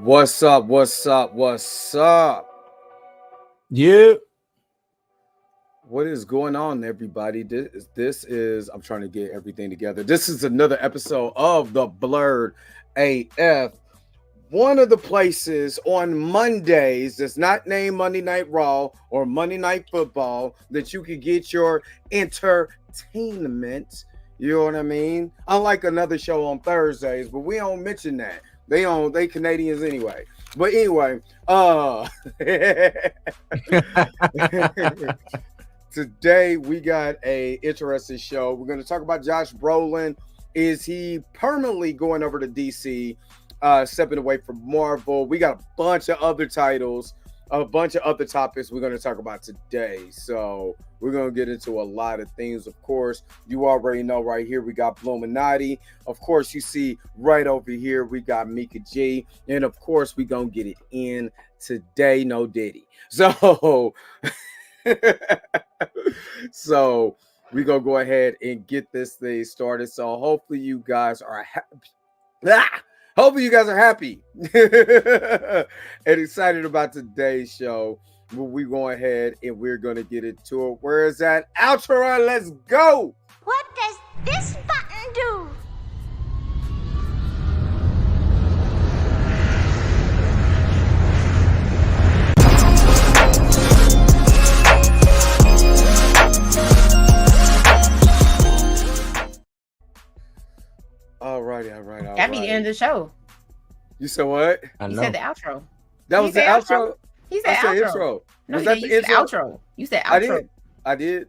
What's up? What's up? What's up? Yeah. What is going on, everybody? This is I'm trying to get everything together. This is another episode of the Blurred AF. One of the places on Mondays that's not named Monday Night Raw or Monday Night Football that you can get your entertainment. You know what I mean? Unlike another show on Thursdays, but we don't mention that. They Canadians anyway. But anyway, today we got a interesting show. We're going to talk about Josh Brolin. Is he permanently going over to DC, stepping away from Marvel? We got a bunch of other titles, a bunch of other topics we're going to talk about today. So we're going to get into a lot of things. Of course, you already know right here we got Bluminati. Of course, you see right over here we got Mika G. And of course, we're going to get it in today. No Diddy. So... so we're gonna go ahead and get this thing started. So hopefully you guys are happy. Hopefully you guys are happy and excited about today's show. We're going ahead and we're gonna get into it. Where is that outro? Let's go. What does this button do? All right. That be the end of the show. You said what? You said the outro. That was the outro? He said outro. No, was that the intro? Outro. You said outro. I did.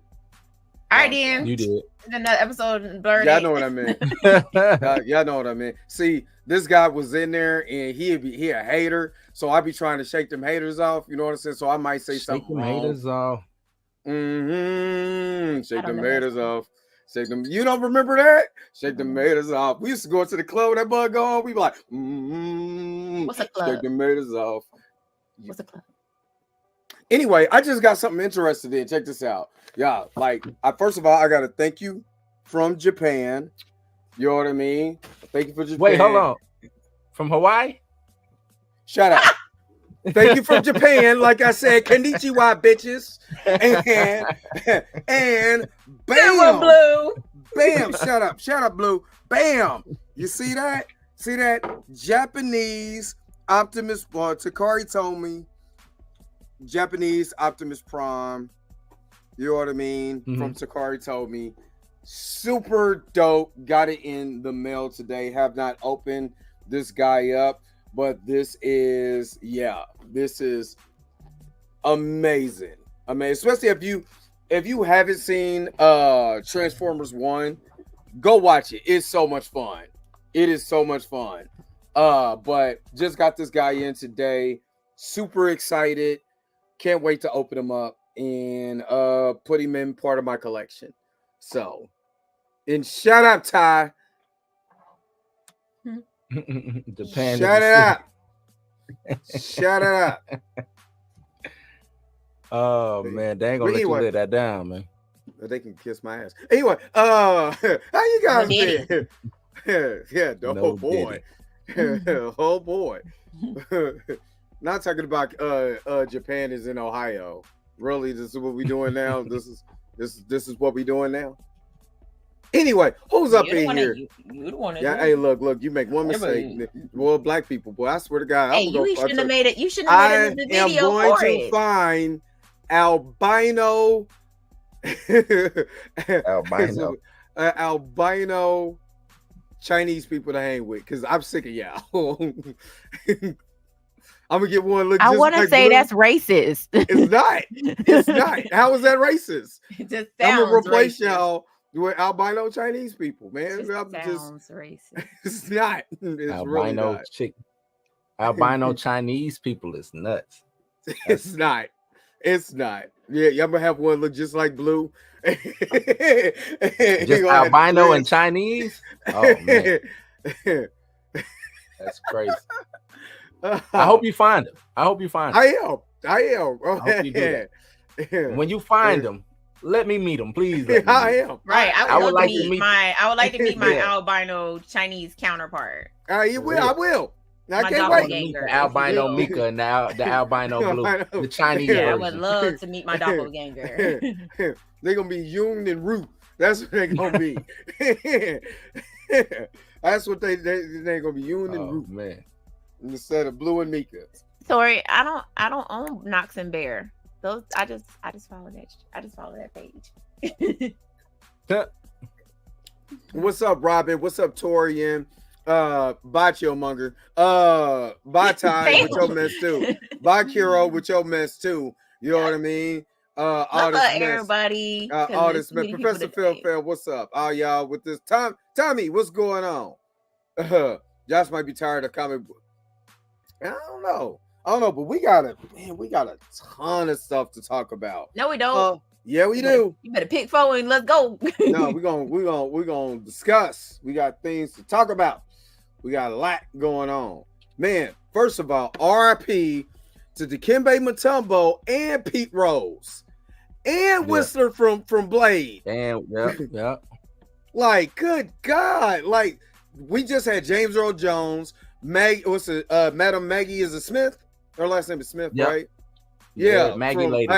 All right, then. You did. Another episode blurred. Y'all know what I meant. Y'all know what I meant. See, this guy was in there and he a hater. So I be trying to shake them haters off. You know what I'm saying? So I might say something wrong. Haters off. Shake them haters off. Shake them. You don't remember that? Shake them haters off. We used to go to the club with that bug on. We be like, What's a club? Shake them haters off. What's a club? Anyway, I just got something interested in. Check this out. Yeah, first of all, I gotta thank you from Japan. You know what I mean? Thank you for Japan. Wait, hold on. From Hawaii? Shut up. Thank you from Japan. Like I said, konnichiwa, bitches. And bam, Blue. Bam. Shut up, Blue. Bam. You see that? See that? Japanese Optimus. Takari told me. Japanese Optimus Prime. You know what I mean? Mm-hmm. From Takari told me. Super dope. Got it in the mail today. Have not opened this guy up. But this is amazing. I mean, especially if you haven't seen Transformers 1, go watch it. It's so much fun. It is so much fun. But just got this guy in today. Super excited. Can't wait to open him up and put him in part of my collection. So, and shout out Ty. Japan. Shut it up. Shut it up. Oh man, they ain't gonna let you lay that down, man. They can kiss my ass. Anyway, how you guys been? Yeah, the whole boy. Oh boy. Not talking about Japan is in Ohio. Really, this is what we doing now. This is what we doing now. Anyway, who's up in here? You the one. Yeah, hey, look, you make one mistake. Well, black people, boy, I swear to God. Hey, you shouldn't have made it. You shouldn't have made it in the video. I am going to find albino albino Chinese people to hang with because I'm sick of y'all. I'm gonna get one look. I want to say that's racist. It's not. It's not. How is that racist? It just I'm gonna replace racist. Y'all with albino Chinese people, man. It sounds racist. It's not. It's albino really not. Albino Chinese people is nuts. It's not. It's not. Yeah, y'all gonna have one look just like Blue. Just albino and Chinese? Oh man. That's crazy. I hope you find him. I am. I am. I hope you do that. When you find them, let me meet them, please. I am. Right. I would like to meet my albino Chinese counterpart. I will. I My can't wait. doppelganger. The albino Mika and the albino blue, the Chinese Yeah, I version. would love to meet my doppelganger. They're gonna be Yoon and Ruth. That's what they're gonna be. That's what they're gonna be, Yoon and Ruth, man. instead of Blue and Mika. Sorry, I don't own Knox and Bear. Those I just follow that. I just follow that page. What's up, Robin? What's up, Torian? Bye, Chillmonger. Bye, Ty, with your mess too. Bye, Kiro, with your mess too. You know what I mean? All What's this up, mess. everybody? All this mess. Professor Phil, what's up? All y'all with this Tommy, what's going on? Josh might be tired of comic book. I don't know, but we got a ton of stuff to talk about. No, we don't. Yeah, we do. You better pick 4 and let's go. No, we're gonna discuss. We got things to talk about. We got a lot going on. Man, first of all, RIP to Dikembe Mutombo and Pete Rose and Whistler from Blade. And yeah. Like, good God. Like, we just had James Earl Jones, Madam Maggie is a Smith. Her last name is Smith, right? Yeah, Maggie lady.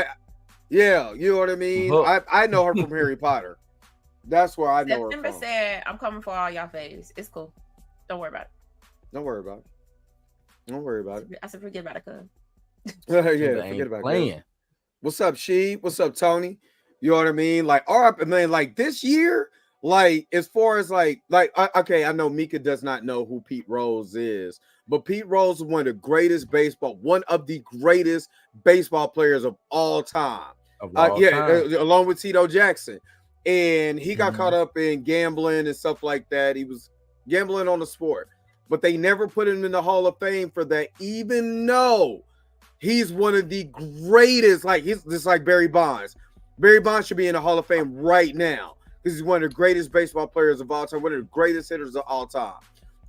Yeah, you know what I mean? I know her from Harry Potter. That's where I know her September from. said, I'm coming for all y'all faves. It's cool. Don't worry about it. Don't worry about it. I said, forget about it, cuz. Yeah, forget about it. What's up, She? What's up, Tony? You know what I mean? Like, all right, man, like this year, like, as far as like, okay, I know Mika does not know who Pete Rose is, but Pete Rose is one of the greatest baseball players of all time. Along with Tito Jackson. And he got caught up in gambling and stuff like that. He was gambling on the sport, but they never put him in the Hall of Fame for that, even though he's one of the greatest. Like, he's just like Barry Bonds. Barry Bonds should be in the Hall of Fame right now because he's one of the greatest baseball players of all time, one of the greatest hitters of all time.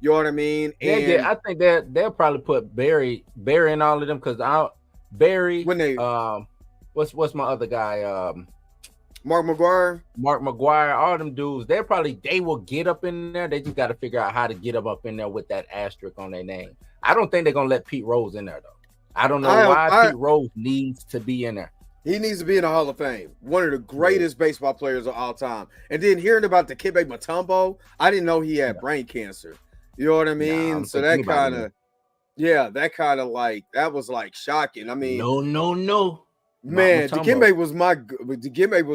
You know what I mean? And I think they'll probably put Barry in all of them because Barry. When they what's my other guy? Mark McGuire, all them dudes, they will get up in there. They just got to figure out how to get them up in there with that asterisk on their name. I don't think they're gonna let Pete Rose in there though. I don't know why Pete Rose needs to be in there. He needs to be in the Hall of Fame. One of the greatest baseball players of all time. And then hearing about Dikembe Mutombo, I didn't know he had brain cancer. You know what I mean? So that kind of, that was like shocking. I mean, no. Man, Dikembe was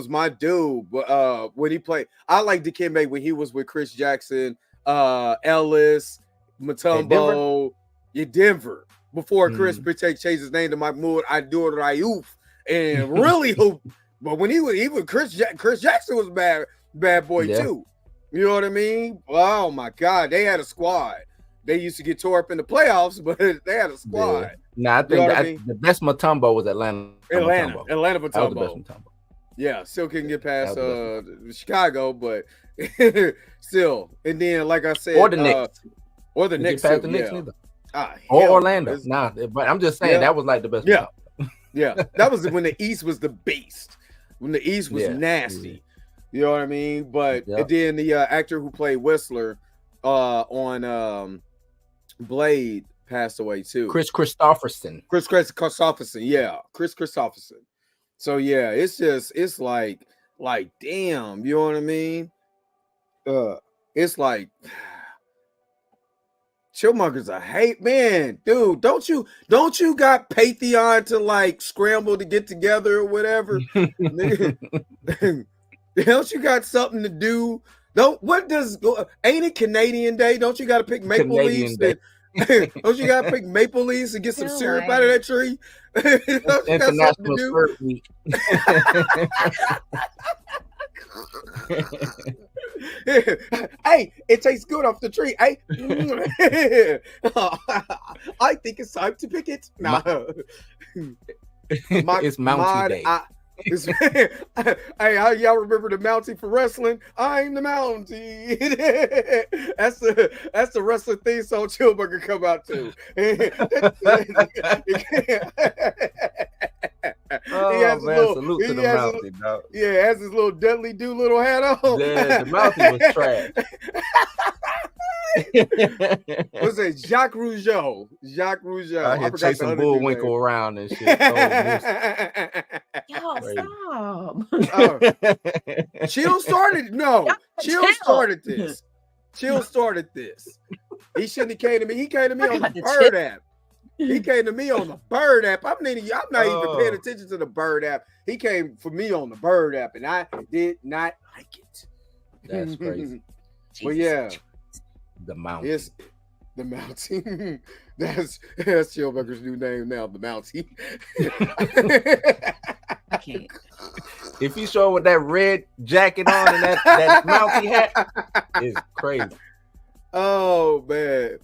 my dude. But when he played, I like Dikembe when he was with Chris Jackson, Ellis, Mutombo, Denver. Before Chris changed his name to Mahmoud Abdul Rauf and really hooped. But when he was Chris Jackson was a bad boy too. You know what I mean? Oh my God, they had a squad. They used to get tore up in the playoffs, but they had a squad. Yeah. No, I think the best Mutombo was Atlanta Mutombo. That was the best Mutombo. Yeah, still couldn't get past Chicago, but still. And then, like I said, or the Knicks. Or the Knicks. Past the Knicks neither. Or Orlando. But I'm just saying that was like the best. Yeah. Yeah. That was when the East was the beast. When the East was nasty. You know what I mean? But and then the actor who played Whistler on Blade passed away too. Chris Christopherson. Chris Christopherson. Yeah. Chris Christopherson. So yeah, it's like damn, you know what I mean? It's like Chillmonger's a hate man, dude. Don't you got Patheon to like scramble to get together or whatever? Don't you got something to do? Ain't it Canadian Day? Don't you got to pick maple leaves? Don't you got to pick maple leaves and get some syrup out of that tree? International Syrup Week. Hey, it tastes good off the tree. Hey, I think it's time to pick it. It's Mountie Day. Hey, y'all remember the Mountie for wrestling? I'm the Mountie. That's the wrestling theme song Chillburger come out to. Salute to the Mountie, dog. Yeah, has his little Dudley Do little hat on. The Mountie was trash. What's that? Jacques Rougeau. Jacques Rougeau. I here chasing Bullwinkle around and shit. Yo, stop. Chill started. No, Chill started this. Chill started this. He shouldn't have came to me. He came to me on the Bird app. He came to me on the Bird app. I'm not even paying attention to the Bird app. He came for me on the Bird app, and I did not like it. That's crazy. But yeah, the Mountie. It's the Mountie. That's Chillbecker's new name now, the Mountie. I can't. If you show with that red jacket on and that Mountie hat, is crazy. Oh man.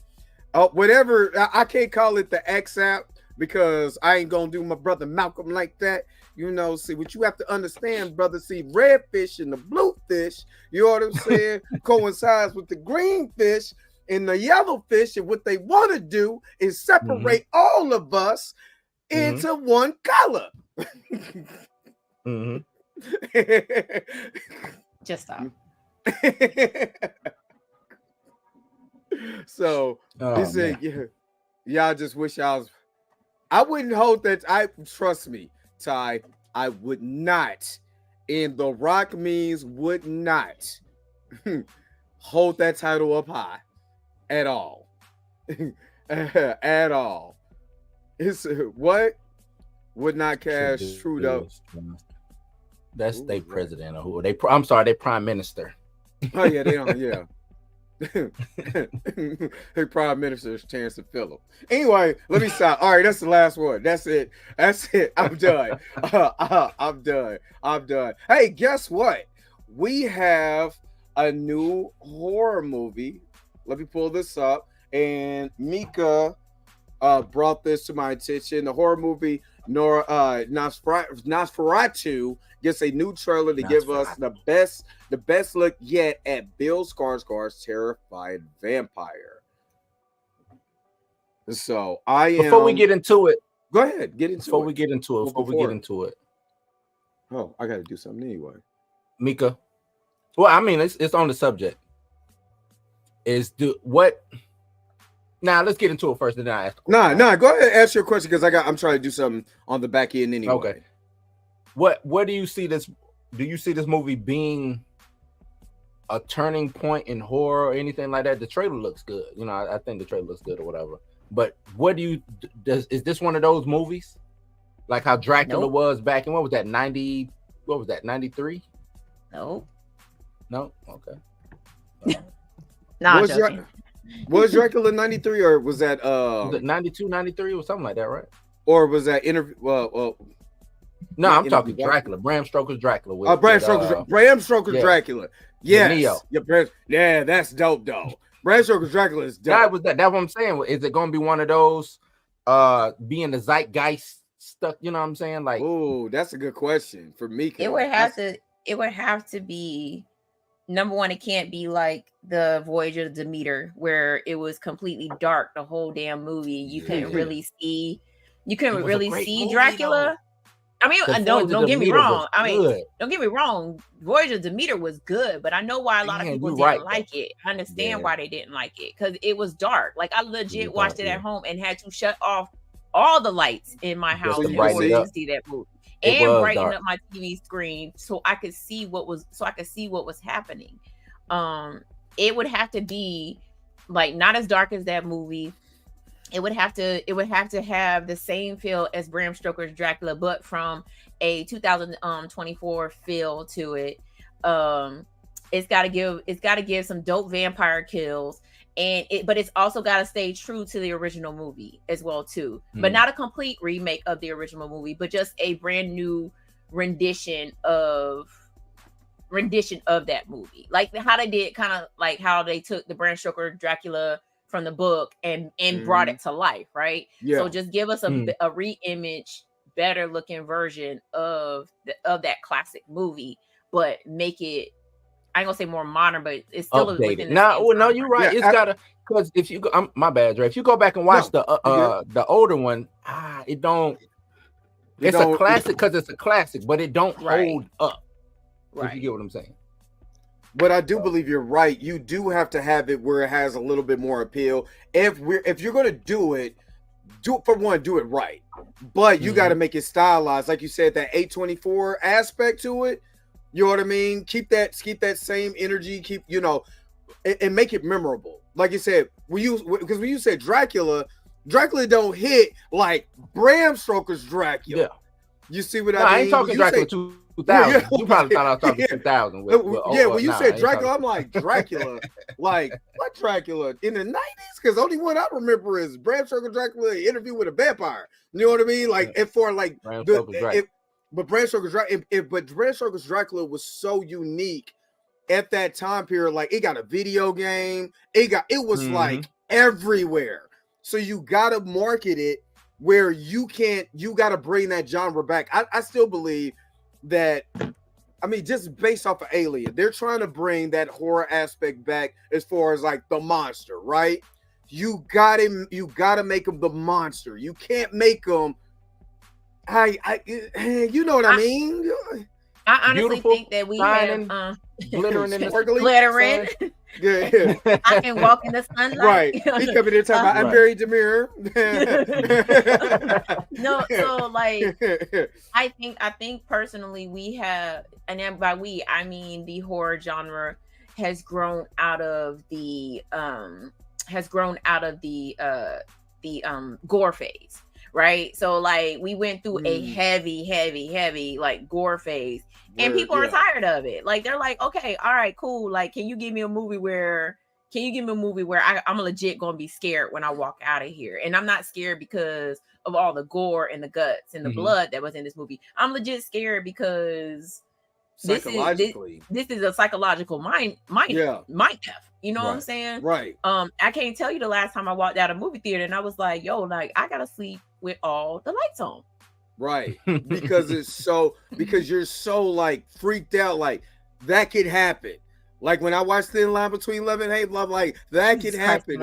Oh, whatever. I can't call it the X app because I ain't gonna do my brother Malcolm like that. You know, see what you have to understand, brother. See, red fish and the blue fish, you know what I'm saying, coincides with the green fish and the yellow fish. And what they want to do is separate all of us into one color. Just stop. So he said, y'all just wish I wouldn't hold that. Trust me, Ty, I would not. And The Rock means would not hold that title up high at all. At all. It's what would not cash Trudeau. That's their president or who I'm sorry, they prime minister. Oh yeah, they don't. Yeah. Hey, Prime Minister's Chancellor Phillip. Anyway, let me stop. All right, that's the last one. That's it. I'm done. I'm done. Hey, guess what? We have a new horror movie. Let me pull this up. And Mika brought this to my attention. The horror movie Nosferatu gets a new trailer to give us the best look yet at Bill Skarsgård's terrified vampire. So before we get into it, go ahead, get into before it. we get into it. Oh, I gotta do something anyway. Mika. Well, I mean, it's on the subject. Now let's get into it first, and then I ask. Nah, go ahead and ask your question because I'm trying to do something on the back end anyway. Okay. What do you see this? Do you see this movie being a turning point in horror or anything like that? The trailer looks good. You know, I think the trailer looks good or whatever. But is this one of those movies? Like how Dracula was back in, what was that, 90? What was that, 93? No. Okay. Was Dracula 93 or was that was it 92, 93 or something like that, right? Or was that interview? No, I'm talking Dracula. Bram Stoker's Dracula. Bram Stoker's Dracula. Yes. Neo. Yeah, that's dope, though. Bram Stoker's Dracula is dope. That's what I'm saying. Is it going to be one of those being the zeitgeist stuff? You know what I'm saying? Like, oh, that's a good question for me. It would have to be number one. It can't be like the Voyage of Demeter, where it was completely dark the whole damn movie. You couldn't really see. You couldn't really see Dracula. Though. I mean, don't get me wrong. Don't get me wrong. Voyage of Demeter was good, but I know why a lot of people didn't like it. I understand why they didn't like it because it was dark. Like I legit watched it at home and had to shut off all the lights in my house in order to see that movie and brighten up my TV screen so I could see what was happening. It would have to be like not as dark as that movie. It would have to have the same feel as Bram Stoker's Dracula, but from a 2024 feel to it. It's got to give some dope vampire kills, but it's also got to stay true to the original movie as well too. But not a complete remake of the original movie, but just a brand new rendition of that movie, like how they did, kind of like how they took the Bram Stoker Dracula from the book and brought it to life, right? Yeah. So just give us a re-image, better looking version of that classic movie, but make it, I ain't gonna say more modern, but it's still updated. No, you're right. Yeah, it's gotta, because if you go, my bad, Dre. If you go back and watch the older one, it don't. It's a classic because it's a classic, but it don't hold up. Right. If you get what I'm saying. But I do believe you're right. You do have to have it where it has a little bit more appeal. If you're gonna do it for one, do it right. But you got to make it stylized, like you said, that 824 aspect to it. You know what I mean? Keep that same energy. Keep and make it memorable. Like you said, because when you said Dracula don't hit like Bram Stoker's Dracula. Yeah. You see what I mean? I ain't talking Dracula 2000. You probably thought I was talking 2000. When you said Dracula, I'm like, Dracula. Like, what Dracula? In the 90s? Because the only one I remember is Bram Stoker Dracula Interview with a Vampire. You know what I mean? Like, and for like, but Bram Stoker's Dracula was so unique at that time period. Like, it got a video game. It was like everywhere. So you got to market it where you got to bring that genre back. I still believe that, I mean, just based off of Alien, they're trying to bring that horror aspect back as far as like the monster, right? You gotta make him the monster. You can't make him, you know what I mean? I honestly think that we have glittering in the glittering. Yeah. I can walk in the sunlight. Right. He coming in talking about, I'm very demure. No, so like I think personally we have, and then by we I mean the horror genre has grown out of the gore phase. Right. So like we went through a heavy like gore phase. And people are tired of it. Like they're like, okay, all right, cool. Like, can you give me a movie where I'm legit gonna be scared when I walk out of here? And I'm not scared because of all the gore and the guts and the blood that was in this movie. I'm legit scared because this is a psychological mind theft. You know what I'm saying? Right. I can't tell you the last time I walked out of a movie theater and I was like, yo, like I gotta sleep with all the lights on. Right. Because you're so like freaked out, like that could happen. Like when I watched Thin Line Between Love and Hate, I'm like, that could happen.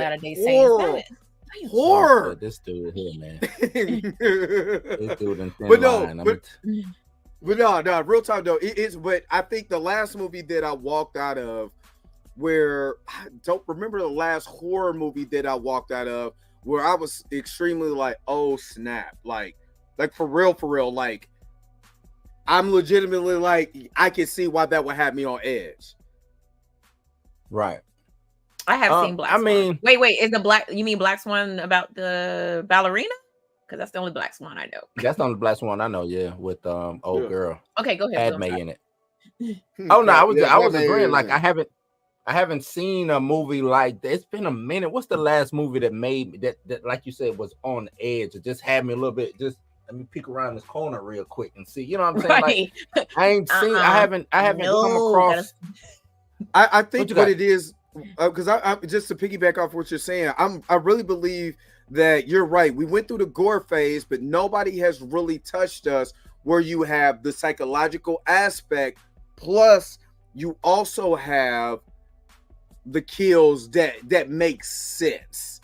Horror. This dude here, man. This dude in Thin Line. But no, real talk though. But I think the last movie that I walked out of, where I don't remember the last horror movie that I walked out of, where I was extremely like, oh snap, like for real, like I'm legitimately like, I can see why that would have me on edge. Right. I have seen Black Swan. Mean, wait, is you mean Black Swan about the ballerina? Because that's the only Black Swan I know. That's the only Black Swan I know, yeah, with old girl. Okay, go ahead. Padme in it. Oh no, I was agreeing. Like I haven't seen a movie like that. It's been a minute. What's the last movie that made that like you said was on edge? It just had me a little bit. Just let me peek around this corner real quick and see. You know what I'm saying? Right. Like I ain't seen. I haven't come across. I think what it is, because I just to piggyback off what you're saying, I really believe that you're right. We went through the gore phase, but nobody has really touched us where you have the psychological aspect, plus you also have the kills that makes sense.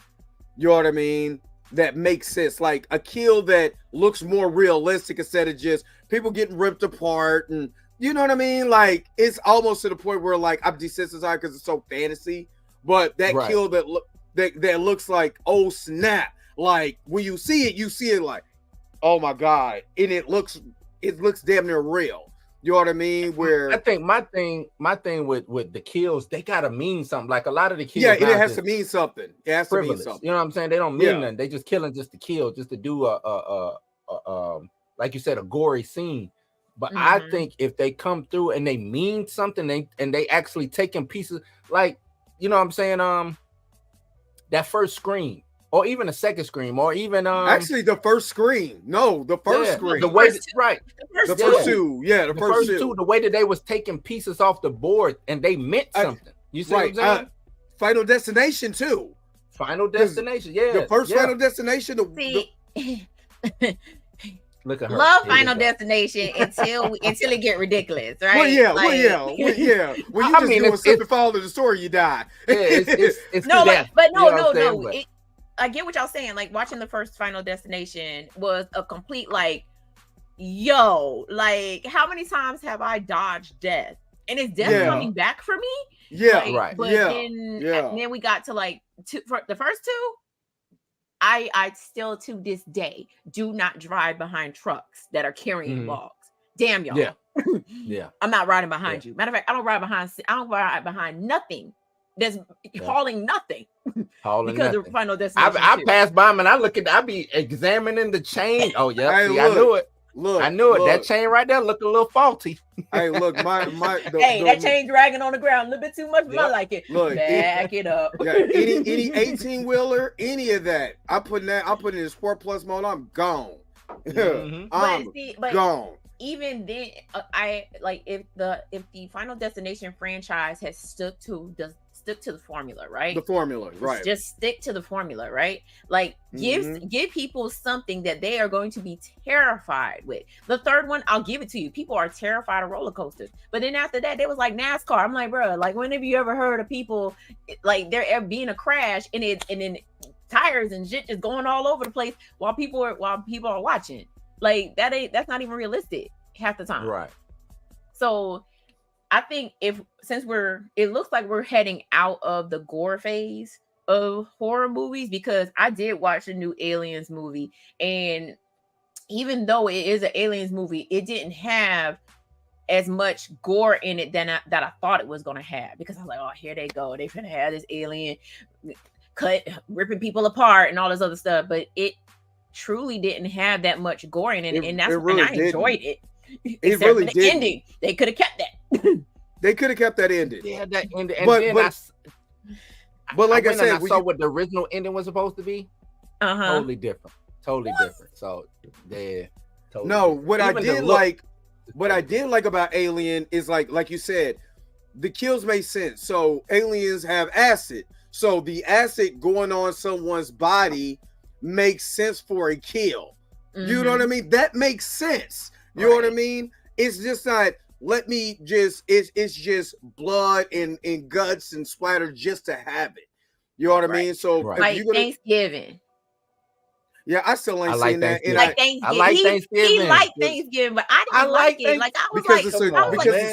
You know what I mean? That makes sense. Like a kill that looks more realistic instead of just people getting ripped apart, and you know what I mean? Like it's almost to the point where like I'm desensitized because it's so fantasy. But that kill that looks like, oh snap! Like when you see it like, oh my god, and it looks damn near real. You know what I mean? Where I think my thing with the kills, they gotta mean something. Like a lot of the kills, it has to mean something. It has to mean something. You know what I'm saying? They don't mean nothing. They just killing just to kill, just to do a like you said, a gory scene. But I think if they come through and they mean something, and they actually taking pieces, like you know what I'm saying, that first Scream, or even a second Scream, or even actually the first Scream. No, the first Scream. The way the first two. Yeah, the first two. The way that they was taking pieces off the board and they meant something. You see what I'm saying? Final Destination too. Final Destination, yeah. The first Final Destination. Look at her. Love Final Destination until it get ridiculous, right? Well, yeah. When you just do a simple follow to the story, you die. It's no, but no. But I get what y'all saying. Like watching the first Final Destination was a complete like, yo, like how many times have I dodged death and it's definitely coming back for me. Yeah, like, but then we got to like for the first two. I still to this day do not drive behind trucks that are carrying logs. Damn y'all. Yeah. I'm not riding behind you. Matter of fact, I don't ride behind nothing that's hauling nothing. Because the final destination. I pass by them and I be examining the chain. Oh yeah, I knew it. I knew it. That chain right there looked a little faulty. Hey, look, that chain dragging on the ground a little bit too much for my liking. Look, back it up. Any 18-wheeler, any of that. I put in the Sport Plus mode. I'm gone. I'm gone. Even then, I like if the Final Destination franchise has stuck to the formula, right? The formula, right? Just stick to the formula, right? Like give people something that they are going to be terrified with. The third one, I'll give it to you. People are terrified of roller coasters, but then after that, they was like NASCAR. I'm like, bro, like when have you ever heard of people like there being a crash and then tires and shit just going all over the place while people are watching? Like that's not even realistic half the time, right? So I think since it looks like we're heading out of the gore phase of horror movies, because I did watch the new Aliens movie, and even though it is an Aliens movie, it didn't have as much gore in it that I thought it was going to have, because I was like, oh, here they go. They're going to have this alien ripping people apart and all this other stuff. But it truly didn't have that much gore in it. And that's when I enjoyed it. It really did. Ending. They could have kept that. They could have kept that ending. Yeah, that ending. But like I said, I saw what the original ending was supposed to be. Totally different. So yeah. Totally no, different. what I did like about Alien is like you said, the kills made sense. So aliens have acid. So the acid going on someone's body makes sense for a kill. You know what I mean? That makes sense. You know what I mean? It's just not it's just blood and guts and splatter just to have it. You know what I mean? So like Thanksgiving. Yeah, I still ain't seen that. Thanksgiving. I like Thanksgiving. He liked Thanksgiving, but I didn't like it. Like I was because it's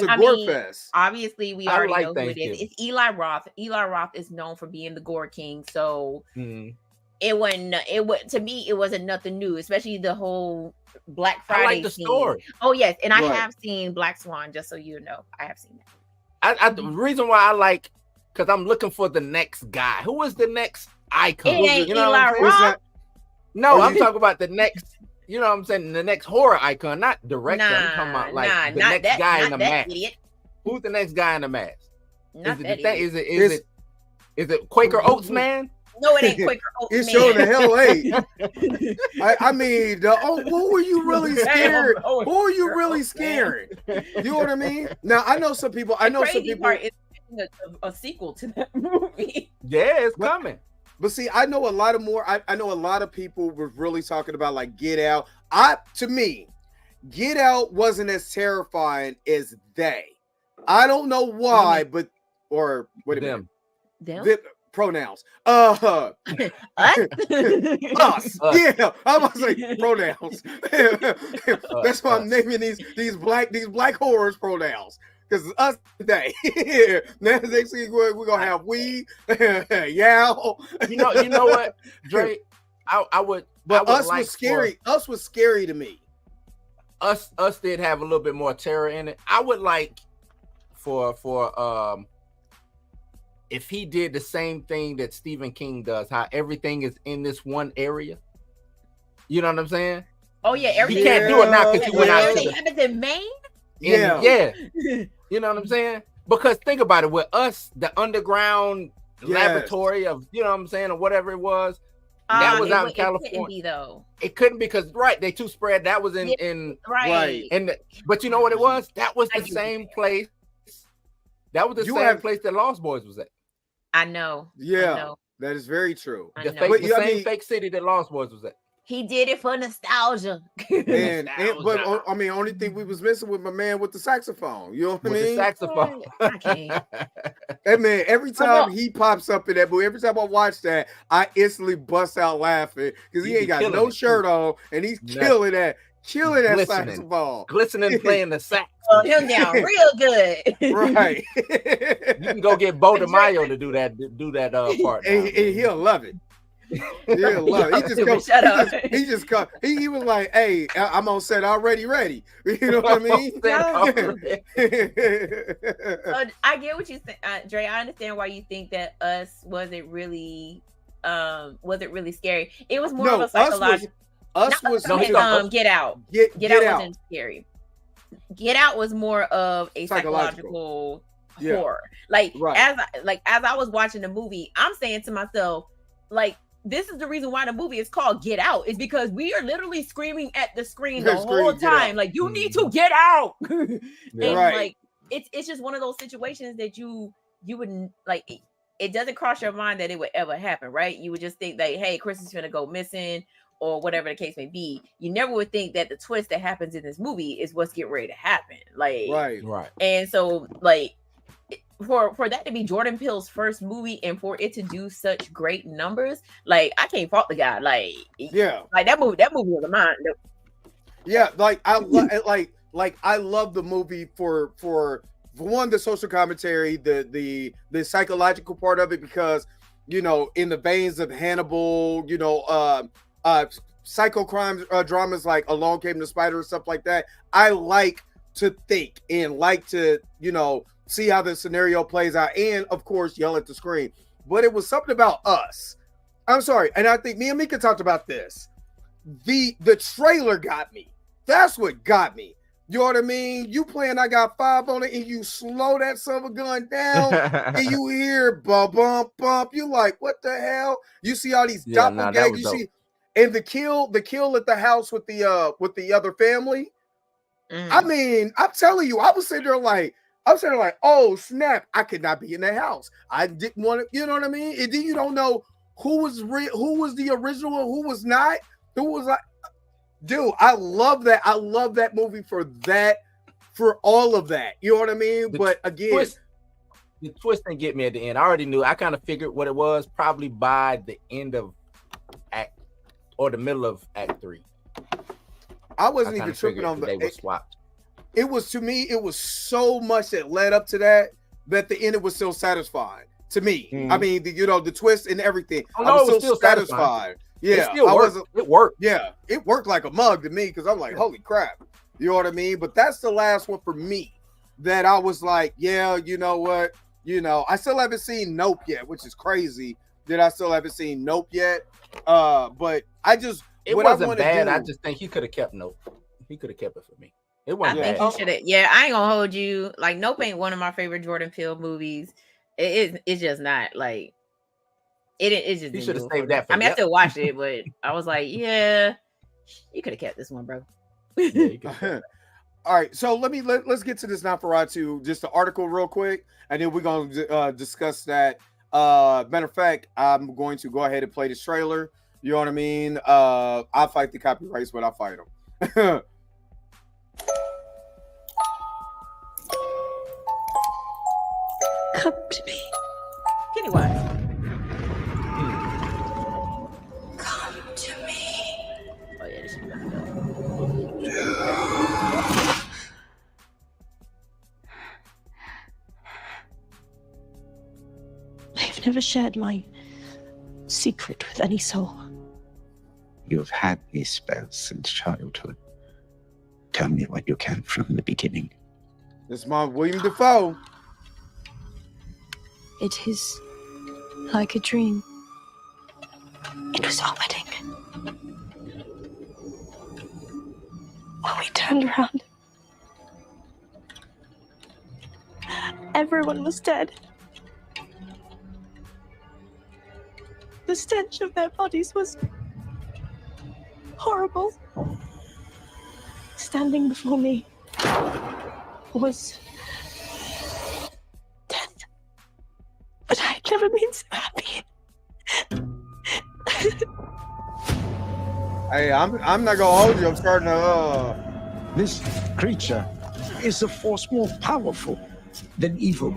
a gore fest. Obviously, we already know who it is. It's Eli Roth. Eli Roth is known for being the gore king. So to me, it wasn't nothing new, especially the whole Black Friday. I like the story. Oh yes, and I have seen Black Swan. Just so you know, I have seen that. The reason why I like, because I'm looking for the next guy. Who is the next icon? It ain't Eli Roth. No, I'm talking about the next. You know what I'm saying? The next horror icon, not director. I'm talking about like the next guy in the mask. Idiot. Who's the next guy in the mask? Is it Quaker Oats man? No, it ain't Quaker Oats man. It's showing the hell ain't. I mean, who are you really scared? Who are you really scaring? You know what I mean? Now I know some people. Part is a sequel to that movie. Yeah, it's coming. But see, I know a lot of people were really talking about like Get Out. To me, Get Out wasn't as terrifying as they. I don't know why, but wait a minute. Them? Pronouns. Us. Yeah, I was like pronouns. That's why I'm naming these black horrors pronouns. Because it's us today. Now next week we're gonna have yow. You know what, Dre? I would. But us was scary. Us was scary to me. Us did have a little bit more terror in it. I would like for if he did the same thing that Stephen King does, how everything is in this one area. You know what I'm saying? Oh yeah, everything. He can't do it now because he went out to happens in Maine. Yeah. You know what I'm saying? Because think about it, with us, the underground laboratory of, you know what I'm saying, or whatever it was, that was out in California. It couldn't be, though. It couldn't because they too spread. That was in right. But you know what it was? That was the same place. That was the same place that Lost Boys was at. I know. Yeah, I know. That is very true. The same fake city that Lost Boys was at. He did it for nostalgia. But I mean, only thing we was missing with my man with the saxophone. You know what I mean? The saxophone. Hey man, every time he pops up in that movie, every time I watch that, I instantly bust out laughing because he ain't got no shirt on and he's killing killing that Glistening. saxophone. Glistening playing the sax. Oh, him down real good. Right. You can go get Bo DeMaio to do that part. and he'll love it. He'll love it. He just come. He was like, "Hey, I'm on set already, ready." You know what I mean? I get what you think, Dre. I understand why you think that Us wasn't really scary. It was more of a psychological. Get Out. Get Out wasn't scary. Get Out was more of a psychological horror. Like as I was watching the movie, I'm saying to myself, like, this is the reason why the movie is called Get Out, is because we are literally screaming at the screen the whole time, like, you need to get out. And like it's just one of those situations that you wouldn't like. It doesn't cross your mind that it would ever happen, right? You would just think that, hey, Chris is gonna go missing, or whatever the case may be. You never would think that the twist that happens in this movie is what's getting ready to happen. Like, right. And so, like, for that to be Jordan Peele's first movie and for it to do such great numbers, like, I can't fault the guy. Like, like that movie was a mind. Yeah, like I love the movie for one, the social commentary, the psychological part of it, because, you know, in the veins of Hannibal, you know, psycho crime dramas like Along Came the Spider and stuff like that. I like to think and like to, you know, see how the scenario plays out, and of course yell at the screen. But it was something about Us. I'm sorry, and I think me and Mika talked about this. The trailer got me. That's what got me. You know what I mean? You playing I Got 5 on it, and you slow that son of a gun down, and you hear bump bump bump. You like, what the hell? You see all these doppelgangers. You see, and the kill at the house with the other family. I mean, I'm telling you, I was sitting there like, oh snap! I could not be in that house. I didn't want to. You know what I mean? And then you don't know who was who was the original, and who was not. Who was like, dude? I love that. I love that movie for that, for all of that. You know what I mean? But again, the twist didn't get me at the end. I already knew. I kind of figured what it was probably by the end of act or the middle of Act 3. I wasn't even tripping on they were swapped. It was, to me, it was so much that led up to that the end was still satisfying to me. I mean, the twist and everything. Oh, no, I was still satisfied. Yeah, it worked. Yeah, it worked like a mug to me, because I'm like, holy crap. You know what I mean? But that's the last one for me that I was like, yeah, you know what? You know, I still haven't seen Nope yet, which is crazy that I still haven't seen Nope yet. But it wasn't bad. I just think he could have kept Nope. He could have kept it for me. It wasn't bad. I think he should have. Yeah, I ain't gonna hold you. Like, Nope ain't one of my favorite Jordan Peele movies. It's just not like it just. He should have saved that. I still watched it, but I was like, yeah, you could have kept this one, bro. Yeah, all right, so let's get to this Nosferatu, just the article real quick, and then we're gonna discuss that. Matter of fact, I'm going to go ahead and play this trailer. You know what I mean? I'll fight the copyrights, but I'll fight them. Come to me. Pennywise. Come to me. Oh yeah, this should be I've never shared my secret with any soul. You've had these spells since childhood. Tell me what you can from the beginning. This is my William Dafoe. It is like a dream. It was our wedding. When we turned around, everyone was dead. The stench of their bodies was horrible. Standing before me was death. But I'd never been so happy. Hey, I'm not gonna hold you. I'm starting to. This creature is a force more powerful than evil.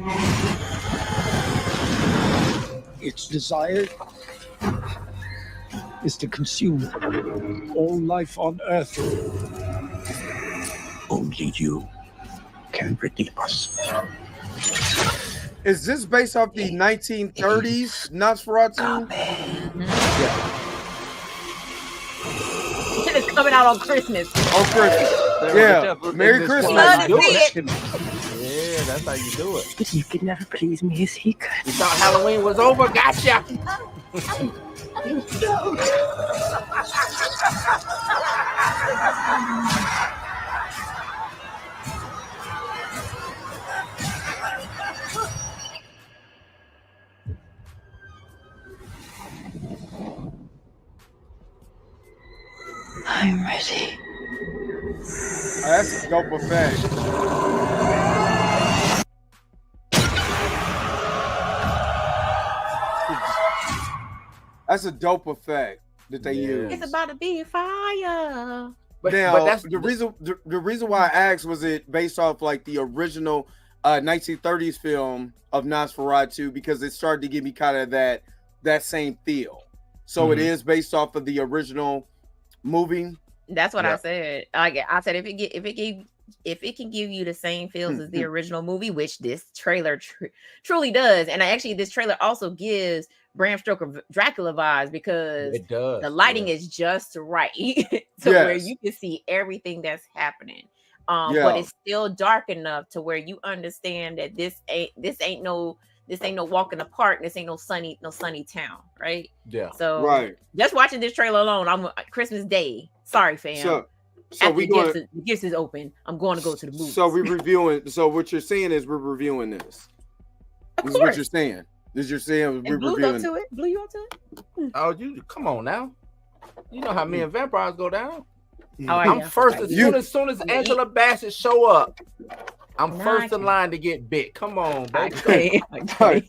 Its desire is to consume all life on Earth. Only you can redeem us. Is this based off the 1930s Nosferatu? Shit is coming out on Christmas. On Christmas. Yeah. Merry Christmas. Love to see it. Yeah, that's how you do it. You could never please me as he could. You thought Halloween was over? Gotcha. I'm ready. That's a dope effect. That's a dope effect that they use. It's about to be fire. But Now, that's the reason why I asked, was it based off like the original 1930s film of Nosferatu, because it started to give me kind of that same feel. So it is based off of the original movie. That's what I said. I said if it can give you the same feels as the original movie, which this trailer truly does, and actually this trailer also gives Bram Stoker Dracula vibes, because it does. The lighting is just right to where you can see everything that's happening. But it's still dark enough to where you understand that this ain't no walk in the park. This ain't no sunny town, right? Yeah. So just watching this trailer alone, I'm Christmas Day. Sorry, fam. So after we the gifts is open, I'm going to go to the movie. So we're reviewing. So what you're saying is we're reviewing this. This is what you're saying. You're saying we're reviewing. Blue, you up to it? Oh, you come on now. You know how me and vampires go down. Oh, I'm first as soon as Angela Bassett show up. I'm first in line to get bit. Come on, baby.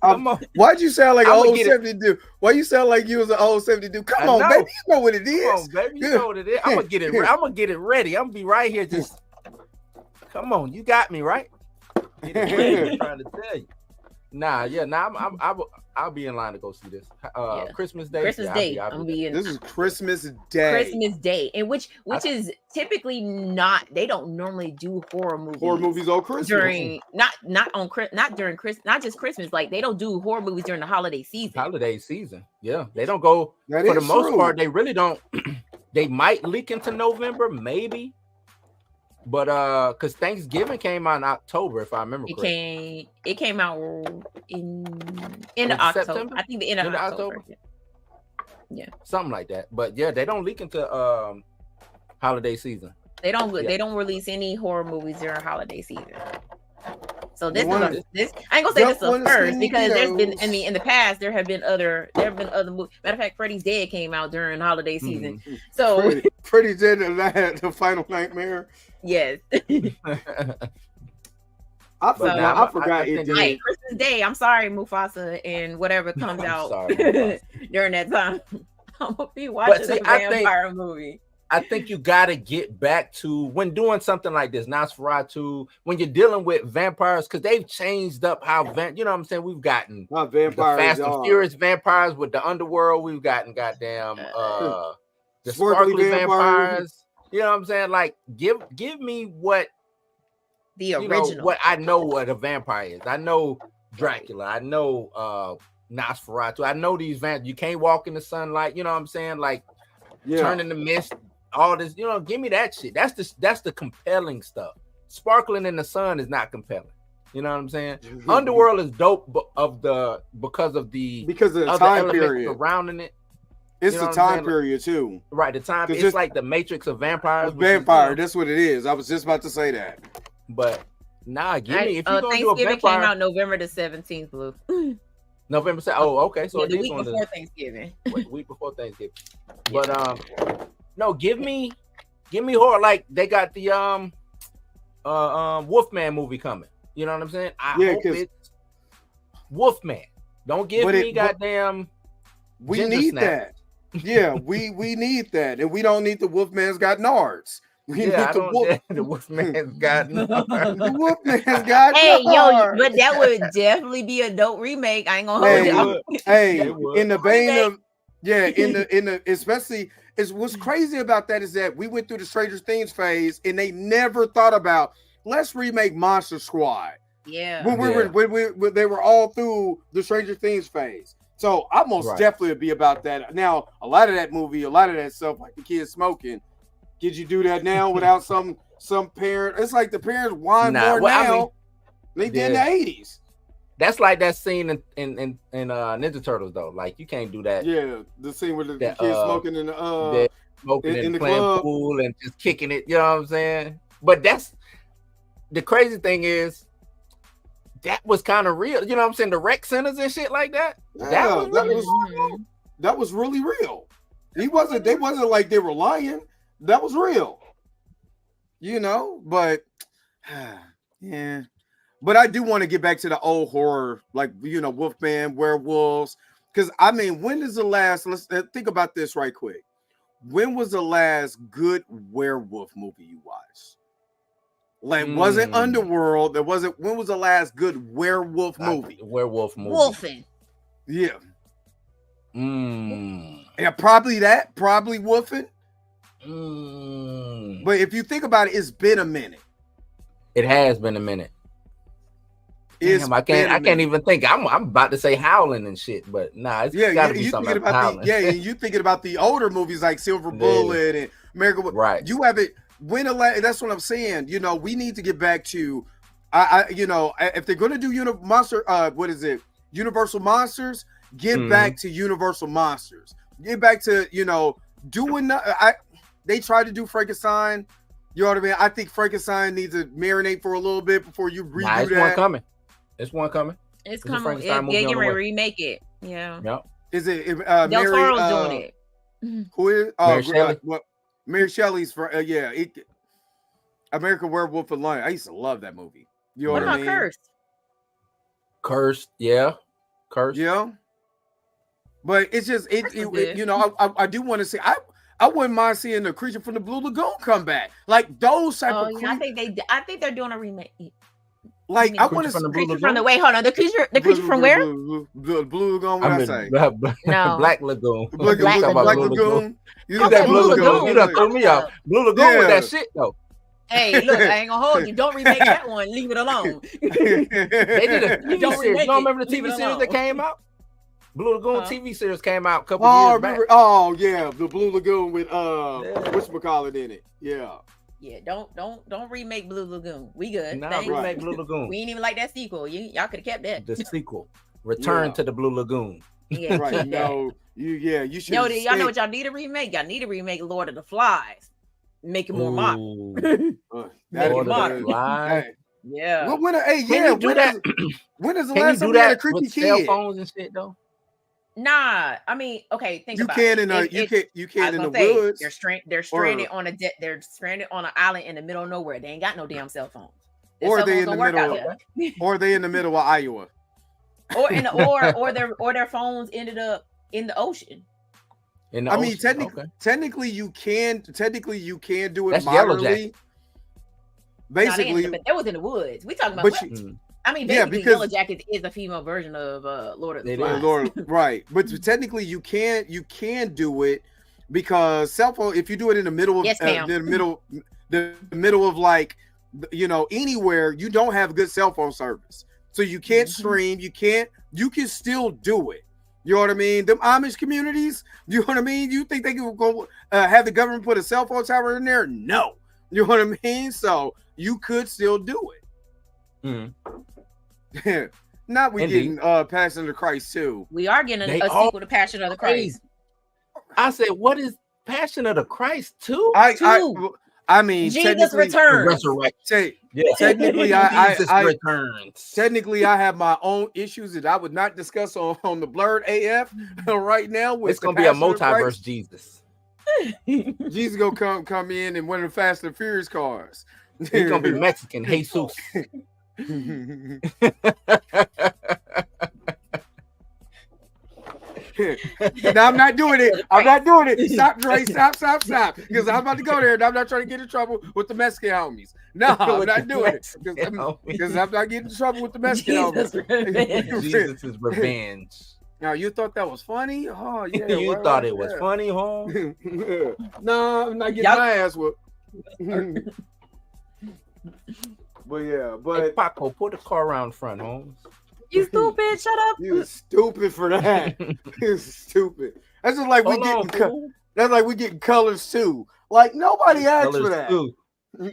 Come on. Why'd you sound like an old 70 dude? Why you sound like you was an old 70 dude? Come on, baby. You know what it is. Come on, baby. You know what it is. I'm gonna get it. I'm gonna get it ready. I'm gonna be right here. Just come on. You got me right. I'm trying to tell you. I'll be in line to go see this. Christmas Day. This is Christmas Day. Christmas Day, and which is typically not. They don't normally do horror movies. Horror movies on Christmas not during Christmas, not just Christmas. Like they don't do horror movies during the holiday season. Yeah, they don't go for the most part. They really don't. They might leak into November, maybe. But because Thanksgiving came out in October, if I remember correctly. It came out in October. September? I think the end of October. Yeah, something like that. But yeah, they don't leak into holiday season. They don't release any horror movies during holiday season. So this I ain't gonna say this is a first, because there's been, in the past there have been other movies. Matter of fact, Freddy's Dead came out during holiday season. So Freddy's Dead, the Final Nightmare. Yes. I forgot it did. Hey, Christmas Day. I'm sorry, Mufasa and whatever comes out during that time. I'm gonna be watching the vampire movie. I think you gotta get back to, when doing something like this, Nosferatu, when you're dealing with vampires, because they've changed up how you know what I'm saying. We've gotten vampires, the Fast and Furious vampires with the underworld. We've gotten goddamn the sparkly vampires. You know what I'm saying? Like, give me what the original. What I know what a vampire is. I know Dracula. I know Nosferatu. I know these vampires. You can't walk in the sunlight. You know what I'm saying? Like, turn in the mist. All this. You know, give me that shit. That's the compelling stuff. Sparkling in the sun is not compelling. You know what I'm saying? Underworld is dope because of the time period surrounding it. It's the time period too. Right, the time. It's like the Matrix of vampires. Vampire, that's what it is. I was just about to say that. But give me, if you're gonna do a Thanksgiving vampire, came out November the 17th, Blue. November 7th. Oh, okay. So the week before Thanksgiving. Week before Thanksgiving. But no, give me horror. Like they got the Wolfman movie coming. You know what I'm saying? I hope it's Wolfman. Don't give me goddamn. We need that. Yeah, we need that, and we don't need the Wolfman's got nards. The Wolfman's got nards. The Wolfman's got nards. But that would definitely be a dope remake. I ain't gonna hold you. In the vein of in the especially is what's crazy about that is that we went through the Stranger Things phase and they never thought about let's remake Monster Squad. Yeah. When they were all through the Stranger Things phase. So I most definitely would be about that. Now, a lot of that movie, a lot of that stuff, like the kids smoking, could you do that now without some parent? It's like the parents whine more now than they did in the 80s. That's like that scene in Ninja Turtles though. Like you can't do that. Yeah, the scene where the kids smoking in the playing club. pool and just kicking it. You know what I'm saying? But that's the crazy thing is that was kind of real. You know what I'm saying? The rec centers and shit like that. Yeah, that was really real. They wasn't like they were lying. That was real. You know, but yeah. But I do want to get back to the old horror, like, you know, Wolfman, werewolves. Because, I mean, when is the last, let's think about this right quick. When was the last good werewolf movie you watched? Like, wasn't Underworld, when was the last good werewolf movie? Werewolf movie. Wolfing. Yeah. Yeah, probably Wolfing. But if you think about it, it's been a minute. It has been a minute. Damn, I can't even think. I'm about to say Howling and shit, but nah, it's gotta be something about Howling. You thinking about the older movies like Silver Bullet and American. Right. You have it. That's what I'm saying. You know, we need to get back to, you know, if they're going to do Universal Monsters, get back to Universal Monsters. Get back to, you know, doing. They tried to do Frankenstein. You know what I mean? I think Frankenstein needs to marinate for a little bit before you redo that. It's one coming. It's one coming. It's coming. They're getting ready to remake it. Yeah. Yep. Is it Del Toro's doing it? Who is? Mary Shelley. Mary Shelley's for American Werewolf in London. I used to love that movie. You know what I mean? Cursed? Cursed, yeah. Cursed. Yeah. But it's just you know, I do want to see I wouldn't mind seeing the Creature from the Blue Lagoon come back. Like those type of I think they're doing a remake. Like I want to see Creature from the hold on, the creature from where? Blue Lagoon. What I say? No, Black Lagoon. Black Lagoon. You done threw me off. Blue Lagoon with that shit though. Hey, look, I ain't gonna hold you. Don't remake that one. Leave it alone. They did a TV series. You don't remember the TV series that came out? Blue Lagoon TV series came out a couple years back. Oh yeah, the Blue Lagoon with whatchamacallit in it. Yeah. Yeah, don't remake Blue Lagoon. We good. Nah, remake Blue Lagoon. We ain't even like that sequel. Y'all could have kept that. The sequel. Return to the Blue Lagoon. Yeah, right. No, you should. No, y'all know what y'all need to remake? Y'all need to remake Lord of the Flies. Make it more modern. Make it modern. Yeah. Well, when is the last time you had a creepy kid? Cell phones and shit though. Nah, I mean, okay, think about it. You can in the woods. They're stranded on an island in the middle of nowhere. They ain't got no damn cell phones. Or they in the middle of Iowa. Or their phones ended up in the ocean. I mean, technically you can do it That's moderately. Basically, but that was in the woods. We talking about I mean, basically, Yellow Jacket is a female version of Lord of the Flies. Right, but technically, you can do it because cell phone. If you do it in the middle of the middle of like, you know, anywhere, you don't have good cell phone service, so you can't stream. You can still do it. You know what I mean? Them Amish communities. You know what I mean? You think they can go have the government put a cell phone tower in there? No. You know what I mean? So you could still do it. Not we getting Passion of the Christ too. We are getting a sequel to Passion of the Christ. I said, what is Passion of the Christ 2? I mean, Jesus returns. Technically, I returns. Technically, I have my own issues that I would not discuss on the Blurred AF right now. It's gonna be a multiverse Jesus. Jesus gonna come in one of the Fast and Furious cars. He's gonna be Mexican, Jesus. No, I'm not doing it. I'm not doing it. Stop, Dre. Stop. Because I'm about to go there and I'm not trying to get in trouble with the Mexican homies. No, I'm not doing it. Because I'm not getting in trouble with the Mexican homies. Jesus' revenge. Now you thought that was funny? Oh yeah, You right, thought it was yeah. funny, Holmes? No, I'm not getting Y'all- my ass whooped. But yeah, Hey, but Paco, put the car around front, Holmes. You stupid. Shut up. you stupid for that. You stupid. That's just like we Hold on, getting. fool. That's like we getting colors too. Like nobody asked for Colors that. too.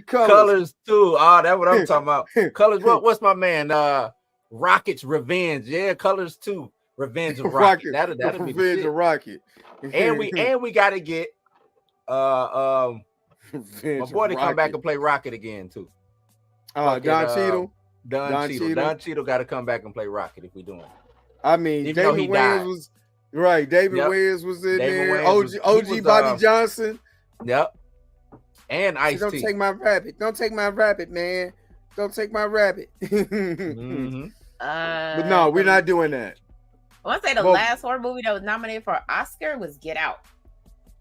Colors. Colors too. Oh, that's what I'm talking about. Colors. What's my man? Rocket's Revenge. Yeah, Colors too. Revenge of Rocket. That'll be the Revenge shit. of Rocket. And we gotta get my Revenge boy of to come back Rocket. and play Rocket again too. Don Cheadle. Don Cheadle. Don Cheadle got to come back and play Rocket if we doing it. I mean, Even though David he Wayans died. was right. David Yep. Wayans was in David there. Wayans was- OG he was, Bobby Johnson. Yep. And Say, Ice don't T. take my rabbit. Don't take my rabbit, man. Don't take my rabbit. Mhm. But no, we're not doing that. I want to say the Well- last horror movie that was nominated for an Oscar was Get Out.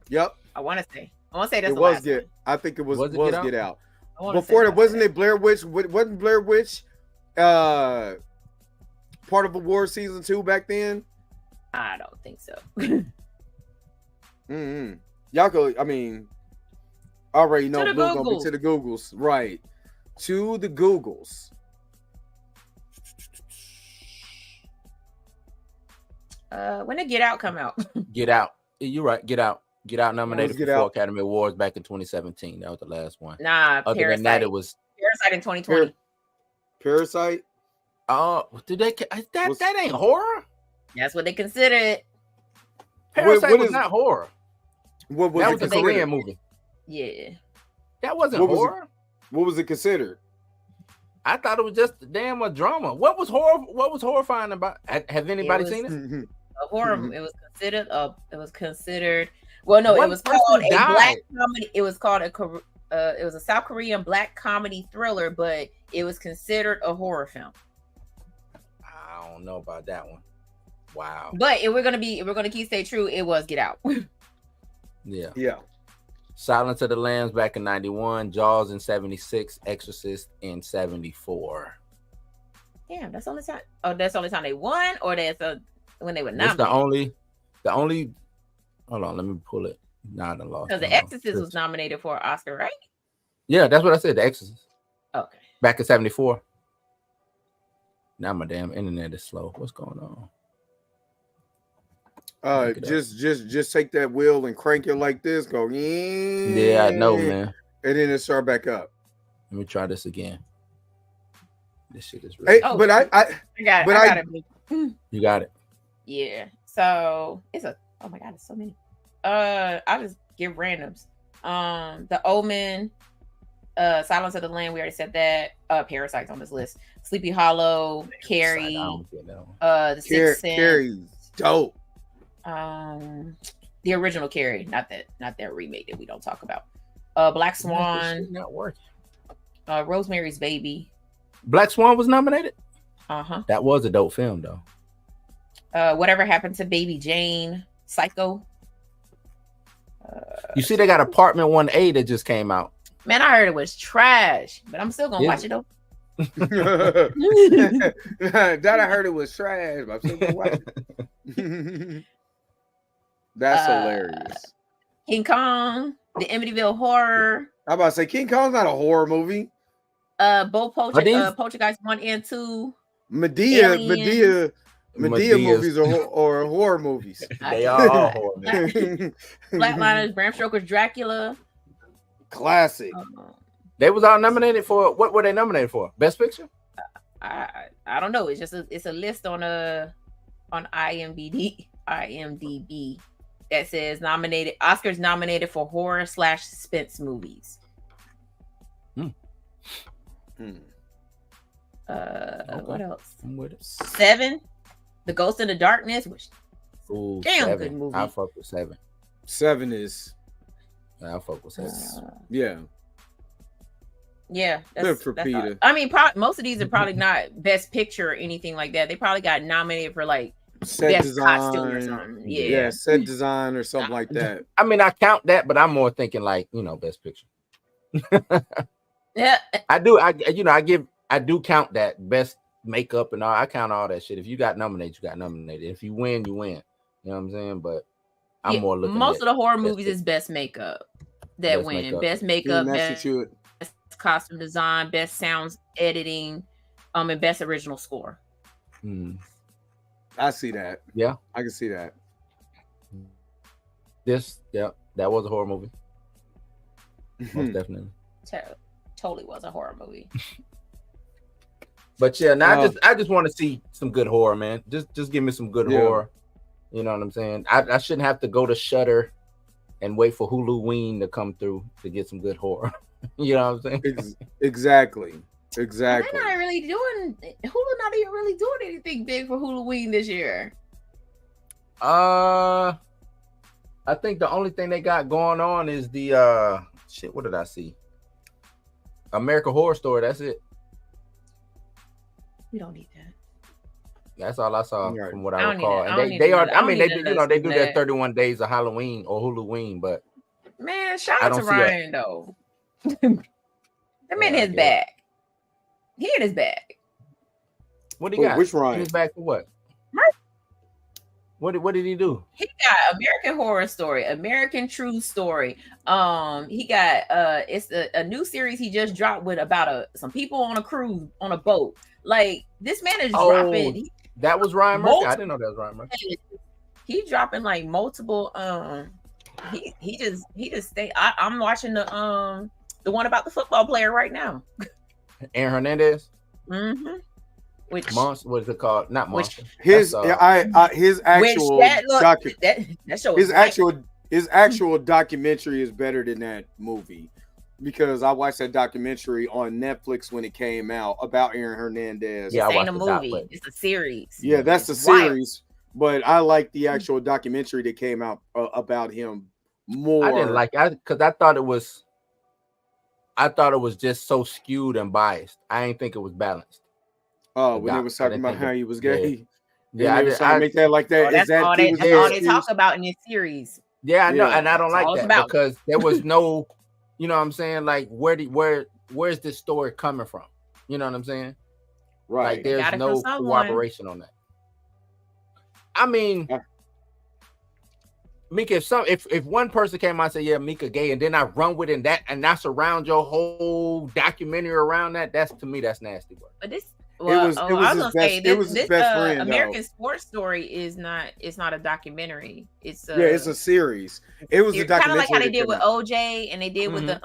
Yep, I want to say that's it the was last Get. one. I think it was Was it Get Out? Get Out. I wanna say Before that, that's wasn't it Blair Witch? Wasn't Blair Witch part of Award season 2 back then? I don't think so. Mm-hmm. Y'all go. I mean, already know To the Blue gonna be Googles. to the Googles, right? To the Googles. When did Get Out come out? Get Out. You're right. Get Out. Get Out nominated Get for 4 Out? Academy Awards back in 2017. That was the last one. Nah, Other Parasite. than that, it was. Parasite in 2020. Parasite. Did they? That ain't horror. That's what they considered. Parasite what was is- not horror. What was That it was a considered? Korean movie. Yeah. That wasn't What was it? horror. What was it considered? I thought it was just damn a drama. What was horror? What was horrifying about? Have anybody was- seen it? A horror. It was considered Well, no, it One was person called a died. black comedy. It was called it was a South Korean black comedy thriller, but it was considered a horror film. I don't know about that one. Wow. But if we're gonna keep stay true, it was Get Out. Yeah. Yeah. Silence of the Lambs back in 91, Jaws in 76, Exorcist in 74. Damn, that's the only time. Oh, that's the only time they won, or when they were That's nominated. the only. Hold on, let me pull it. Nah, I lost. Because The Exorcist was nominated for an Oscar, right? Yeah, that's what I said. The Exorcist Okay. back in 74. Now my damn internet is slow. What's going on? Look it up. Just take that wheel and crank it like this. Go. Yeah, I know, man. And then it start back up. Let me try this again. This shit is Hey, real. Oh, but I I got it. but I got it. You got it. Yeah. So oh my god, it's so many. I'll just give randoms. The Omen, Silence of the Lamb, we already said that. Parasite's on this list. Sleepy Hollow, Carrie, The Sixth Sense. Carrie's dope. The original Carrie, not that remake that we don't talk about. Black Swan, Not working. Rosemary's Baby. Black Swan was nominated. Uh-huh. That was a dope film, though. Whatever Happened to Baby Jane, Psycho. You see, they got Apartment 1A that just came out. Man, I heard it was trash, but I'm still gonna watch it though. That I heard it was trash, but I'm still gonna watch it. That's hilarious. King Kong, the Amityville Horror, I'm about to say King Kong's not a horror movie. both Are these- Poltergeist 1 and 2. Medea Alien. movies are horror movies. They are all horror movies. Flatliners, Bram Stoker's Dracula. Classic. They was all nominated for. What were they nominated for? Best Picture? I don't know. It's just it's a list on IMDb that says Oscars nominated for horror / suspense movies. What else? I'm with it. 7, The Ghost in the Darkness, which Ooh, Damn 7. good movie. I fuck with 7. 7 is I fuck with 7. yeah. Yeah, Good for that's Peter. all. I mean, most of these are probably not Best Picture or anything like that. They probably got nominated for like Set best costume or design. something. Yeah, Yeah. set design or something like that. I mean, I count that, but I'm more thinking like, Best Picture. Yeah. I do count that best makeup and all. I count all that shit. If you got nominated, you got nominated. If you win, you win. You know what I'm saying? But I'm more looking. Most of the horror movies is best makeup that win. Best makeup, best costume design, best sounds editing, and best original score. I see that. Yeah, I can see that. That was a horror movie. Most definitely. Totally was a horror movie. But yeah, now I just want to see some good horror, man. Just give me some good horror. You know what I'm saying? I shouldn't have to go to Shudder and wait for Huluween to come through to get some good horror. You know what I'm saying? Exactly. They're not really doing Hulu. Not even really doing anything big for Huluween this year. I think the only thing they got going on is the shit. What did I see? American Horror Story. That's it. We don't need that. That's all I saw from what I recall. And they do their 31 days of Halloween or Huluween, but man, shout out to Ryan though. That man is back. He in his bag. What do you got? Which Ryan? In his bag for what? What did he do? He got American Horror Story, American True Story. He got it's a new series he just dropped with about some people on a cruise on a boat. Like this man is dropping. That was Ryan Murphy. I didn't know that was Ryan Murphy. He dropping like multiple. He just stay. I'm watching the one about the football player right now. Aaron Hernandez. Mm-hmm. Which Monster? What is it called? Not Monster. His actual his actual documentary is better than that movie, because I watched that documentary on Netflix when it came out about Aaron Hernandez. Yeah, it ain't a movie. It's a series. Yeah, that's the series. But I like the actual documentary that came out about him more. I didn't like it because I thought it was just so skewed and biased. I didn't think it was balanced. Oh, when they was talking about how he was gay. Yeah, I was trying to make that like that. That's all they talk about in this series. Yeah, I know, and I don't like that because there was no, you know what I'm saying? Like, where's this story coming from? You know what I'm saying? Right. Like, there's no cooperation on that. I mean, Mika, if one person came out and said, yeah, Mika gay, and then I run with it and I surround your whole documentary around that, to me, that's nasty work. But this it was his best friend. American Sports Story is not. It's not a documentary. It's it's a series. It was a documentary, kind of like how they did with OJ and they did with the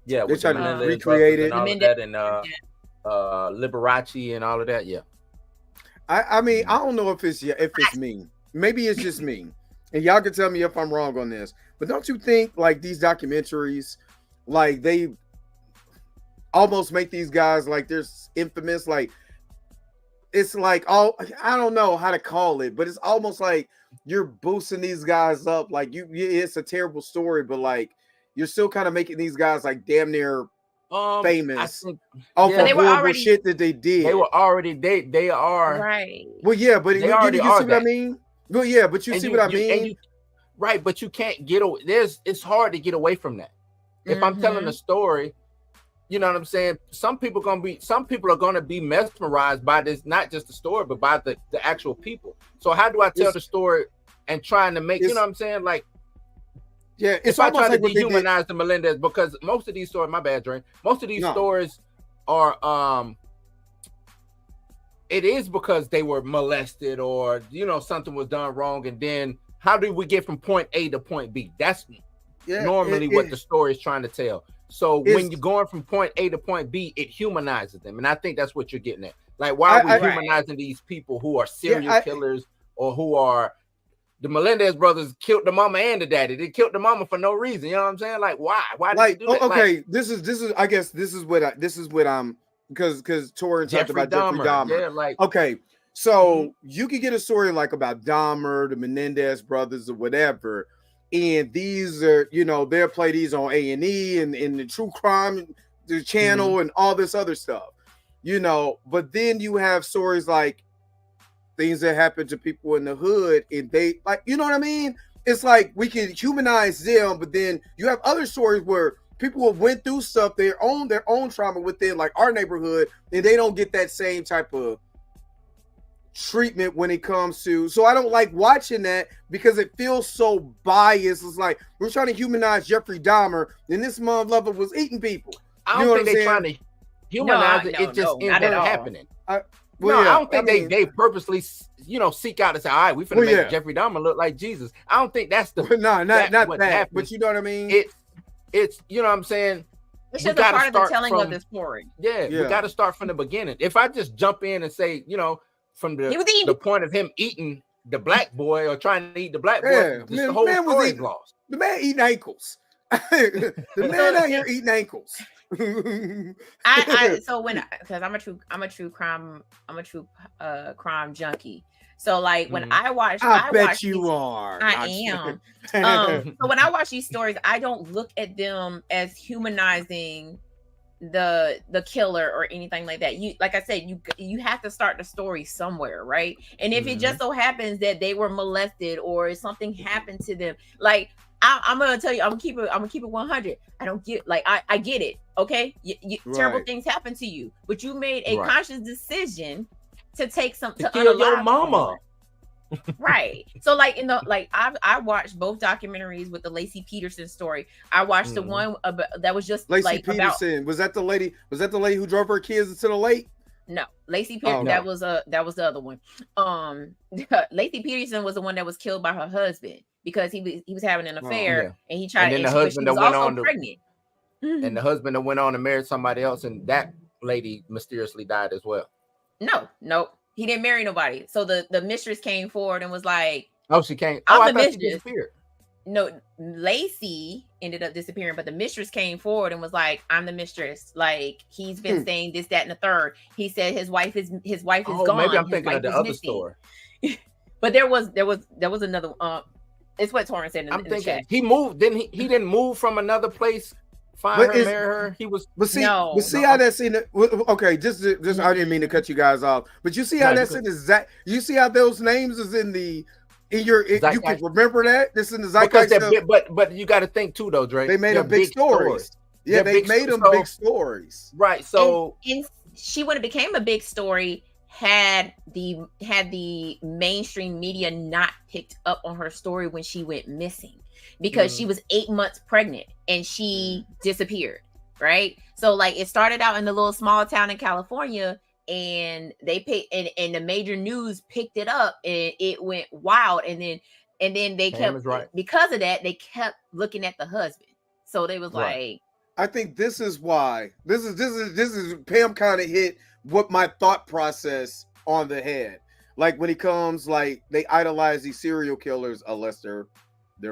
they tried to recreate it and all of that, and Liberace and all of that. Yeah. I mean, I don't know if it's me. Maybe it's just me, and y'all can tell me if I'm wrong on this. But don't you think like these documentaries, like they almost make these guys like they're infamous? Like it's like I don't know how to call it, but it's almost like you're boosting these guys up. Like it's a terrible story, but like you're still kind of making these guys like damn near famous for horrible shit that they did. They were already they are right. Well, yeah, but you see what I mean. Well, yeah, but you see what I mean. Right, but you can't get away. It's hard to get away from that. If I'm telling a story, you know what I'm saying? Some people are gonna be mesmerized by this, not just the story, but by the actual people. So how do I tell the story and trying to make, you know what I'm saying? Like, yeah, it's if I try like to dehumanize the Melendez, because most of these stories, my bad, Dre, most of these stories are it is because they were molested or something was done wrong, and then how do we get from point A to point B? That's normally what the story is trying to tell. So when you're going from point A to point B, it humanizes them, and I think that's what you're getting at. Like, why are we humanizing these people who are serial killers or who are the Melendez brothers killed the mama and the daddy? They killed the mama for no reason. You know what I'm saying? Like, why? Why did they do that? Okay, this is. I guess this is what I'm because Torin talked about Jeffrey Dahmer. Yeah, like okay. So you could get a story like about Dahmer, the Menendez brothers, or whatever, and these are, they'll play these on A&E and the true crime the channel and all this other stuff, But then you have stories like things that happen to people in the hood, and they like, you know what I mean? It's like we can humanize them, but then you have other stories where people who went through stuff, their own trauma within like our neighborhood, and they don't get that same type of treatment when it comes to. So I don't like watching that because it feels so biased. It's like we're trying to humanize Jeffrey Dahmer, and this motherfucker was eating people. I don't think they're trying to humanize it. It just ends up happening. I don't think they purposely, seek out and say, all right, we finna make Jeffrey Dahmer look like Jesus. I don't think that's the not that. But you know what I mean? It's you know what I'm saying? It's just a part of the telling of the story. Yeah, we got to start from the beginning. If I just jump in and say, from the point of him eating the black boy or trying to eat the black boy, the whole story is lost. The man eating ankles. The man out here eating ankles. Because I'm a true crime junkie. So like when I watch, I bet you are. I am. So when I watch these stories, I don't look at them as humanizing the killer or anything like that. Like I said, you have to start the story somewhere, right? And if it just so happens that they were molested or something happened to them, like I'm gonna tell you, I'm gonna keep it 100. I don't get I get it, okay? Terrible things happen to you, but you made a conscious decision to take to kill your mama. Right. So I watched both documentaries with the Lacey Peterson story. I watched the one that was just Lacey Peterson. Was that the lady who drove her kids into the lake? No, Lacey Peterson. That was the other one. Lacey Peterson was the one that was killed by her husband because he was having an affair and he tried. And then the husband that went on pregnant. And the husband that went on to marry somebody else, and that lady mysteriously died as well. No, he didn't marry nobody. So the mistress came forward and was like, "Oh, she came. I thought she disappeared." No, Lacey ended up disappearing, but the mistress came forward and was like, "I'm the mistress. Like he's been saying this, that, and the third. He said his wife is gone." Maybe I'm thinking of the other story. But there was another. It's what Torrance said. I'm thinking he moved. He didn't move from another place. Find her, marry her. He was. But see how that's in it. Okay, just I didn't mean to cut you guys off, but you see how that's in the Zach. You see how those names is in your. You can remember that this in the zeitgeist. But you got to think too, though, Drake. They made them big stories. Yeah, they made them big stories. Right. So and she would have became a big story had the mainstream media not picked up on her story when she went missing. Because she was 8 months pregnant and she disappeared, right? So like it started out in the little small town in California, and they picked and the major news picked it up, and it went wild. And then they kept because of that, they kept looking at the husband. So they was like, I think this is why this is Pam kind of hit what my thought process on the head. Like when it comes, like they idolize these serial killers unless they're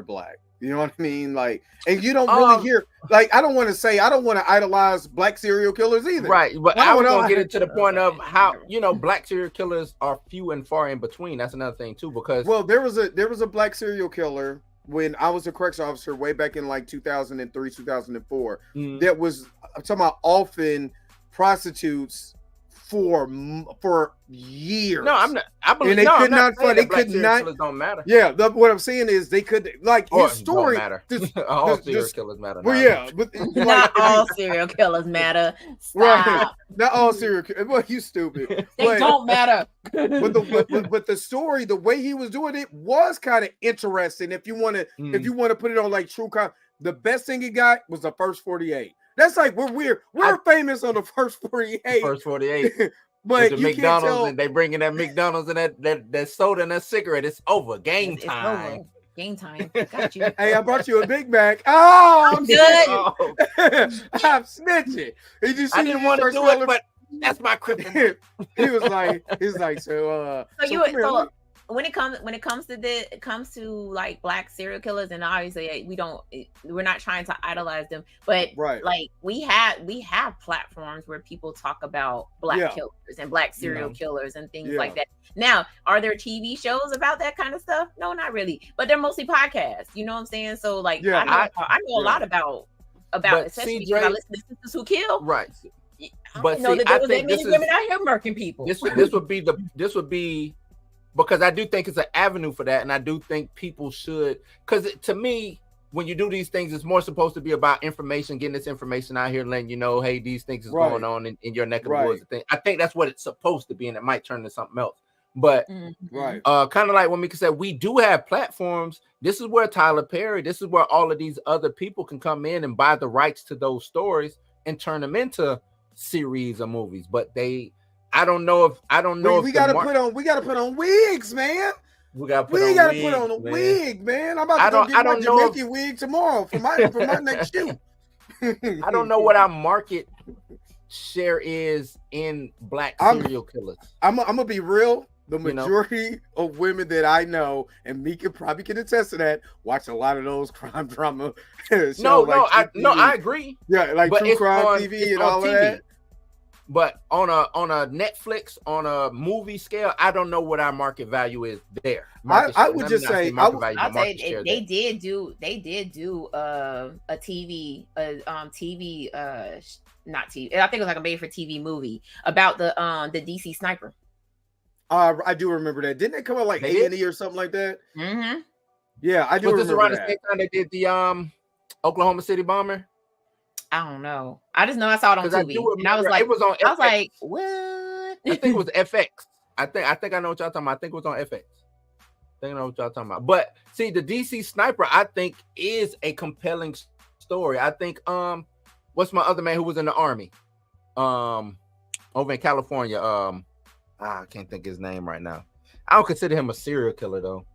black. You know what I mean? Like, and you don't really hear, like, I don't want to idolize black serial killers either. Right. But I was going to get into the point of how, black serial killers are few and far in between. That's another thing too, because. Well, there was a black serial killer when I was a corrections officer way back in like 2003, 2004. That was, I'm talking about often prostitutes for years. No, I'm not. I believe and they could not find. They could not. Don't matter. Yeah, what I'm saying is they could his story. Don't matter. All serial killers matter. Well, yeah, but not all serial killers matter. Stop. Right? Not all serial killers. Well, you stupid. They don't matter. But the story, the way he was doing it, was kind of interesting. If you want to put it on like true crime, the best thing he got was the first 48. That's like we're famous on the first 48. First 48. But the McDonald's and they bring in that McDonald's and that soda and that cigarette. It's over. Game time. Over. Game time. Got you. Hey, I brought you a Big Mac. Oh, I'm good. I'm snitching. I didn't want to do it, but that's my kryptonite. He's like, so when it comes to like black serial killers, and obviously we're not trying to idolize them, but like we have platforms where people talk about black killers and black serial killers and things like that. Now, are there TV shows about that kind of stuff? No, not really, but they're mostly podcasts. You know what I'm saying? So like, I know a lot about especially because I listen to Sisters Who Kill. Right. But know that there was that many women out here murking people. This would be because I do think it's an avenue for that, and I do think people should, because to me, when you do these things, it's more supposed to be about information, getting this information out here, letting you know, hey, these things is going on in your neck of the woods. I think that's what it's supposed to be, and it might turn into something else. But kind of like what Mika said, we do have platforms. This is where Tyler Perry, this is where all of these other people can come in and buy the rights to those stories and turn them into series or movies. But I don't know if we gotta put on wigs, man. We gotta put on a wig, man. I'm about to go get my Jamaican wig tomorrow for my next shoot. I don't know what our market share is in black serial killers. I'm gonna be real. The majority of women that I know, and Mika probably can attest to that, watch a lot of those crime drama shows. I agree. Yeah, like true crime TV and all of that. But on a Netflix, on a movie scale, I don't know what our market value is there. I would just say they did do a TV not TV. I think it was like a made for TV movie about the DC sniper. I do remember that. Didn't it come out like A&E or something like that? Mm-hmm. Yeah, I do remember that. Was this around the same time they did the Oklahoma City bomber? I don't know. I just know I saw it on TV, and I was like, it was on FX. I was like, what? I think it was FX. I think I know what y'all talking about. I think it was on FX. I think I know what y'all talking about. But see, the DC sniper, I think, is a compelling story. I think what's my other man who was in the army? Over in California. I can't think his name right now. I don't consider him a serial killer though.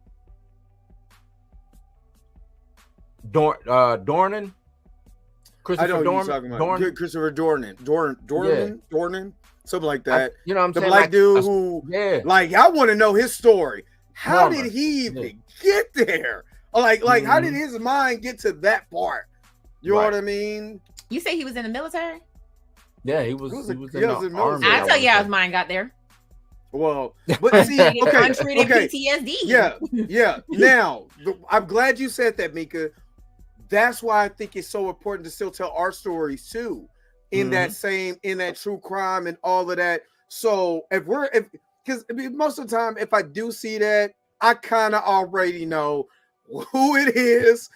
Dornan. Christopher Dornan. Christopher Dornan, something like that. You know what I'm saying? The black dude who, like, I want to know his story. How did he even get there? Like, how did his mind get to that part? You know what I mean? You say he was in the military? Yeah, he was in the army. I'll tell you how his mind got there. Well, but see, untreated PTSD. Yeah. Now, I'm glad you said that, Mika. That's why I think it's so important to still tell our stories too, in that true crime and all of that. So because most of the time, if I do see that, I kind of already know who it is,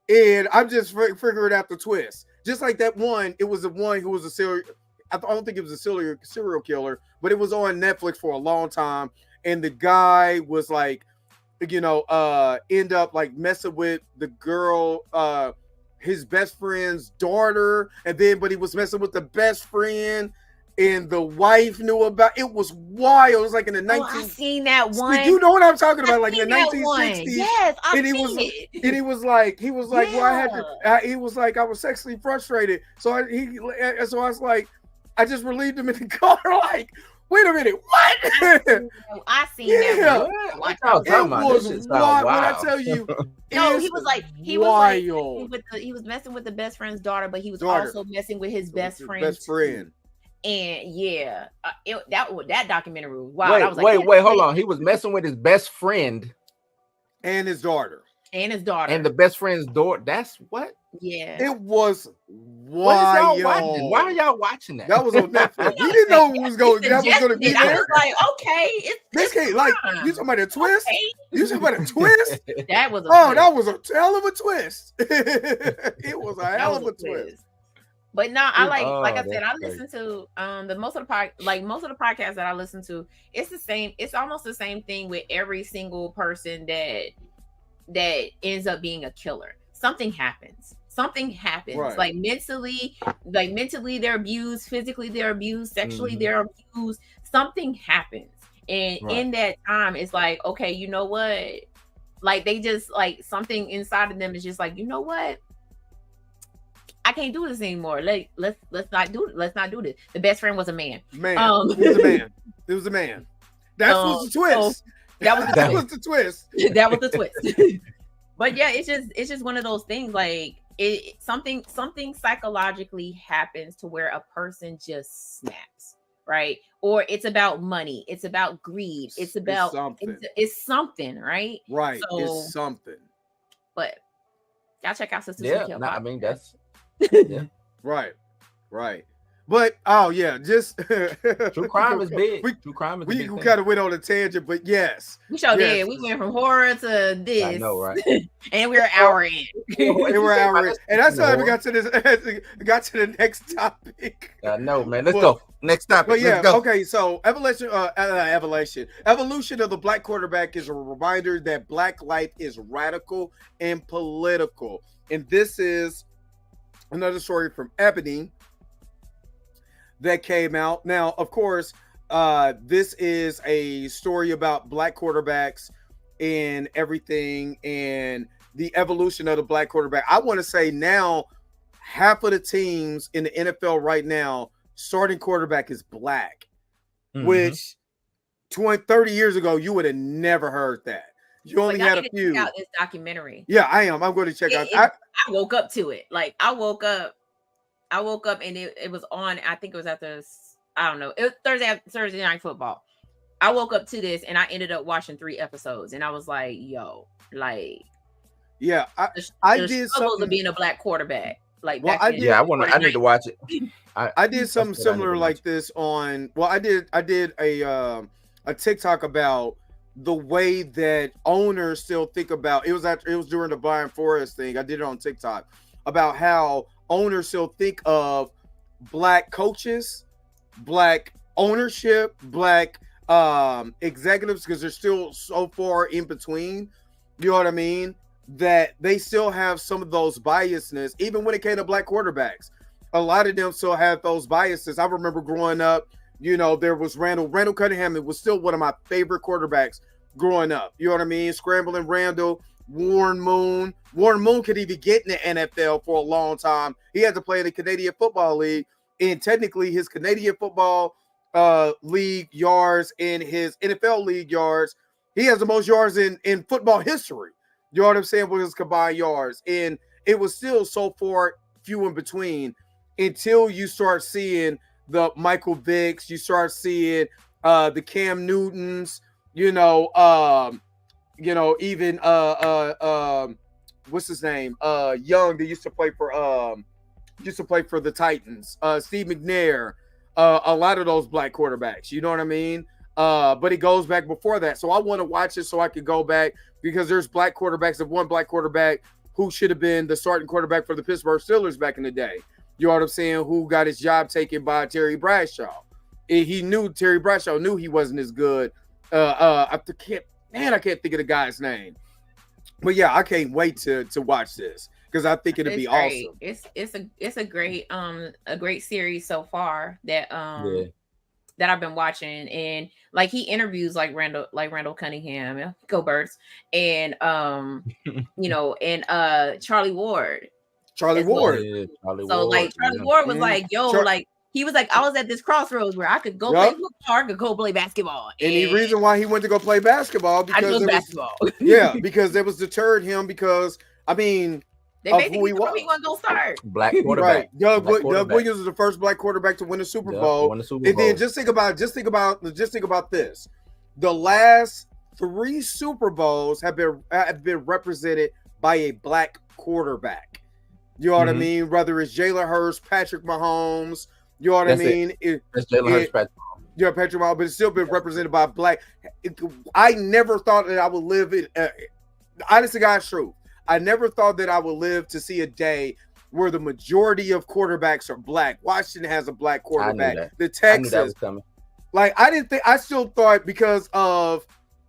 and I'm just figuring out the twist. Just like that one, it was the one who was a serial. I don't think it was a serial killer, but it was on Netflix for a long time, and the guy was like, end up like messing with the girl, his best friend's daughter, but he was messing with the best friend, and the wife knew about it. Was wild. It was like in the 1960s. I've seen that one. You know what I'm talking about? Like in the 1960s. Yes, I've seen it. And he was like, well, I had to. He was like, I was sexually frustrated, so I was like, I just relieved him in the car. Like, wait a minute, what? I seen that. What y'all talking about? It was wild. When I tell you, he was messing with the best friend's daughter, but he was also messing with his best friend. And that documentary was wild. Wait, hold on. He was messing with his best friend and his daughter. And the best friend's daughter. That's what? Yeah. It was wild. Why are y'all watching that? That was on Netflix. We didn't know it was going to be there. I was like, okay. This came like, you talking about a twist? Okay. You talking about a twist? That was that was a hell of a twist. It was a hell of a twist. But no, I like I said, I listen to most of the podcasts that I listen to. It's the same. It's almost the same thing with every single person that ends up being a killer. Something happens. Right. Like mentally they're abused, physically they're abused, sexually they're abused. Something happens, and in that time, it's like, okay, you know what? Like they just like something inside of them is just like, you know what? I can't do this anymore. Like let's not do this. The best friend was a man. It was a man. That was the twist. That was the twist. That was the twist. But yeah, it's just one of those things. Like something psychologically happens to where a person just snaps, right? Or it's about money. It's about greed. It's about it's something, right? Right. So, it's something. But y'all check out Sister. Yeah, I mean that's. Yeah. Right. But oh yeah, just True crime is big. We, True crime is a we big thing. kind of went on a tangent, but yes, We sure yes. did. We went from horror to this. I know, right? And we're an hour in. And we're hour in. And that's how we got to this. Got to the next topic. I know, man. Let's go. Next topic. But yeah, Let's go. okay. So evolution of the black quarterback is a reminder that black life is radical and political. And this is another story from Ebony that came out. Now, of course, this is a story about black quarterbacks and everything and the evolution of the black quarterback. I want to say now half of the teams in the NFL right now, starting quarterback is black, which 30 years ago, you would have never heard that. You only had a few. Check out this documentary. Yeah, I am. I'm going to check out. I woke up to it. Like I woke up and it was on. I think it was after, I don't know. It was Thursday night football. I woke up to this and I ended up watching 3 episodes and I was like, yo, like, yeah, I did struggles of being a black quarterback. Like, well, I need to watch it. I did something similar like this on. Well, I did a TikTok about the way that owners still think about. It was during the Brian Forrest thing. I did it on TikTok about how owners still think of black coaches, black ownership, black executives, because they're still so far in between. You know what I mean? That they still have some of those biasness, even when it came to black quarterbacks. A lot of them still have those biases. I remember growing up, you know, there was Randall Cunningham. It was still one of my favorite quarterbacks growing up. You know what I mean? Scrambling Randall, Warren Moon. Warren Moon could even get in the NFL for a long time. He had to play in the Canadian Football League, and technically his Canadian Football League yards and his NFL League yards, he has the most yards in football history. You know what I'm saying? With his combined yards. And it was still so far few in between until you start seeing the Michael Vicks, you start seeing the Cam Newtons, even what's his name? Young, that used to play for the Titans, Steve McNair, a lot of those black quarterbacks, you know what I mean? But it goes back before that. So I want to watch it so I can go back, because there's black quarterbacks. Of one black quarterback who should have been the starting quarterback for the Pittsburgh Steelers back in the day. You know what I'm saying? Who got his job taken by Terry Bradshaw. And Terry Bradshaw knew he wasn't as good. I can't think of the guy's name. But yeah, I can't wait to watch this, because I think it'll be great. Awesome. It's a great series so far that that I've been watching, and like he interviews like Randall Cunningham, go Birds, and and Charlie Ward. Charlie Ward. Charlie Ward was like, yo, like he was like, I was at this crossroads where I could go play football, I could go play basketball. And the reason why he went to go play basketball because because it was deterred him, because I mean, they basically told he wasn't gonna start. Black quarterback. Right. Doug Williams was the first black quarterback to win a Super Bowl. And then just think about this. The last 3 Super Bowls have been represented by a black quarterback. You know what I mean? Whether it's Jalen Hurts, Patrick Mahomes, you know what I mean? That's Jalen Hurts, Patrick Mahomes. Yeah, Patrick Mahomes, but it's still been represented by black. I never thought that I would live in. Honest to God's truth, I never thought that I would live to see a day where the majority of quarterbacks are black. Washington has a black quarterback. The Texans, I still thought, because of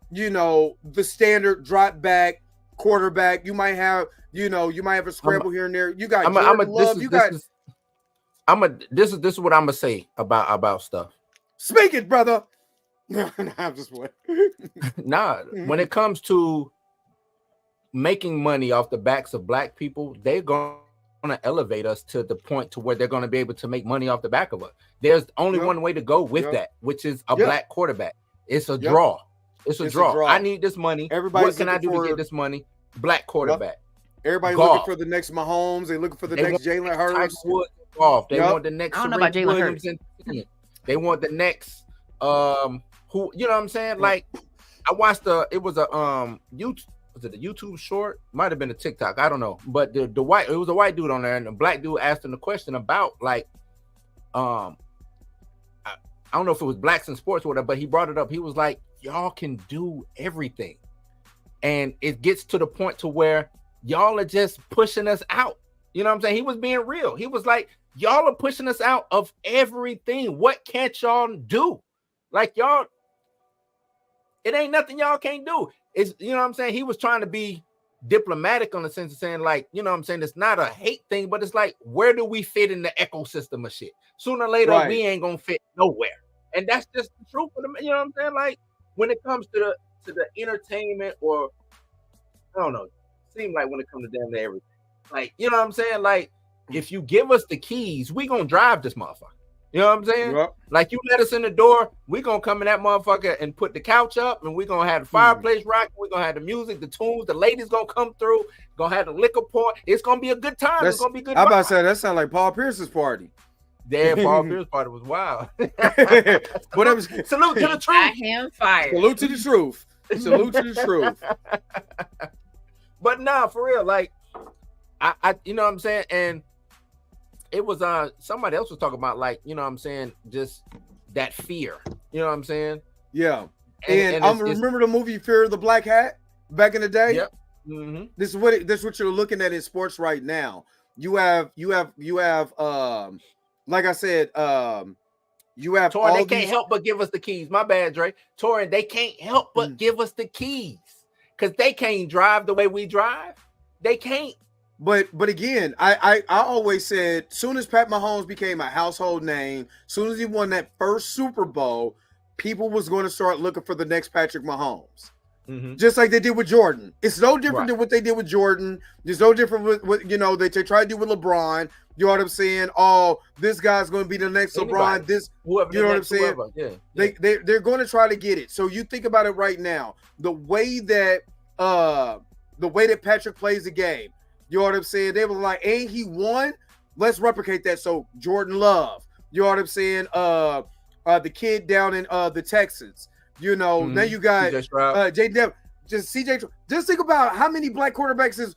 the standard drop back quarterback, you might have a scramble here and there. You got this is what I'm gonna say about stuff. Speak it, brother. No, I'm just playing. When it comes to making money off the backs of black people, they're going to elevate us to the point to where they're going to be able to make money off the back of us. There's only one way to go with that, which is a black quarterback. It's a draw. It's a draw. I need this money. What can I do to get this money? Black quarterback. Everybody's looking for the next Mahomes. They're looking for the next Jalen Hurts. They want the next. I don't know about Jalen Hurts. They want the next. Who, you know what I'm saying? Like, I watched it was a YouTube. Was it a YouTube short? Might have been a TikTok. I don't know. But it was a white dude on there, and a black dude asked him the question about, like, I don't know if it was Blacks in Sports or whatever, but he brought it up. He was like, y'all can do everything. And it gets to the point to where y'all are just pushing us out. You know what I'm saying? He was being real. He was like, y'all are pushing us out of everything. What can't y'all do? Like, y'all, it ain't nothing y'all can't do. It's, you know what I'm saying? He was trying to be diplomatic on the sense of saying, like, you know what I'm saying? It's not a hate thing, but it's like, where do we fit in the ecosystem of shit? Sooner or later, we ain't gonna fit nowhere. And that's just the truth of them. You know what I'm saying? Like, when it comes to the entertainment, or I don't know, seem like when it comes to damn near everything. Like, you know what I'm saying? Like, if you give us the keys, we gonna drive this motherfucker. You know what I'm saying? Yep. Like, you let us in the door, we gonna come in that motherfucker and put the couch up, and we gonna have the fireplace rocking, we gonna have the music, the tunes, the ladies gonna come through, gonna have the liquor pour. It's gonna be a good time. It's gonna be good. I'm about to say that sounds like Paul Pierce's party. Yeah, Paul Pierce's party was wild. Whatever. Salute to the truth. I am fired. Salute to the truth. Salute to the truth. But nah, for real, like, I you know what I'm saying? And it was somebody else was talking about, like, you know what I'm saying, just that fear. You know what I'm saying? Yeah. And I remember the movie Fear of the Black Hat back in the day. Yep. Mm-hmm. This is what you're looking at in sports right now. You have like I said, you have Torin, they can't help but give us the keys. My bad, Dre. Torin, they can't help but give us the keys because they can't drive the way we drive. They can't. But again, I always said, soon as Pat Mahomes became a household name, soon as he won that first Super Bowl, people was going to start looking for the next Patrick Mahomes. Mm-hmm. Just like they did with Jordan. It's no different than what they did with Jordan. There's no different with what, you know, they try to do with LeBron. You know what I'm saying? Oh, this guy's going to be the next LeBron. This, whoever, you know what I'm saying? Yeah. They're going to try to get it. So you think about it right now. The way that Patrick plays the game. You know what I'm saying? They were like, ain't he won? Let's replicate that. So Jordan Love. You know what I'm saying? The kid down in the Texans. You know, now you got J.D. Just CJ. Just think about how many black quarterbacks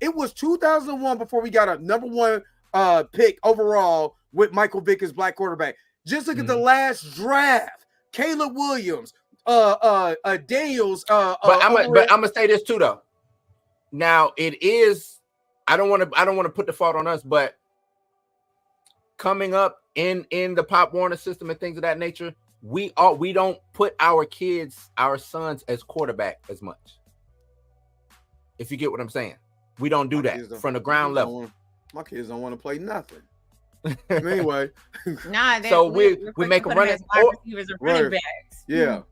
it was 2001 before we got a number one pick overall with Michael Vick as black quarterback. Just look at the last draft. Caleb Williams, Daniels. But I'm gonna say this too, though. Now it is. I don't want to put the fault on us, but coming up in the Pop Warner system and things of that nature, we don't put our sons as quarterback as much. If you get what I'm saying, we don't do that from the ground level. My kids don't want to play nothing. Anyway, so we make them running wide receivers and running backs. Yeah,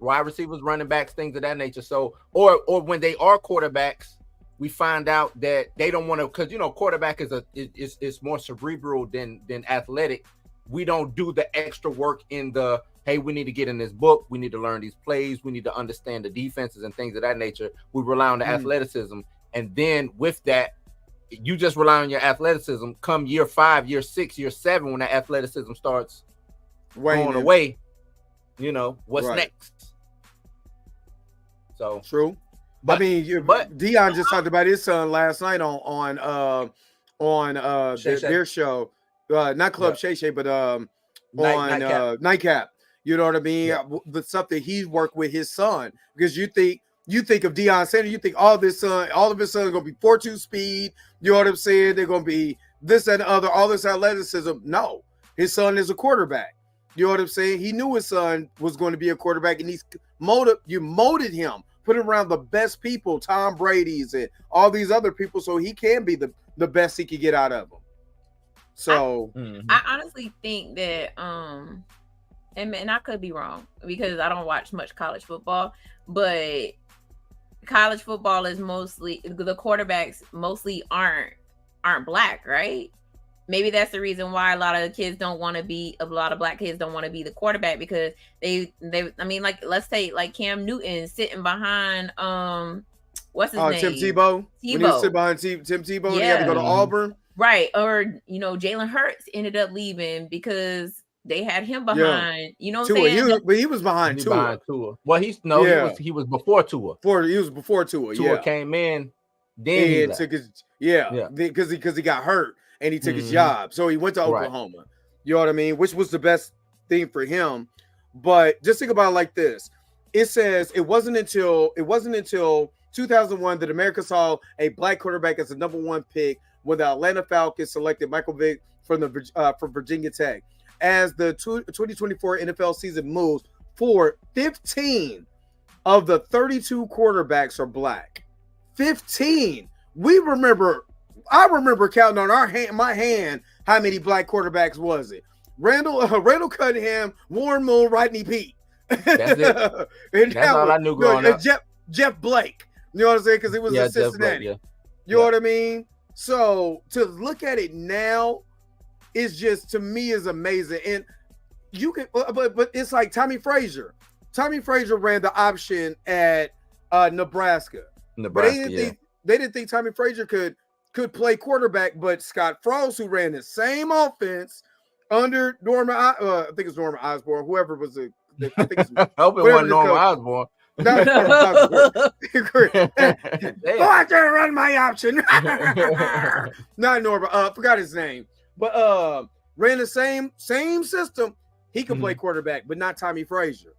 wide receivers, running backs, things of that nature. So, or when they are quarterbacks, we find out that they don't want to, because, you know, quarterback is more cerebral than athletic. We don't do the extra work in the, hey, we need to get in this book, we need to learn these plays, we need to understand the defenses and things of that nature. We rely on the athleticism, and then with that, you just rely on your athleticism. Come year 5, year 6, year 7, when that athleticism starts going away, you know what's next. So true. But I mean, Dion just talked about his son last night on their show, not Club Shay Shay, but on Nightcap. You know what I mean? Yeah. The stuff that he worked with his son, because you think of Deion Sanders, you think all of his sons are going to be 4.2 speed. You know what I'm saying? They're going to be this and the other, all this athleticism. No, his son is a quarterback. You know what I'm saying? He knew his son was going to be a quarterback, and you molded him. Put him around the best people, Tom Brady's and all these other people, so he can be the best he could get out of them. So I honestly think that and I could be wrong because I don't watch much college football, but college football is mostly, the quarterbacks mostly aren't black, right? Maybe that's the reason why a lot of black kids don't want to be the quarterback, because they I mean, like, let's say like Cam Newton sitting behind what's his name? Tim Tebow. When he was sitting behind Tim Tebow, and he had to go to Auburn. Right. Or, you know, Jalen Hurts ended up leaving because they had him behind, you know what I'm saying? But he was behind Tua. Well, he was before Tua. He was before Tua. Tua came in, then he took his because he got hurt and he took his job, so he went to Oklahoma. You know what I mean? Which was the best thing for him. But just think about it like this. It says it wasn't until 2001 that America saw a black quarterback as the number 1 pick when the Atlanta Falcons selected Michael Vick from Virginia Tech. As the 2024 NFL season moves forward, 15 of the 32 quarterbacks are black. 15. I remember counting on my hand how many black quarterbacks was it. Randall Cunningham, Warren Moon, Rodney Peete. That's it. That's all I knew growing up. Jeff Blake. You know what I'm saying? Because it was in Cincinnati. Blake, You know what I mean? So to look at it now is just, to me, is amazing. And you can, but it's like Tommy Frazier. Tommy Frazier ran the option at Nebraska. But they didn't think Tommy Frazier could play quarterback. But Scott Frost, who ran the same offense under Norman, I think it's Norman Osborne, whoever was I think it's, I hope it wasn't Norman Osborne. No, go out there and run my option. Not Norman. Forgot his name, but ran the same system. He could play quarterback, but not Tommy Frazier.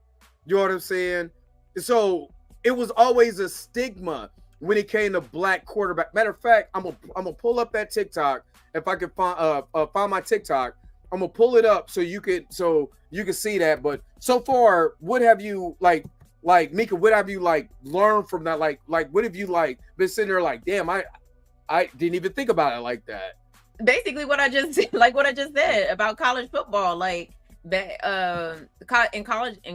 You know what I'm saying? So it was always a stigma when it came to black quarterback. Matter of fact, I'm gonna pull up that TikTok if I can find my TikTok. I'm gonna pull it up so you can see that. But so far, what have you like Mika? What have you learned from that? Like what have you been sitting there damn, I didn't even think about it like that. Basically, what I just said about college football, in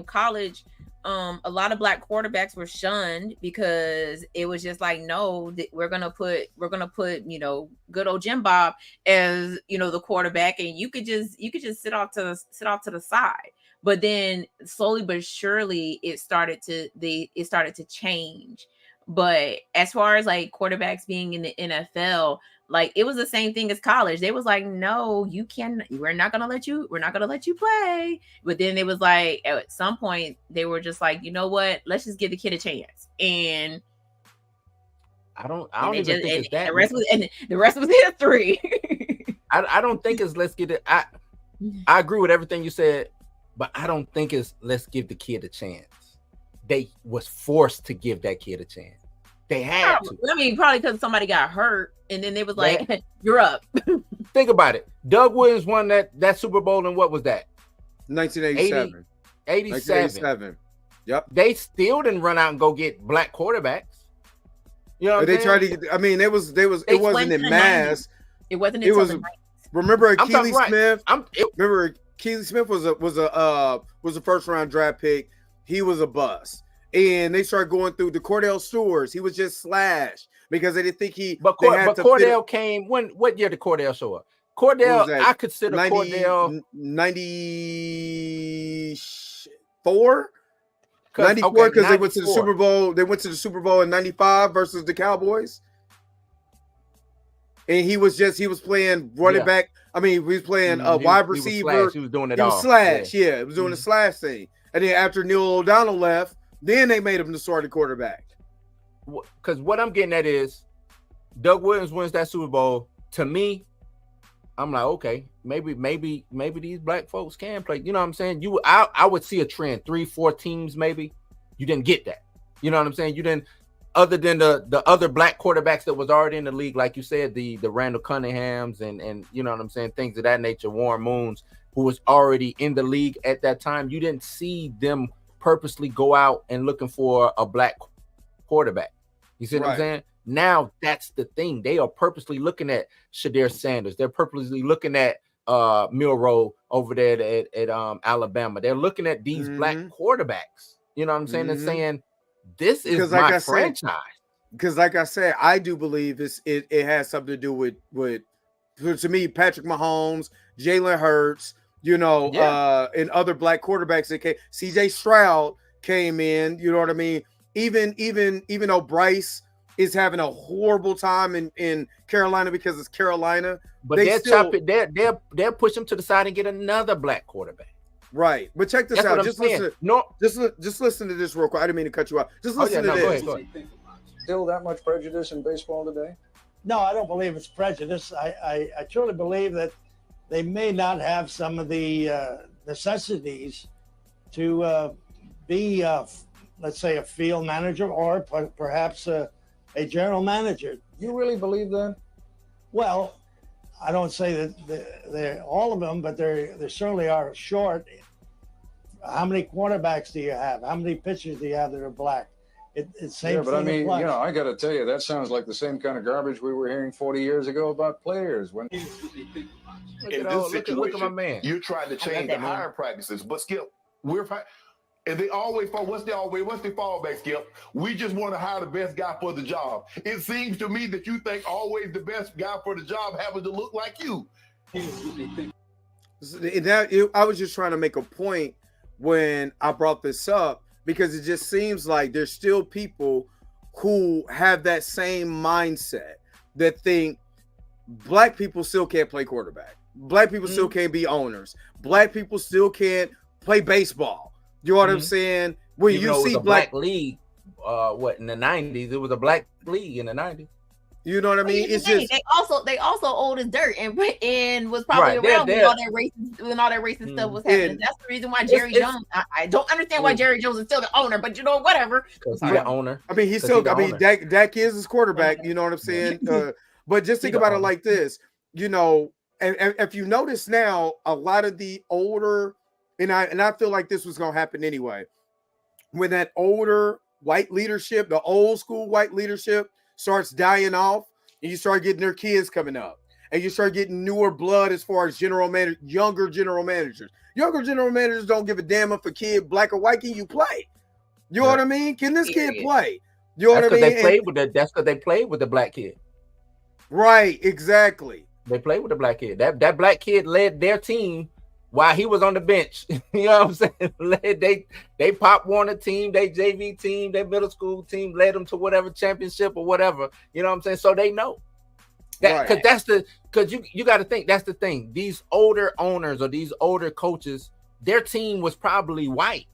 college, a lot of black quarterbacks were shunned because it was just no, we're gonna put good old Jim Bob as the quarterback, and you could just sit off to the side. But then slowly but surely it started to change. But as far as quarterbacks being in the NFL, it was the same thing as college. They was no, you can't, we're not gonna let you play. But then it was at some point they were just you know what, let's just give the kid a chance. And I don't even think it's that. The rest was history. I don't think it's let's get it. I agree with everything you said, but I don't think it's let's give the kid a chance. They was forced to give that kid a chance. They had to. I mean, probably because somebody got hurt, and then they was "You're up." Think about it. Doug Williams won that Super Bowl, and what was that? 1987. 87. Yep. They still didn't run out and go get black quarterbacks. You know, they tried to get. I mean, it wasn't in mass. It wasn't. It was. Remember Keely Smith? Remember Keely Smith was a first round draft pick. He was a bust. And they started going through the Cordell Stewarts. He was just slashed because they didn't think he. But Cordell came when? What year did Cordell show up? Cordell, I consider Cordell 94. 94 because they went to the Super Bowl. They went to the Super Bowl in 95 versus the Cowboys. And he was playing running back. I mean, he was playing a wide receiver. He was doing it all. He was slash. Yeah, he was doing the slash thing. And then after Neil O'Donnell left, then they made him the starting quarterback. Because what I'm getting at is Doug Williams wins that Super Bowl. To me, I'm like, okay, maybe these black folks can play. You know what I'm saying? I would see a trend, 3-4 teams maybe. You didn't get that. You know what I'm saying? You didn't, other than the other black quarterbacks that was already in the league, like you said, the Randall Cunninghams and you know what I'm saying, things of that nature, Warren Moons, who was already in the league at that time. You didn't see them purposely go out and looking for a black quarterback. You see what I'm saying? Now that's the thing. They are purposely looking at Shadir Sanders. They're purposely looking at Milroe over there at Alabama. They're looking at these black quarterbacks. You know what I'm saying? And saying, this is my franchise. Because like I said, I do believe it has something to do with to me, Patrick Mahomes, Jalen Hurts, and other black quarterbacks that came. CJ Stroud came in, you know what I mean? Even though Bryce is having a horrible time in Carolina because it's Carolina, but they'll push him to the side and get another black quarterback. Right. But check this out. Just listen to this real quick. I didn't mean to cut you off. Just listen to this. Go ahead. Still that much prejudice in baseball today? No, I don't believe it's prejudice. I truly believe that they may not have some of the necessities to be, let's say, a field manager or perhaps a general manager. You really believe that? Well, I don't say that they're all of them, but they certainly are short. How many quarterbacks do you have? How many pitchers do you have that are black? It's same. Yeah, but I thing mean, applies. I got to tell you, that sounds like the same kind of garbage we were hearing 40 years ago about players. When Look In at, this look at my situation, man. you're trying to change the hiring practices, but Skip, and they always fall. What's the fallback, Skip? We just want to hire the best guy for the job. It seems to me that you think always the best guy for the job happens to look like you. I was just trying to make a point when I brought this up, because it just seems like there's still people who have that same mindset that think black people still can't play quarterback. Black people still can't be owners. Black people still can't play baseball. You know what I'm saying? When Even though it was a black league, in the 90s, it was a black league in the 90s. You know what I mean? It's just they also old as dirt and was probably around when all that racist stuff was happening. That's the reason why Jerry Jones. I don't understand why Jerry Jones is still the owner, but whatever. Because he's the owner. I mean, he's still. I mean, Dak is his quarterback. You know what I'm saying? But just think about it like this. And if you notice now, a lot of the older, and I feel like this was gonna happen anyway, when that older white leadership, the old school white leadership, starts dying off, and you start getting their kids coming up, and you start getting newer blood as far as younger general managers. Younger general managers don't give a damn if a kid, black or white, can you play? You know what I mean? Can this kid play? You know what I mean? That's because they played with the black kid. Right, exactly. They played with the black kid. That black kid led their team while he was on the bench. You know what I'm saying? They Pop Warner team, they JV team, their middle school team led them to whatever championship or whatever. You know what I'm saying? So they know that, because you got to think, that's the thing. These older owners or these older coaches, their team was probably white.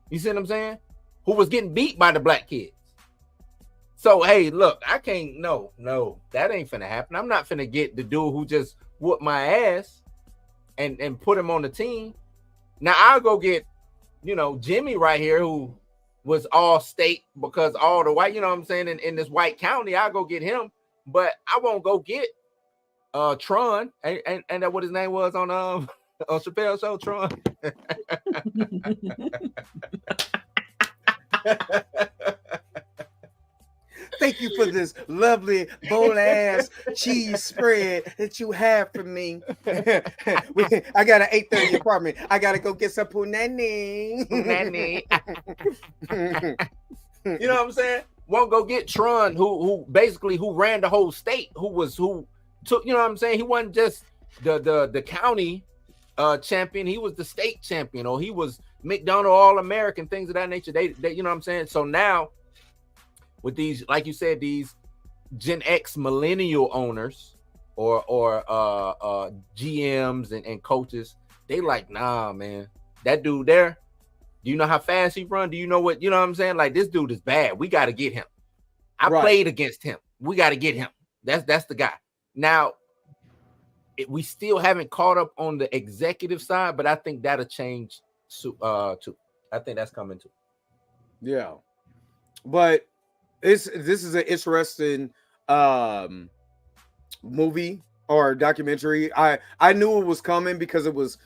You see what I'm saying? Who was getting beat by the black kids. So hey, look, I can't. No, that ain't finna happen. I'm not finna get the dude who just whooped my ass and put him on the team. Now I'll go get, Jimmy right here, who was all state because all the white, you know what I'm saying, in this white county. I'll go get him, but I won't go get Tron and that what his name was on Chappelle's show, Tron. Thank you for this lovely bold ass cheese spread that you have for me. I got an 8:30 apartment. I gotta go get some punani. You know what I'm saying? Won't go get Tron, who ran the whole state, who took, you know what I'm saying? He wasn't just the county champion, he was the state champion, or he was McDonald All-American, things of that nature. They you know what I'm saying? So now with these, like you said, these Gen X millennial owners or GMs and coaches, they like, nah, man, that dude there, do you know how fast he run? Do you know what, you know what I'm saying? Like, this dude is bad. We got to get him. I played against him. We got to get him. That's the guy. Now, we still haven't caught up on the executive side, but I think that'll change too. I think that's coming too. Yeah. But this is an interesting movie or documentary. I knew it was coming because it was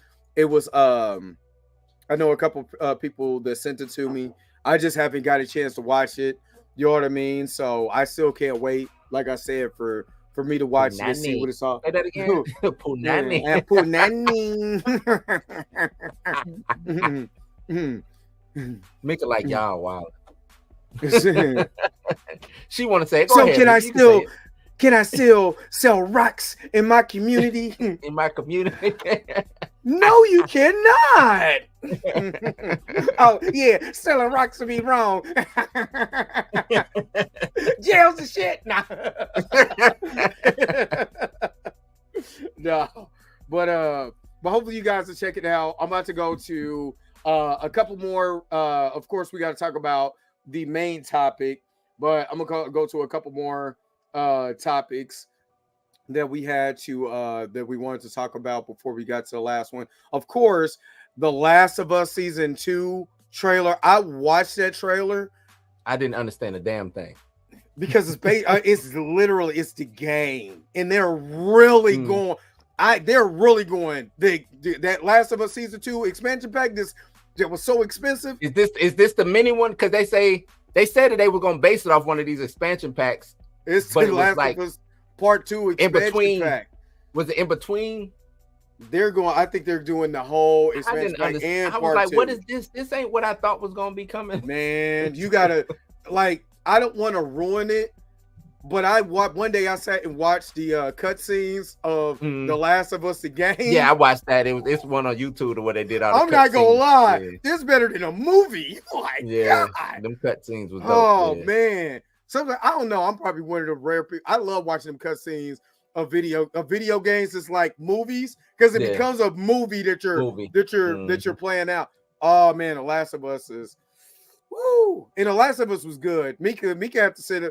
I know a couple people that sent it to me. I just haven't got a chance to watch it. You know what I mean? So I still can't wait, like I said, for me to watch it and see what it's all. Say that again. Punani. Punani. Make it like y'all wild. She want to say, go so ahead, can I still sell rocks in my community? In my community? No, you cannot. Oh yeah, selling rocks would be wrong. Jails and shit. Nah. No, but hopefully you guys will check it out. I'm about to go to a couple more. Of course, we got to talk about the main topic, but I'm gonna go to a couple more topics. that we had to that we wanted to talk about before we got to the last one. Of course, The Last of Us season 2 trailer. I watched that trailer. I didn't understand a damn thing because it's literally it's the game, and they're really going. They're really going. That Last of Us season 2 expansion pack that was so expensive. Is this the mini one? Because they said that they were going to base it off one of these expansion packs. It's the Last of Us Part 2 expansion pack. Was it in between? They're going. I think they're doing the whole expansion pack and I was like, what is this? This ain't what I thought was going to be coming. Man, you gotta like. I don't want to ruin it, but one day I sat and watched the cutscenes of The Last of Us the game. Yeah, I watched that. It's one on YouTube or what they did. I'm not gonna lie, it's better than a movie. Like, yeah, God. Them cutscenes was dope. Oh man, something I don't know. I'm probably one of the rare people. I love watching them cutscenes of video games. It's like movies because it becomes a movie that you're playing out. Oh man, The Last of Us is. Woo! And The Last of Us was good. Mika had to sit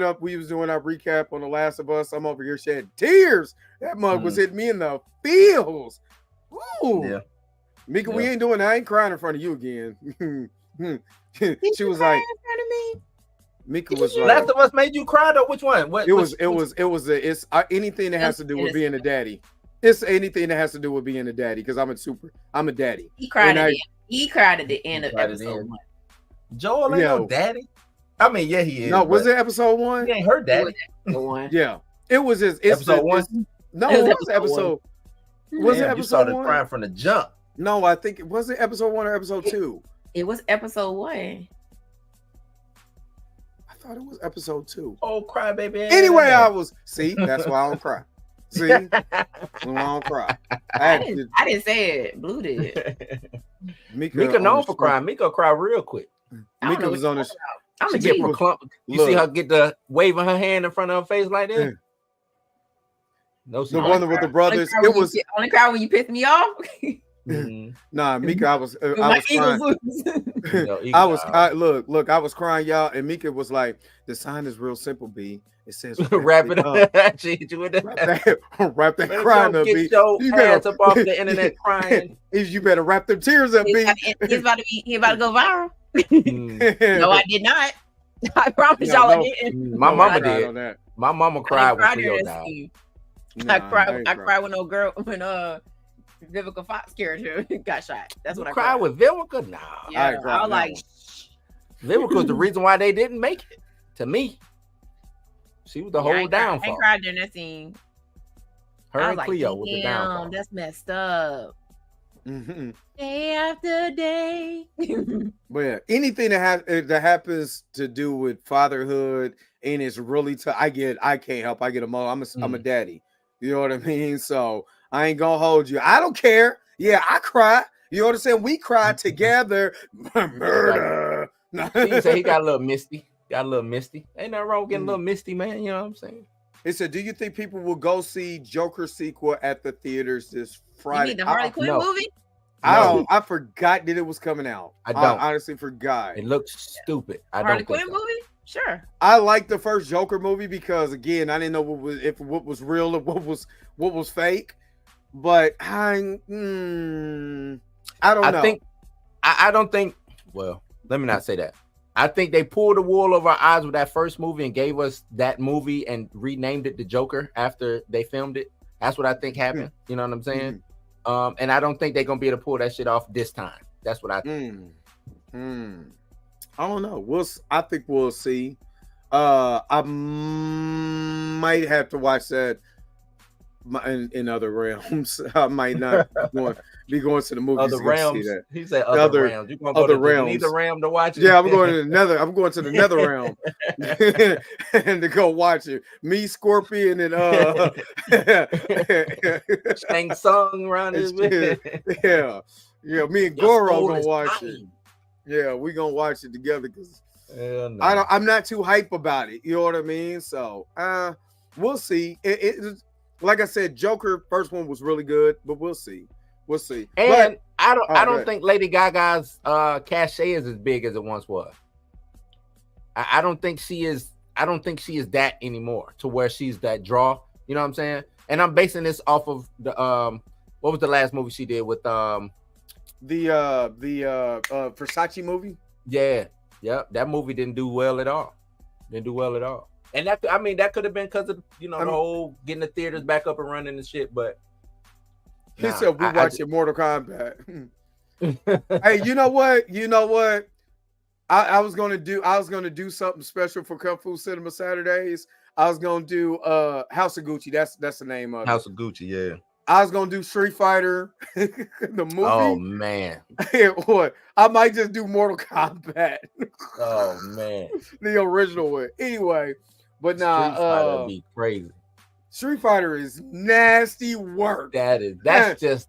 up. We was doing our recap on The Last of Us. I'm over here shedding tears. That mug was hitting me in the feels. Woo! Yeah. Mika, we ain't doing that. I ain't crying in front of you again. She was like, in front of me. Mika was like, Last of Us made you cry though. Which one? It's anything that has to do with being a daddy. It's anything that has to do with being a daddy because I'm a daddy. He cried at the end of episode 1. Joel ain't no daddy. I mean, yeah, he is. No, was it episode 1? He ain't her daddy. Yeah, it was his episode 1. No, it was episode. Was it episode 1? Crying from the jump. No, I think it was episode 1 or episode 2. It was episode 1. I thought it was episode 2. Oh, cry, baby. Anyway, that's why I don't cry. See, I don't cry. I didn't say it. Blue did. Mika known for crying. Mika cry real quick. Mika was on this. She get clump. You see her get the waving her hand in front of her face like that. Yeah. No, the one with the brothers. It was only cry when you pissed me off. Nah, Mika, I was crying. Look, I was crying, y'all, and Mika was like, "The sign is real simple, B. It says wrap it up. Wrap that crying up, B. You better up off the internet crying. You better wrap them tears up, B. He's about to go viral. No, I did not. I promise y'all I didn't. My mama did. My mama cried when Cleo died. I cried when Vivica Fox character got shot. That's what I cried with Vivica. Nah, yeah, I was like, Vivica was the reason why they didn't make it. To me, she was the whole downfall. I cried during that scene. Her and Cleo was the downfall. That's messed up. Day after day. But yeah, anything that happens to do with fatherhood and it's really tough. I can't help. I get emotional. I'm a daddy. You know what I mean? So I ain't gonna hold you. I don't care. Yeah, I cry. You know what I'm saying? We cried together. Murder. He said he got a little misty. Ain't nothing wrong with getting a little misty, man. You know what I'm saying? He said, "Do you think people will go see Joker sequel at the theaters this Friday?" You mean the Harley Quinn movie? I forgot that it was coming out. I honestly forgot. It looks stupid. Harley Quinn movie? Sure. I like the first Joker movie because again, I didn't know what was real or what was fake. But I don't know. I don't think. Well, let me not say that. I think they pulled the wool over our eyes with that first movie and gave us that movie and renamed it the Joker after they filmed it. That's what I think happened. You know what I'm saying? And I don't think they're gonna be able to pull that shit off this time. That's what I think. I don't know. I think we'll see. I might have to watch that in other realms. I might not be going to the movies. Other realms. See that. He said other realms. You're gonna go to the realm to watch it. Yeah, I'm going to the nether realm and to go watch it. Me, Scorpion, and Shang Tsung around this. Yeah. Me and Goro gonna watch it. Yeah, we gonna watch it together because I'm not too hype about it. You know what I mean? So we'll see. It like I said, Joker first one was really good, but we'll see. And I don't think Lady Gaga's cachet is as big as it once was. I don't think she is. I don't think she is that anymore to where she's that draw. You know what I'm saying? And I'm basing this off of the what was the last movie she did with the Versace movie? Yeah, that movie didn't do well at all. And that, I mean, that could have been because of, you know, the whole getting the theaters back up and running and shit. But he said we watching Mortal Kombat. Hey, you know what? I was gonna do something special for Kung Fu Cinema Saturdays. I was gonna do House of Gucci. That's the name of House of Gucci. Yeah. I was gonna do Street Fighter, the movie. Oh man. What? I might just do Mortal Kombat. Oh man. The original one. Anyway, but nah, Street Fighter would be crazy. Street Fighter is nasty work. That's just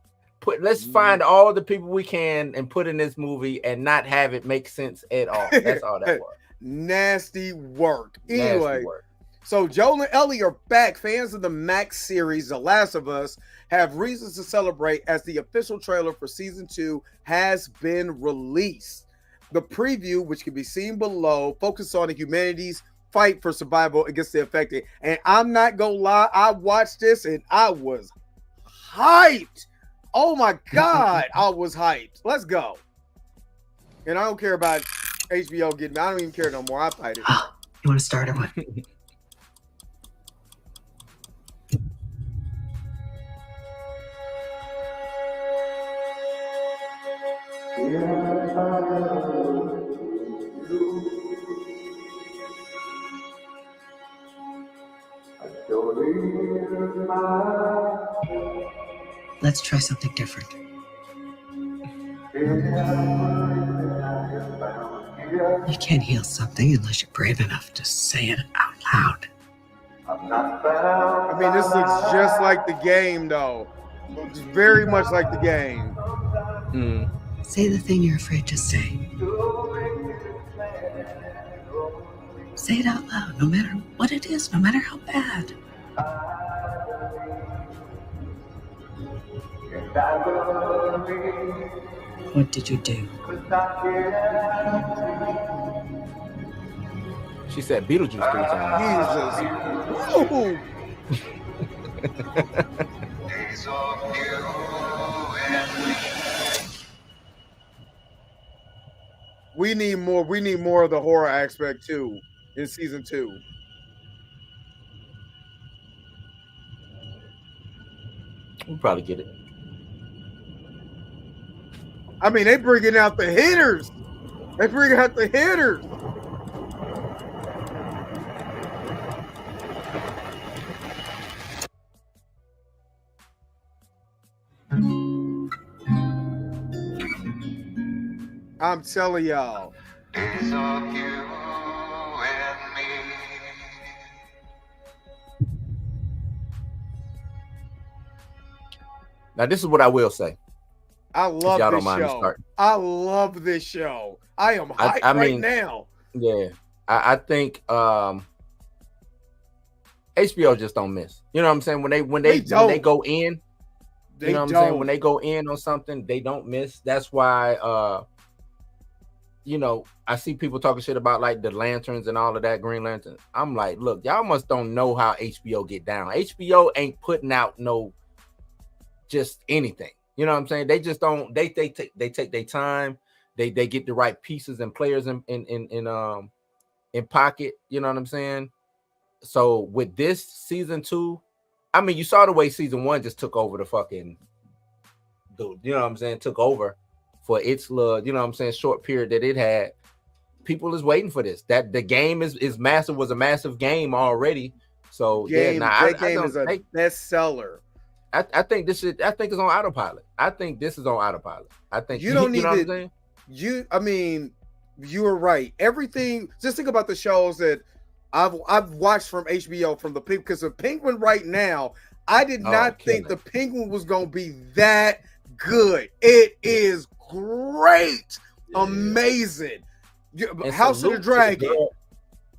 let's find all the people we can and put in this movie and not have it make sense at all. That's all that was. Nasty work. Anyway. Nasty work. So Joel and Ellie are back. Fans of the Max series, The Last of Us, have reasons to celebrate as the official trailer for season 2 has been released. The preview, which can be seen below, focuses on the humanity's fight for survival against the affected. And I'm not gonna lie, I watched this and I was hyped. Oh my God, I was hyped. Let's go. And I don't care about HBO getting, I don't even care no more. I fight it. You want to start or what? Let's try something different. You can't heal something unless you're brave enough to say it out loud. I mean, this looks just like the game, though. Looks very much like the game. Say the thing you're afraid to say. Say it out loud, no matter what it is, no matter how bad. What did you do? She said Beetlejuice 3 times. Jesus. We need more of the horror aspect too in season 2. We'll probably get it. I mean, they bringing out the hitters. I'm telling y'all. Now, this is what I will say. I love y'all this don't mind show. start. I love this show. I am hyped right now. Yeah, I think HBO just don't miss. You know what I'm saying? When they go in, you know what I'm saying? When they go in on something, they don't miss. That's why you know, I see people talking shit about like the lanterns and all of that, Green Lantern. I'm like, look, y'all must don't know how HBO get down. HBO ain't putting out no just anything. You know what I'm saying? They just don't. They take their time. They get the right pieces and players in pocket. You know what I'm saying? So with this season 2, I mean, you saw the way season 1 just took over the fucking dude. You know what I'm saying? Took over for its little, you know what I'm saying, short period that it had. People is waiting for this. That the game is massive. Was a massive game already. So game is a bestseller. I think this is. I think it's on autopilot. I think this is on autopilot. I think you don't need know to. I mean, you are right. Everything. Just think about the shows that I've watched from HBO from the Penguin. Because the Penguin right now, I did not think the Penguin was going to be that good. It is great, amazing. House of the Dragon.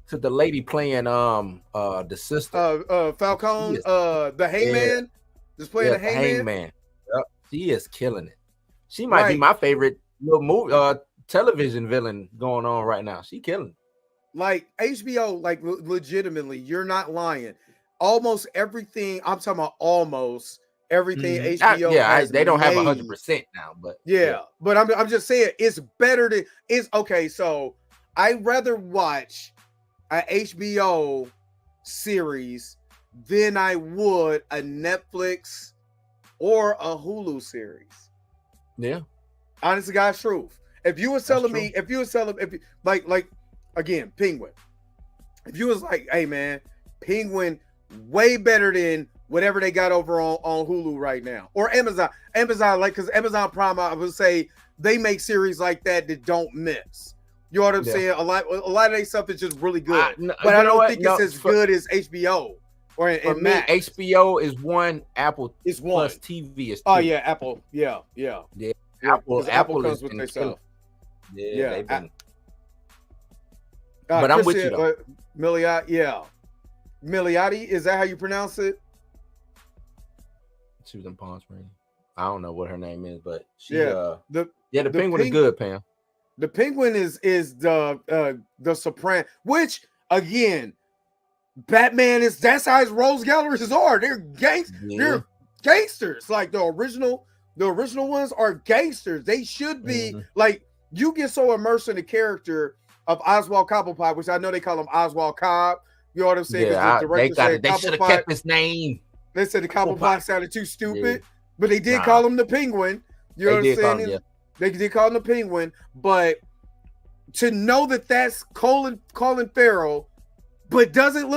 To the lady playing the sister, Falcone, the Hangman. Just playing the Hangman. Yep. She is killing it. She might be my favorite little movie, television villain going on right now. She killing it. Like HBO, like legitimately, you're not lying. almost everything. I'm talking about almost everything HBO has they don't have made. 100% now, but but I'm just saying it's better than it's okay. So I'd rather watch a HBO series than I would a Netflix or a Hulu series. Yeah, honest to God's truth. If you was telling me, like again, Penguin. If you was like, hey man, Penguin way better than whatever they got over on Hulu right now or Amazon, like because Amazon Prime, I would say they make series like that don't miss. You know what I'm saying? A lot of their stuff is just really good, but I don't think it's as good as HBO or for me. Max. HBO is one, Apple is one, plus TV is two. Oh yeah, Apple, yeah. Apple comes with their stuff. Yeah. But I'm with you though. Milioti, is that how you pronounce it? She was in Palm Springs. I don't know what her name is, but she the Penguin is good, Pam. The Penguin is the Soprano, which again, Batman that's how his Rose Galleries are. They're they're gangsters. Like the original ones are gangsters. They should be like, you get so immersed in the character of Oswald Cobblepot, which I know they call him Oswald Cobb. You know what I'm saying? They should have kept his name. They said the Cobblepot sounded too stupid, but they did call him the Penguin. You know what I'm saying? They did call him the Penguin, but to know that that's Colin Farrell, but doesn't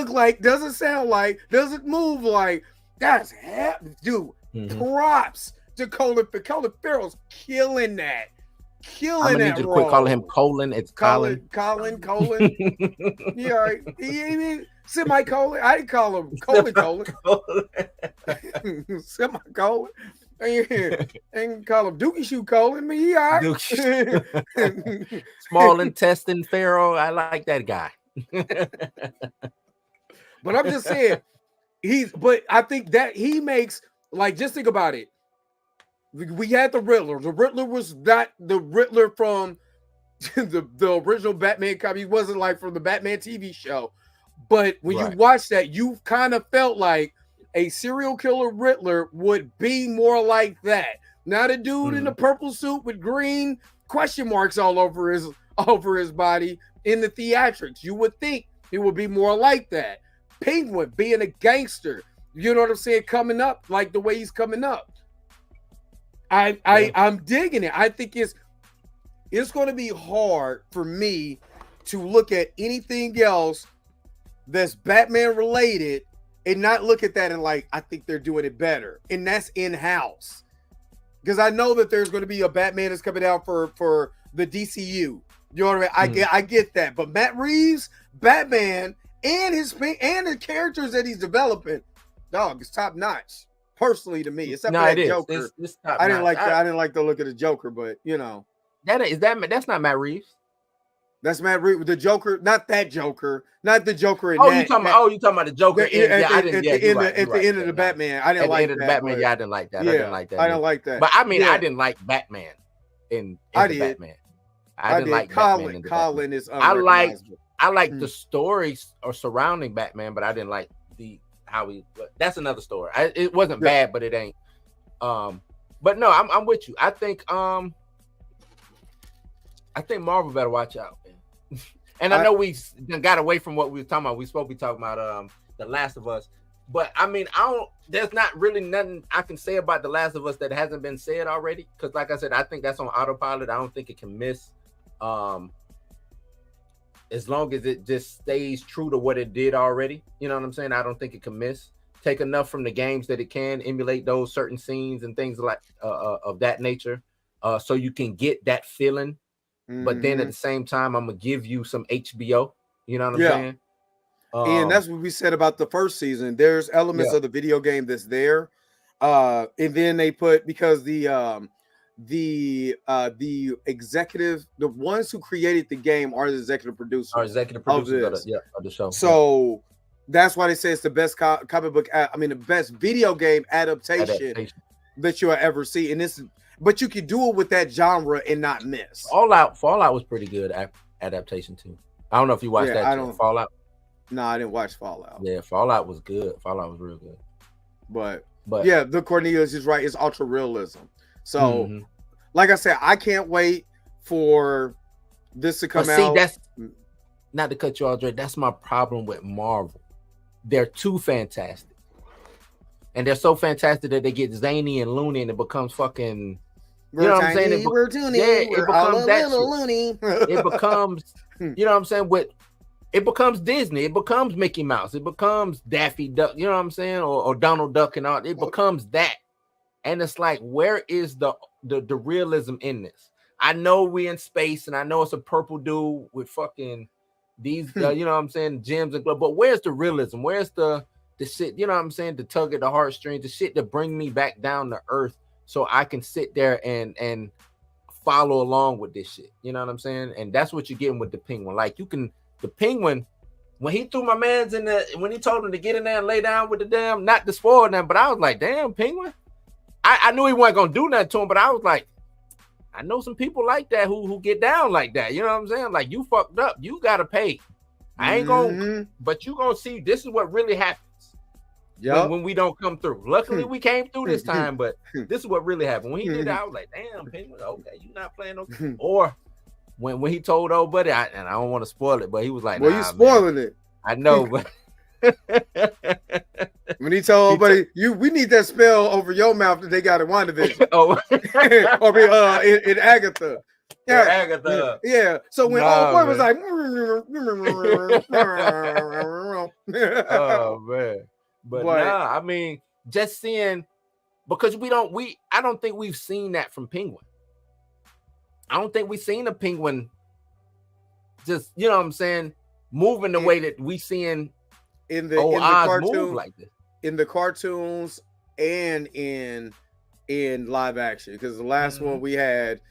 sound like, doesn't move like, that's dude. Props to Colin Farrell's killing that. I'm gonna need you to quit calling him Colin. It's Colin. Colin. Yeah, right. He ain't even semicolon. I didn't call him colon. Semicolon. And call him Dookie Shoe colon. Me, he all right. Small intestine Pharaoh. I like that guy. But I'm just saying, but I think that he makes, like, just think about it. We had the Riddler. The Riddler was not the Riddler from the original Batman comic. He wasn't like from the Batman TV show. But when you watch that, you kind of felt like a serial killer Riddler would be more like that. Not a dude in a purple suit with green question marks all over his body in the theatrics. You would think he would be more like that. Penguin being a gangster, you know what I'm saying, coming up like the way he's coming up. I'm digging it. I think it's going to be hard for me to look at anything else that's Batman related and not look at that and like, I think they're doing it better. And that's in-house. Because I know that there's going to be a Batman that's coming out for the DCU. You know what I mean? I get that. But Matt Reeves, Batman, and the characters that he's developing, dog, it's top notch. Personally, to me, except for that Joker, I didn't like that. I didn't like the look of the Joker, but you know, that's not Matt Reeves. That's Matt Reeves. The Joker, not that Joker, not the Joker. You talking about the Joker? At the end of the Batman, I didn't like that. Batman, I didn't like that. Yeah, I didn't like that. I didn't like that. But I mean, I didn't like Batman in Batman. I didn't like Batman. Colin is. I like the stories surrounding Batman, but I didn't like that's another story. It wasn't bad, but it ain't. But no, I'm with you. I think Marvel better watch out, man. And I know we got away from what we were talking about. We supposed to be talking about The Last of Us, but I mean, there's not really nothing I can say about The Last of Us that hasn't been said already. Because, like I said, I think that's on autopilot. I don't think it can miss. As long as it just stays true to what it did already, you know what I'm saying? I don't think it can miss. Take enough from the games that it can emulate those certain scenes and things like of that nature, so you can get that feeling. But then at the same time, I'm gonna give you some HBO. You know what I'm saying? And that's what we said about the first season. There's elements of the video game that's there, and then they put, because the executive, the ones who created the game are the executive producers. Of the show. So that's why they say it's the best comic book. The best video game adaptation that you'll ever see. And but you can do it with that genre and not miss. Fallout was pretty good adaptation too. I don't know if you watched that. Fallout. No, I didn't watch Fallout. Yeah, Fallout was good. Fallout was real good. But But yeah, the Cornelius is right. It's ultra realism. So, Mhm. like I said, I can't wait for this to come But see, out. that's not to cut you off, Dre. That's my problem with Marvel. They're too fantastic, and they're so fantastic that they get zany and loony, and it becomes fucking. We're You know what tiny, I'm saying? we're toony, it we're all becomes a that little shit. loony. It becomes, you know what I'm saying? It becomes Disney. It becomes Mickey Mouse. It becomes Daffy Duck. You know what I'm saying? Or Donald Duck and all. It becomes that, and it's like, where is the realism in this? I know we in space, and I know it's a purple dude with fucking these, you know what I'm saying, gems and glow. But where's the realism? Where's the shit? You know what I'm saying? The tug at the heartstrings, the shit to bring me back down to earth, so I can sit there and follow along with this shit. You know what I'm saying? And that's what you're getting with the Penguin. Like, you can, the Penguin, when he threw my man's in the, when he told him to get in there and lay down with the damn, not to spoil them, but I was like, damn, Penguin. I knew he wasn't gonna do nothing to him, but I was like, I know some people like that who get down like that. You know what I'm saying? Like, you fucked up, you gotta pay. I ain't gonna, but you gonna see, this is what really happens. When we don't come through. Luckily, we came through this time, but this is what really happened. When he did that, I was like, damn, Penguin, okay, you not playing no. Or when he told old buddy, and I don't want to spoil it, but he was like, well, nah, you spoiling it. I know, but when he told old buddy, we need that spell over your mouth that they got in WandaVision. Or in Agatha. Yeah, Agatha. Yeah. So when old boy was like, oh man. But nah, I mean, just seeing, because I don't think we've seen that from Penguin. I don't think we've seen a Penguin just, you know what I'm saying, moving the way that we seeing in the cartoon, move like this. In the cartoons and in live action. Because the last one we had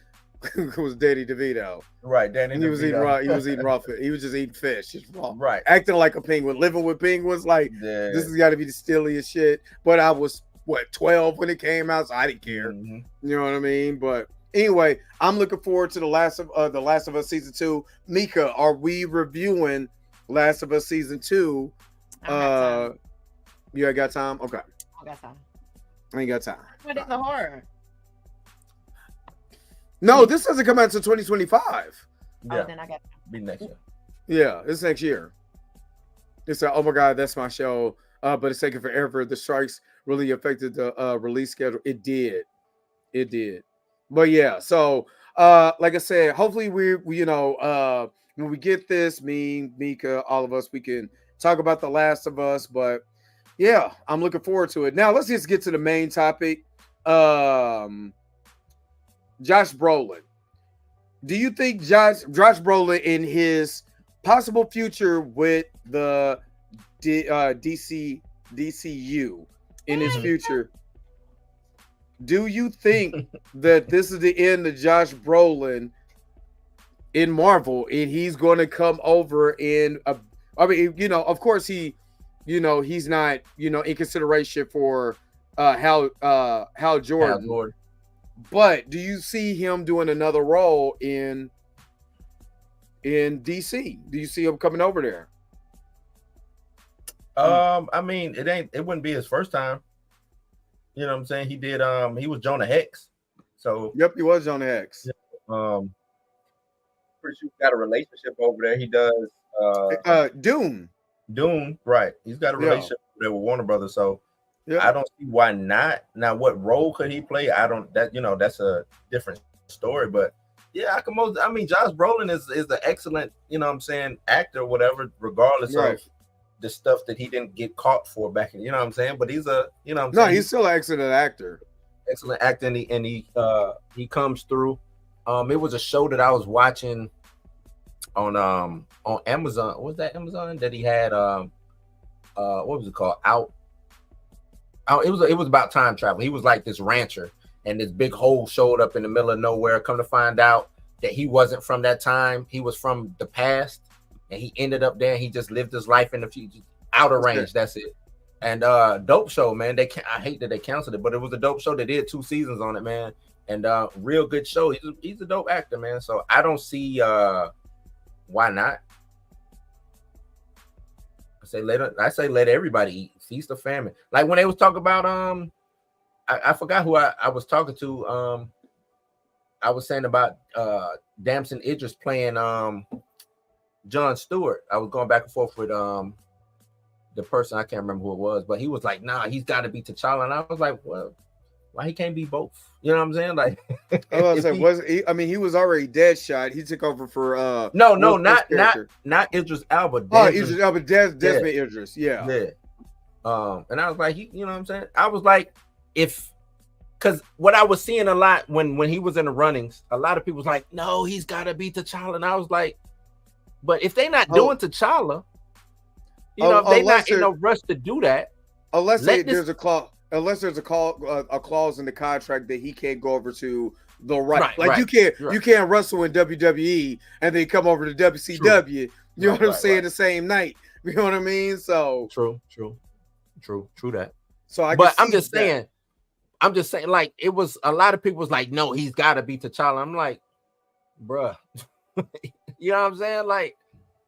was Danny DeVito. Right, Danny DeVito. He was eating raw. He was eating raw fish. He was just eating fish, just raw. Right, acting like a penguin, living with penguins. Like, this has got to be the steeliest shit. But I was 12 when it came out, so I didn't care. You know what I mean? But anyway, I'm looking forward to the Last of Us season 2. Mika, are we reviewing Last of Us season 2? You ain't got time? Okay, I got time. I ain't got time. What is the horror? No, this doesn't come out until 2025. Yeah, then I got be next year. Yeah, it's next year. It's like, oh my god, that's my show. But it's taking forever. The strikes really affected the release schedule. It did. But yeah, so like I said, hopefully we when we get this, me, Mika, all of us, we can talk about The Last of Us. But yeah, I'm looking forward to it. Now let's just get to the main topic. Josh Brolin. Do you think Josh Brolin in his possible future with the DCU in his future, do you think that this is the end of Josh Brolin in Marvel and he's going to come over in I mean, of course he's not, in consideration for Hal Jordan. But do you see him doing another role in DC? Do you see him coming over there? I mean, it wouldn't be his first time. You know what I'm saying? He did he was Jonah Hex. So yep, he was Jonah Hex. Pretty sure he's got a relationship over there. He does Doom, right. He's got a relationship there with Warner Brothers. So I don't see why not. Now, what role could he play? That's a different story. But yeah, Josh Brolin is an excellent, actor or whatever, regardless of the stuff that he didn't get caught for back in, but he's he's still an excellent actor. Excellent actor, and he comes through. It was a show that I was watching on Amazon. What was that Amazon that he had? What was it called? It was about time travel. He was like this rancher, and this big hole showed up in the middle of nowhere. Come to find out that he wasn't from that time. He was from the past, and he ended up there. And he just lived his life in the future, outer range. That's it. And dope show, man. I hate that they canceled it, but it was a dope show. They did 2 seasons on it, man. And real good show. He's a dope actor, man. So I don't see why not. I say let everybody eat, feast of famine. Like when they was talking about I forgot who I was talking to. I was saying about Damson Idris playing Jon Stewart. I was going back and forth with the person, I can't remember who it was, but he was like, nah, he's got to be T'Challa. And I was like, well, why he can't be both? You know what I'm saying? Like, I was saying, he was already Deadshot. He took over for no, not Idris Elba. Idris Elba, Desmond Idris, yeah. And I was like, you know what I'm saying? I was like, because what I was seeing a lot when he was in the runnings, a lot of people was like, no, he's got to be T'Challa. And I was like, but if they're not doing T'Challa, you know, if they're not in a rush to do that, unless there's a clause in the contract that he can't go over to the right. You can't wrestle in WWE and then come over to WCW. True. You know what I'm saying? The same night. You know what I mean? So true that. So I'm just saying, like, it was a lot of people was like, no, he's got to be T'Challa. I'm like, bruh, you know what I'm saying? Like,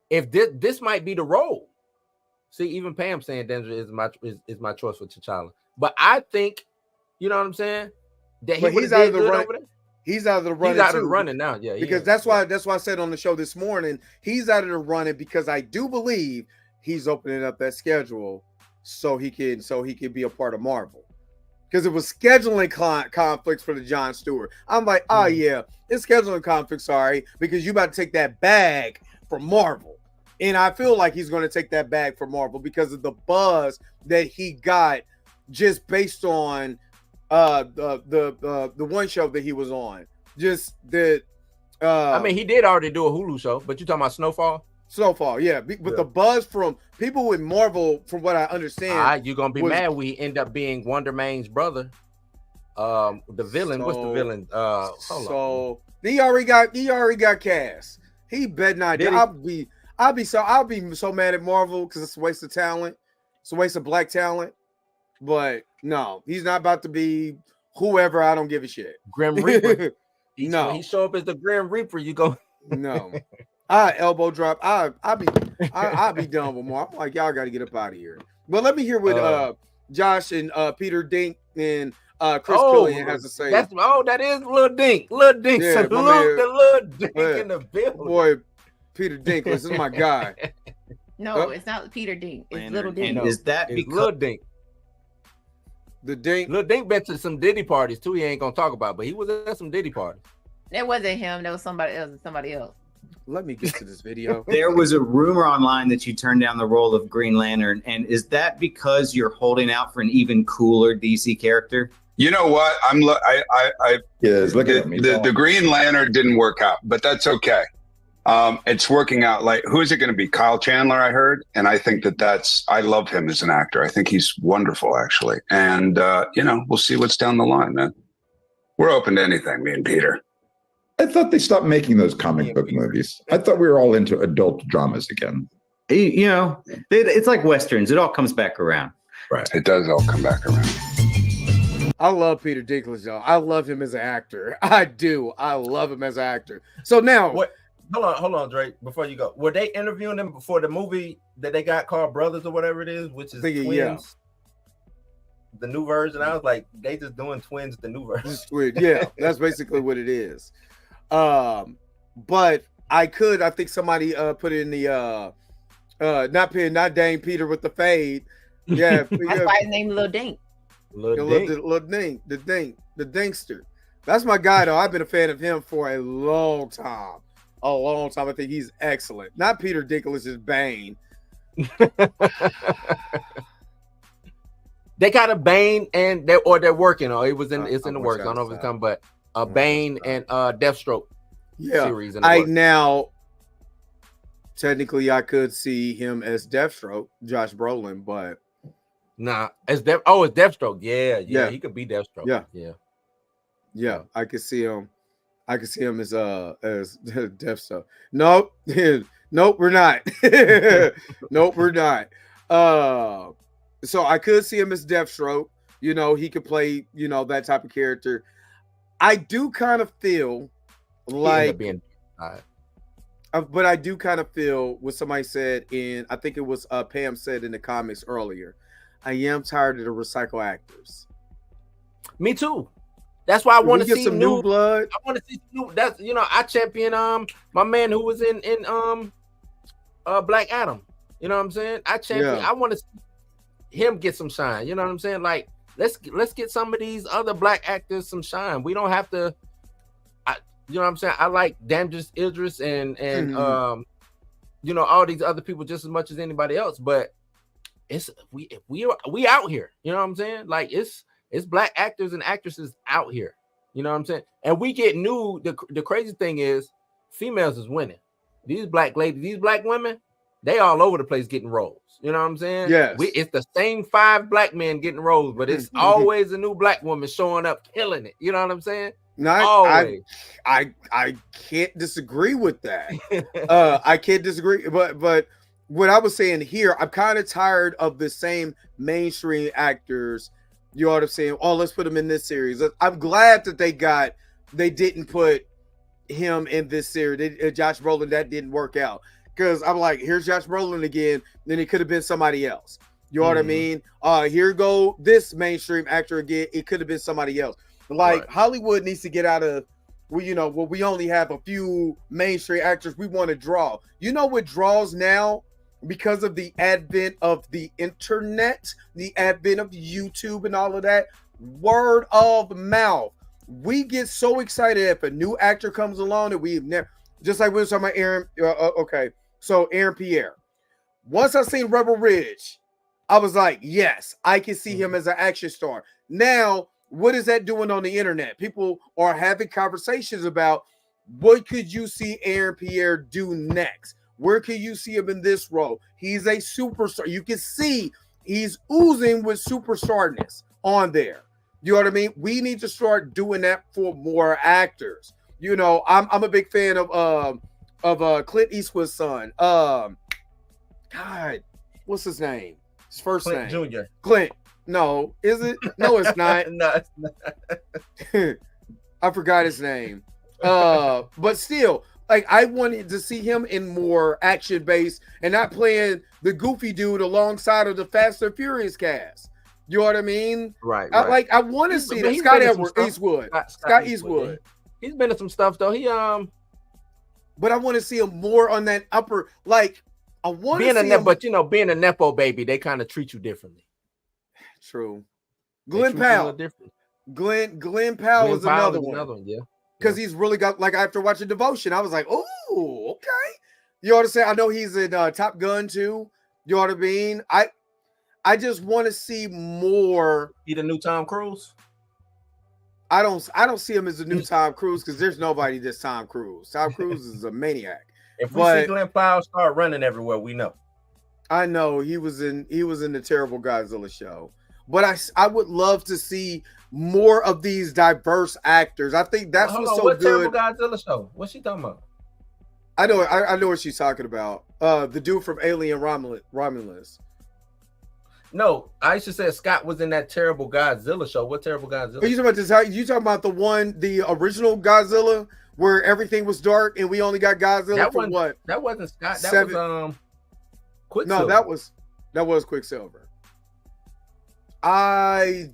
if this might be the role. See, even Pam saying Denzel is my choice for T'Challa. But I think, you know what I'm saying? That he's out of the run. He's out of the running. He's out of the running now. Yeah, because that's why I said on the show this morning, he's out of the running because I do believe he's opening up that schedule so he can be a part of Marvel. Because it was scheduling conflicts for the Jon Stewart. I'm like, oh yeah, it's scheduling conflicts, sorry, because you about to take that bag from Marvel. And I feel like he's going to take that bag from Marvel because of the buzz that he got just based on the one show that he was on. Just that. I mean, he did already do a Hulu show, but you talking about Snowfall? Snowfall, yeah. But the buzz from people with Marvel, from what I understand, you're gonna be mad. We end up being Wonder Man's brother. The villain. What's the villain? Hold on. He already got cast. He bet not. I'll be so mad at Marvel because it's a waste of talent. It's a waste of black talent. But no, he's not about to be whoever. I don't give a shit. Grim Reaper. No, when he show up as the Grim Reaper, you go. No, I elbow drop. I'll be done with more. I'm like, y'all got to get up out of here. But let me hear what Josh and Peter Dink and Chris Killian has to say. That is Lil Dink. Lil Dink. Yeah, Lil Dink in the building. Boy, Peter Dink, this is my guy. No, it's not Peter Dink. It's Little Dink. And is that it's because Lil Dink? The Dink. Lil Dink been to some Diddy parties too. He ain't gonna talk about, but he was at some Diddy parties. That wasn't him. That was somebody else. Let me get to this video. There was a rumor online that you turned down the role of Green Lantern, and is that because you're holding out for an even cooler DC character? You know what? The Green Lantern didn't work out, but that's okay. It's working out. Like, who is it going to be? Kyle Chandler, I heard. And I think I love him as an actor. I think he's wonderful, actually. And, we'll see what's down the line, man. We're open to anything, me and Peter. I thought they stopped making those comic book movies. I thought we were all into adult dramas again. You know, it's like Westerns. It all comes back around. Right. It does all come back around. I love Peter Dinklage, though. I love him as an actor. I do. I love him as an actor. So now... Hold on, Drake. Before you go, were they interviewing them before the movie that they got called Brothers or whatever it is, which is Twins? Yeah. The new version. I was like, they just doing Twins, the new version. Yeah, that's basically what it is. But I think somebody put in the not Dame Peter with the fade. Yeah, that's why his name Lil Dink. Lil Dink, the Dinkster. That's my guy, though. I've been a fan of him for a long time. I think he's excellent. Not Peter Dinklage's Bane. They got a Bane and they're working on. It's in the works. I don't know if it's coming, but a Bane and Deathstroke series. Now technically I could see him as Deathstroke, Josh Brolin, but nah, it's Deathstroke. Yeah, he could be Deathstroke. Yeah. I could see him. I can see him as Deathstroke. Nope, we're not. Nope, we're not. So I could see him as Deathstroke. You know, he could play, that type of character. I do kind of feel like But I do kind of feel what somebody said I think it was Pam said in the comments earlier. I am tired of the recycle actors. Me too. That's why I want to see some new blood. I want to see new. That's I champion my man who was in Black Adam. You know what I'm saying? I champion. Yeah. I want to see him get some shine. You know what I'm saying? Like let's get some of these other black actors some shine. We don't have to. You know what I'm saying? I like Damjus Idris and all these other people just as much as anybody else. But we out here. You know what I'm saying? Like it's black actors and actresses out here. You know what I'm saying? And we get new. The crazy thing is, females is winning. These black ladies, these black women, they all over the place getting roles. You know what I'm saying? Yeah. It's the same 5 black men getting roles, but it's always a new black woman showing up, killing it. You know what I'm saying? No, I can't disagree with that. I can't disagree, but what I was saying here, I'm kind of tired of the same mainstream actors. You know what I'm saying? Oh, let's put him in this series. I'm glad that they didn't put him in this series. Josh Brolin, that didn't work out. Because I'm like, here's Josh Brolin again. Then it could have been somebody else. You know what I mean? Here go this mainstream actor again. It could have been somebody else. Like Hollywood needs to get out of, we only have a few mainstream actors we want to draw. You know what draws now? Because of the advent of the internet, the advent of YouTube and all of that, word of mouth. We get so excited if a new actor comes along that we've never, just like we were talking about Aaron. Okay, so Aaron Pierre. Once I seen Rebel Ridge, I was like, yes, I can see him as an action star. Now, what is that doing on the internet? People are having conversations about what could you see Aaron Pierre do next? Where can you see him in this role? He's a superstar. You can see he's oozing with superstarness on there. You know what I mean? We need to start doing that for more actors. I'm a big fan of Clint Eastwood's son. God, what's his name? His first Clint name. Jr. Clint. No, is it? No, it's not. No, it's not. I forgot his name. But still, like I wanted to see him in more action-based and not playing the goofy dude alongside of the Fast and Furious cast. You know what I mean? Right. I want to see that. Scott Eastwood. Scott Eastwood. He's been in some stuff though. But I want to see him more on that upper. Like I want to see him. But being a nepo baby, they kind of treat you differently. True. Glenn Powell. Glenn Powell is another one. Yeah. Because he's really got, like, after watching Devotion, I was like, oh, okay. You know what I'm saying? I know he's in Top Gun too. You know what I mean? I just want to see more. He the new Tom Cruise? I don't see him as a new Tom Cruise because there's nobody that's Tom Cruise. Tom Cruise is a maniac. If we see Glenn Powell start running everywhere, we know. I know he was in the Terrible Godzilla show. But I would love to see more of these diverse actors. I think that's what's so good. Terrible Godzilla show? What's she talking about? I know what she's talking about. The dude from Alien Romulus. No, I should say Scott was in that Terrible Godzilla show. What Terrible Godzilla? Are you talking about this? You talking about the original Godzilla where everything was dark and we only got Godzilla for what? That wasn't Scott. That was Quicksilver. No, that was Quicksilver. I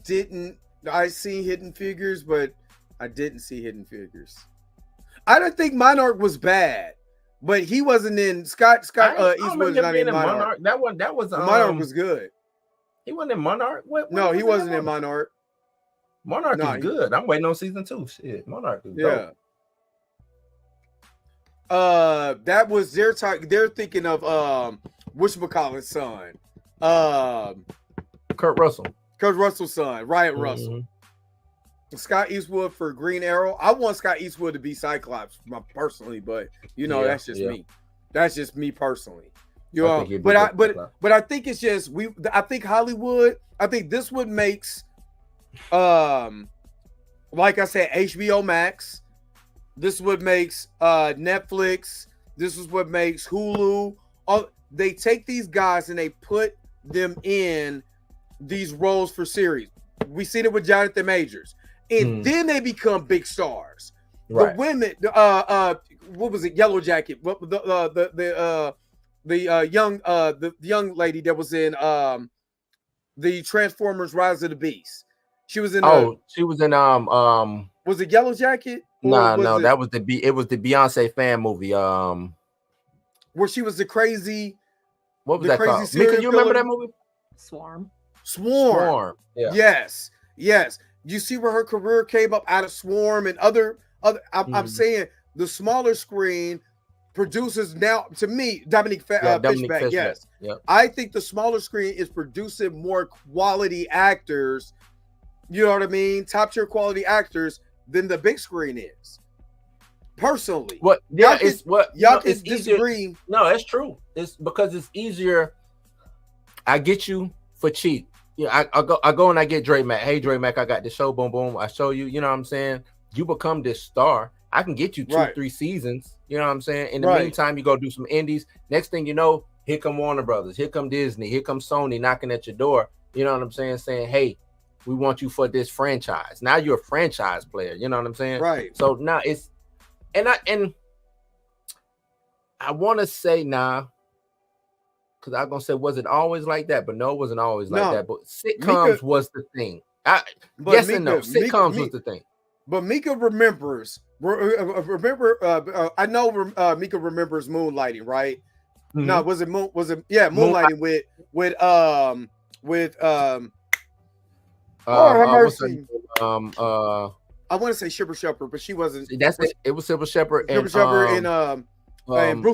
see Hidden Figures, but I didn't see Hidden Figures. I don't think Monarch was bad, but he wasn't in Scott Eastwood is not in Monarch. That was Monarch was good. He wasn't in Monarch. No, he wasn't in Monarch. Monarch is good. I'm waiting on season 2. Shit, Monarch is dope. That was they're thinking of whatchamacallit's son. Kurt Russell's son, Ryan Russell. Scott Eastwood for Green Arrow. I want Scott Eastwood to be Cyclops personally, but that's just me. That's just me personally. But I think it's just I think Hollywood. I think this would makes, like I said, HBO Max. This is what makes Netflix. This is what makes Hulu. They take these guys and they put them in these roles for series. We seen it with Jonathan Majors, and then they become big stars. Right. The women, what was it? Yellow Jacket. What the young lady that was in the Transformers: Rise of the Beast. She was in. She was in Was it Yellow Jacket? No, that was it was the Beyonce fan movie. Where she was the crazy. What was that called? Mika, you remember that movie? Swarm. Yeah. Yes. You see where her career came up out of Swarm and other. I'm saying the smaller screen produces now. To me, Dominique Fishback. Yes. Yep. I think the smaller screen is producing more quality actors. You know what I mean? Top tier quality actors than the big screen is. Personally, y'all can disagree. No, that's true. It's because it's easier. I get you for cheap. Yeah, I go and I get Dre Mac. Hey, Dre Mac, I got this show. Boom, boom. I show you. You know what I'm saying? You become this star. I can get you 2-3 seasons. You know what I'm saying? In the meantime, you go do some indies. Next thing you know, here come Warner Brothers. Here come Disney. Here come Sony knocking at your door. You know what I'm saying? Saying, hey, we want you for this franchise. Now you're a franchise player. You know what I'm saying? Right. So now it's, and I want to say because I'm gonna say, was it always like that? But no, it wasn't always like that. But sitcoms was the thing. Yes and no. Sitcoms was the thing. But Mika remembers. I know Mika remembers Moonlighting, right? Mm-hmm. No, was it Moonlighting with mercy. I want to say Shipper Shepherd, but she wasn't. That's it. It was Shipper Shepherd and Bruce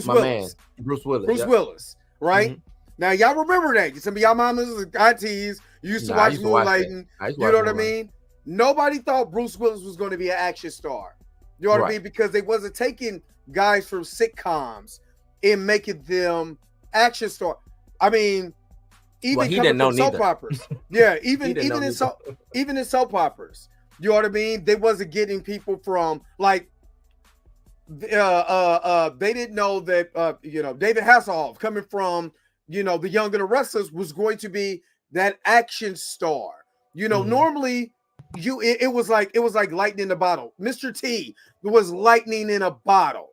Willis. Bruce Willis. Bruce Willis, right? Mm-hmm. Now y'all remember that. Some of y'all mamas and aunties used to watch Moonlighting. You know what I mean? Nobody thought Bruce Willis was going to be an action star. You know what I mean? Because they wasn't taking guys from sitcoms and making them action star. I mean, even coming from soap operas. Yeah, even in soap operas. You know what I mean? They wasn't getting people from like they didn't know that David Hasselhoff coming from The Young and the Restless was going to be that action star. Normally it was like lightning in a bottle. Mr. T was lightning in a bottle.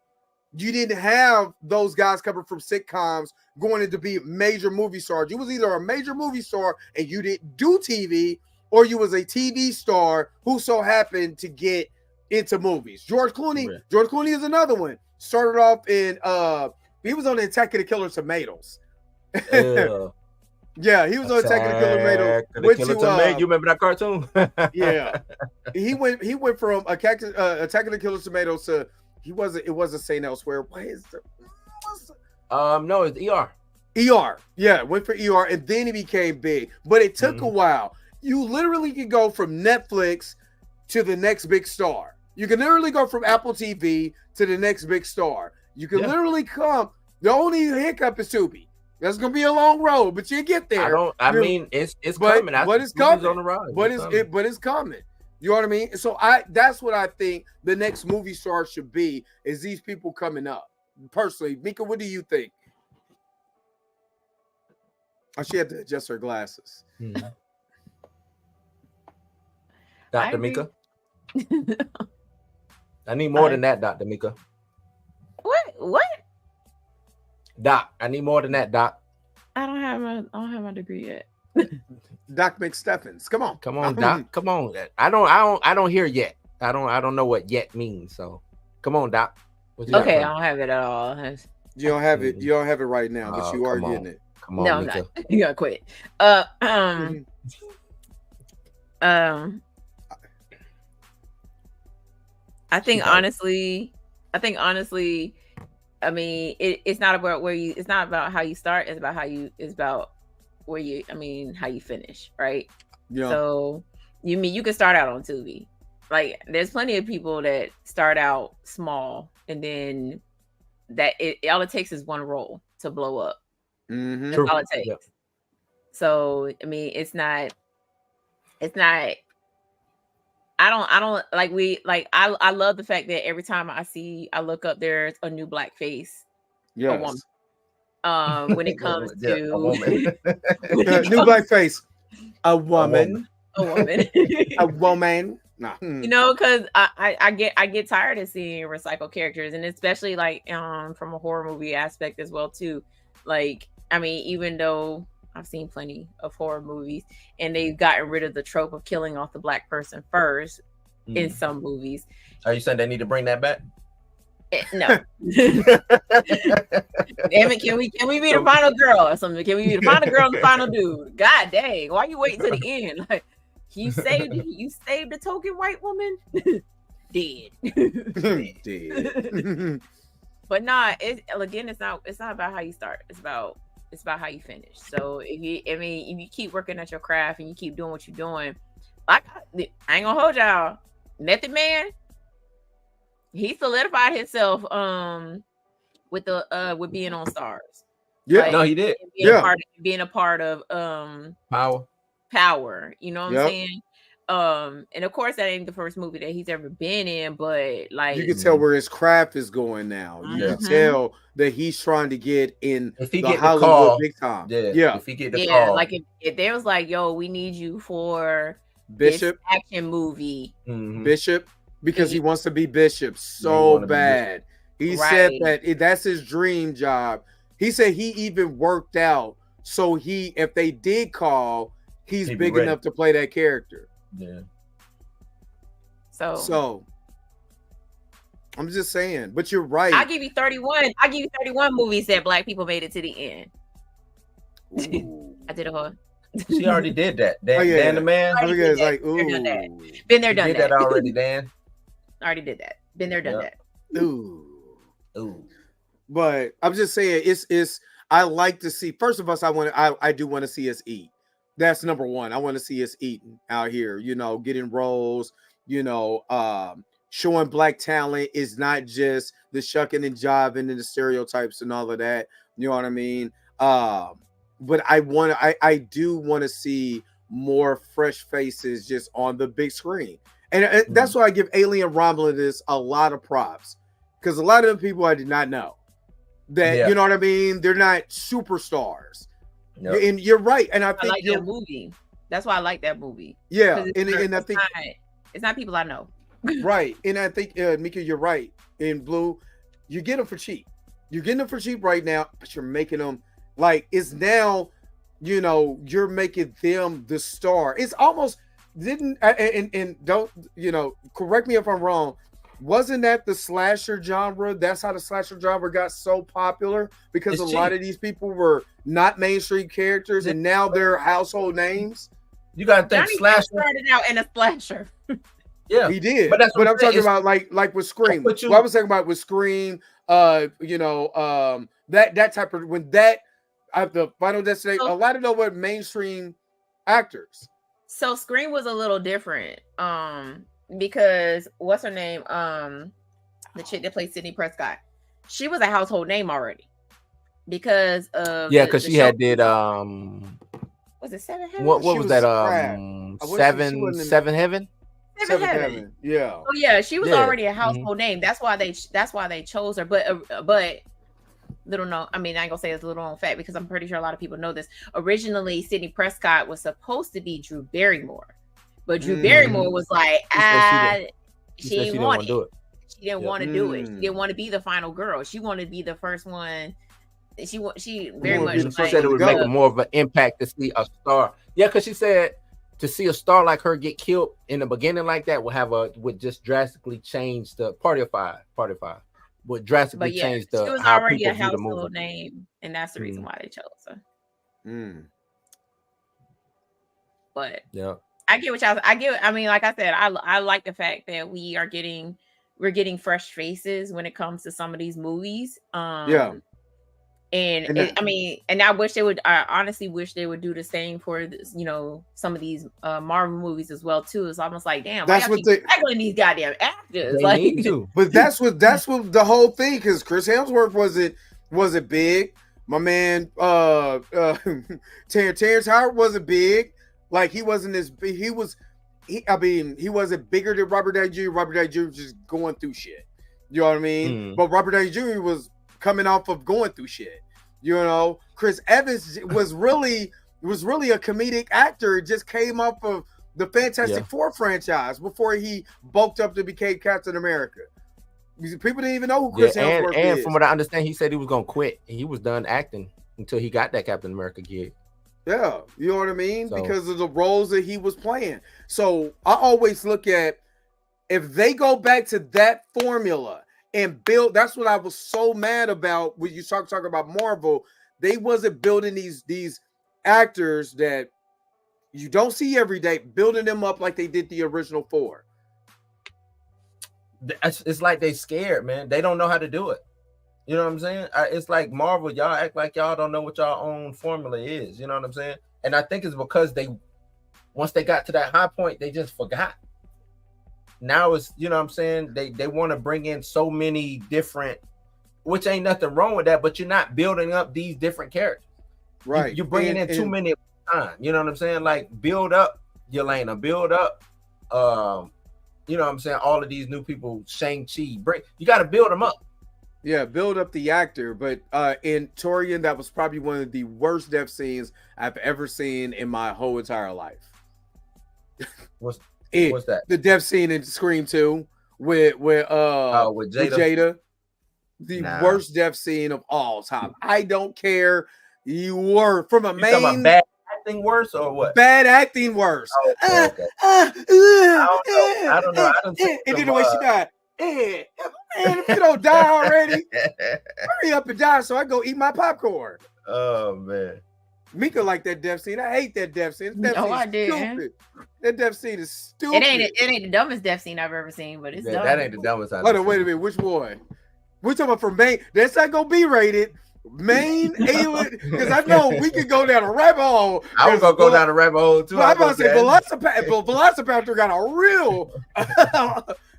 You didn't have those guys coming from sitcoms going to be major movie stars. You was either a major movie star and you didn't do TV, or you was a TV star who so happened to get into movies. George Clooney is another one. Started off in he was on the Attack of the Killer Tomatoes. Yeah, he was on Attack of the Killer Tomatoes. You remember that cartoon? Yeah. He went from Attack of the Killer Tomatoes to it wasn't St. Elsewhere. What is no, it's ER. ER. Yeah, went for ER and then he became big. But it took a while. You literally can go from Netflix to the next big star. You can literally go from Apple TV to the next big star. You can literally come. The only hiccup is Tubi. That's gonna be a long road, but you get there. It's coming. But it's coming. On the rise. But it's coming. You know what I mean? So that's what I think the next movie star should be, is these people coming up. Personally, Mika, what do you think? Oh, she had to adjust her glasses. Mm-hmm. Dr. Mika. I need more than that, Dr. Mika. What? Doc, I need more than that, Doc. I don't have my degree yet. Doc McStuffins. Come on, Doc. Come on. I don't hear yet. I don't know what yet means. So come on, Doc. Okay, I don't have it at all. You don't have it. You don't have it right now, but you are getting it. Come on, no, I'm Mika. not. You gotta quit. I think honestly, I mean, it's not about it's not about how you start. It's about how you finish, right? Yeah. So you can start out on Tubi. Like, there's plenty of people that start out small and then all it takes is one role to blow up. Mm-hmm. That's all it takes. Yep. So, I mean, it's not, I love the fact that every time I look up, there's a new black face. Yes. A woman. When it comes to a woman. New black face. A woman. A woman. A woman. Nah. You know, because I get tired of seeing recycled characters, and especially like from a horror movie aspect as well too. Like, I mean, even though I've seen plenty of horror movies and they've gotten rid of the trope of killing off the black person first in some movies. Are you saying they need to bring that back? No. Damn it, can we be the final girl or something? Can we be the final girl and the final dude? God dang, why are you waiting to the end? Like, you saved the token white woman? Dead. Dead. But nah, it's not about how you start. It's about how you finish. So if you keep working at your craft and you keep doing what you're doing, like, I ain't gonna hold y'all. Method Man, he solidified himself with being on Stars. Yeah, like, no, he did. Being a part of Power. You know what I'm saying? And of course that ain't the first movie that he's ever been in, but like you can tell where his craft is going now. You can tell that he's trying to get in the Hollywood big time. Yeah. If he get the call, like if there was like, yo, we need you for Bishop this action movie, Bishop, because he wants to be Bishop so bad. He said that that's his dream job. He said he even worked out so if they did call, he's big enough to play that character. Yeah. So I'm just saying, but you're right. I'll give you 31 movies that black people made it to the end. I did a whole. She already did that. Dan the Man. Like, ooh. Been there, done did that. Already, Dan. Already did that. Been there, done that. Ooh. But I'm just saying, it's. I like to see. First of all, I do want to see us eat. That's number one. I want to see us eating out here. You know, getting roles. You know, showing black talent is not just the shucking and jiving and the stereotypes and all of that. You know what I mean? But I do want to see more fresh faces just on the big screen. And that's why I give Alien Romulus a lot of props. Because a lot of the people I did not know. That, you know what I mean? They're not superstars. Yep. And you're right. And I think like that movie. That's why I like that movie. Yeah. And I think it's not people I know. Right. And I think, Mika, you're right. In Blue, you get them for cheap. You're getting them for cheap right now, but you're making them like it's now, you know, you're making them the star. It's almost and don't, you know, correct me if I'm wrong. Wasn't that the slasher genre? That's how the slasher genre got so popular because a lot of these people were not mainstream characters and now they're household names. You gotta think Johnny slasher started out in a slasher. Yeah, he did. But that's what I'm talking about, like with Scream. What I was talking about with Scream, you know, that type of the Final Destination. A lot of them were mainstream actors. So Scream was a little different, because what's her name? The chick that played Sidney Prescott, she was a household name already because of because she had did was it Seven Heaven? What was that? Seven Heaven. Seven Heaven. Yeah. Oh yeah, she was already a household name. That's why they chose her. But little known, I mean, I ain't gonna say it's a little known fact because I'm pretty sure a lot of people know this. Originally, Sidney Prescott was supposed to be Drew Barrymore, but Drew Barrymore was like, she didn't want to do it. She didn't want to do it. She didn't want to be the final girl. She wanted to be the first one. She very much said it would make more of an impact to see a star. Yeah, because she said to see a star like her get killed in the beginning like that would just drastically change the Party of Five. Would drastically change the. She was already a household name, and that's the reason why they chose her. But yeah, I get what y'all. I mean, like I said, I like the fact that we're getting fresh faces when it comes to some of these movies. And I wish they would. I honestly wish they would do the same for you know, some of these Marvel movies as well too. It's almost like, damn, that's what they're tackling these goddamn actors. They like, need to. But that's what the whole thing. Because Chris Hemsworth wasn't big. My man, Terrence Howard wasn't big. Like he wasn't as big. He wasn't bigger than Robert Downey Jr. Robert Downey Jr. was just going through shit. You know what I mean? But Robert Downey Jr. was coming off of going through shit. You know, Chris Evans was really a comedic actor. It just came off of the Fantastic Four franchise before he bulked up to become Captain America. People didn't even know who Chris Hemsworth is. And from what I understand, he said he was gonna quit. He was done acting until he got that Captain America gig. Yeah, you know what I mean? So, because of the roles that he was playing. So I always look at, if they go back to that formula and build, that's what I was so mad about when you talk about Marvel. They wasn't building these actors that you don't see every day, building them up like they did the original 4. It's like they scared, man. They don't know how to do it. You know what I'm saying? It's like Marvel, y'all act like y'all don't know what y'all own formula is. You know what I'm saying? And I think it's because once they got to that high point, they just forgot. Now it's, you know what I'm saying? They want to bring in so many different, which ain't nothing wrong with that, but you're not building up these different characters. Right. You're bringing in too many at a time. You know what I'm saying? Like, build up Yelena, build up, you know what I'm saying? All of these new people, Shang-Chi, you got to build them up. Yeah, build up the actor. But in Torian, that was probably one of the worst death scenes I've ever seen in my whole entire life. What's that? The death scene in Scream 2 with Jada. The worst death scene of all time. I don't care. You were from a main. Talking about bad acting worse or what? Bad acting worse. Oh, okay. I don't know. And then the way she died. Man, if you don't die already, hurry up and die so I go eat my popcorn. Oh man, Mika liked that death scene. I hate that death scene. I didn't. Stupid. That death scene is stupid. It ain't the dumbest death scene I've ever seen, but it's dumb. That ain't the dumbest. Wait a minute. Which one? We're talking about for main. That's not gonna be rated. Main alien, because I know we could go down a rabbit hole. I was gonna go down a rabbit hole too. I'm about to say Velocipastor got a real.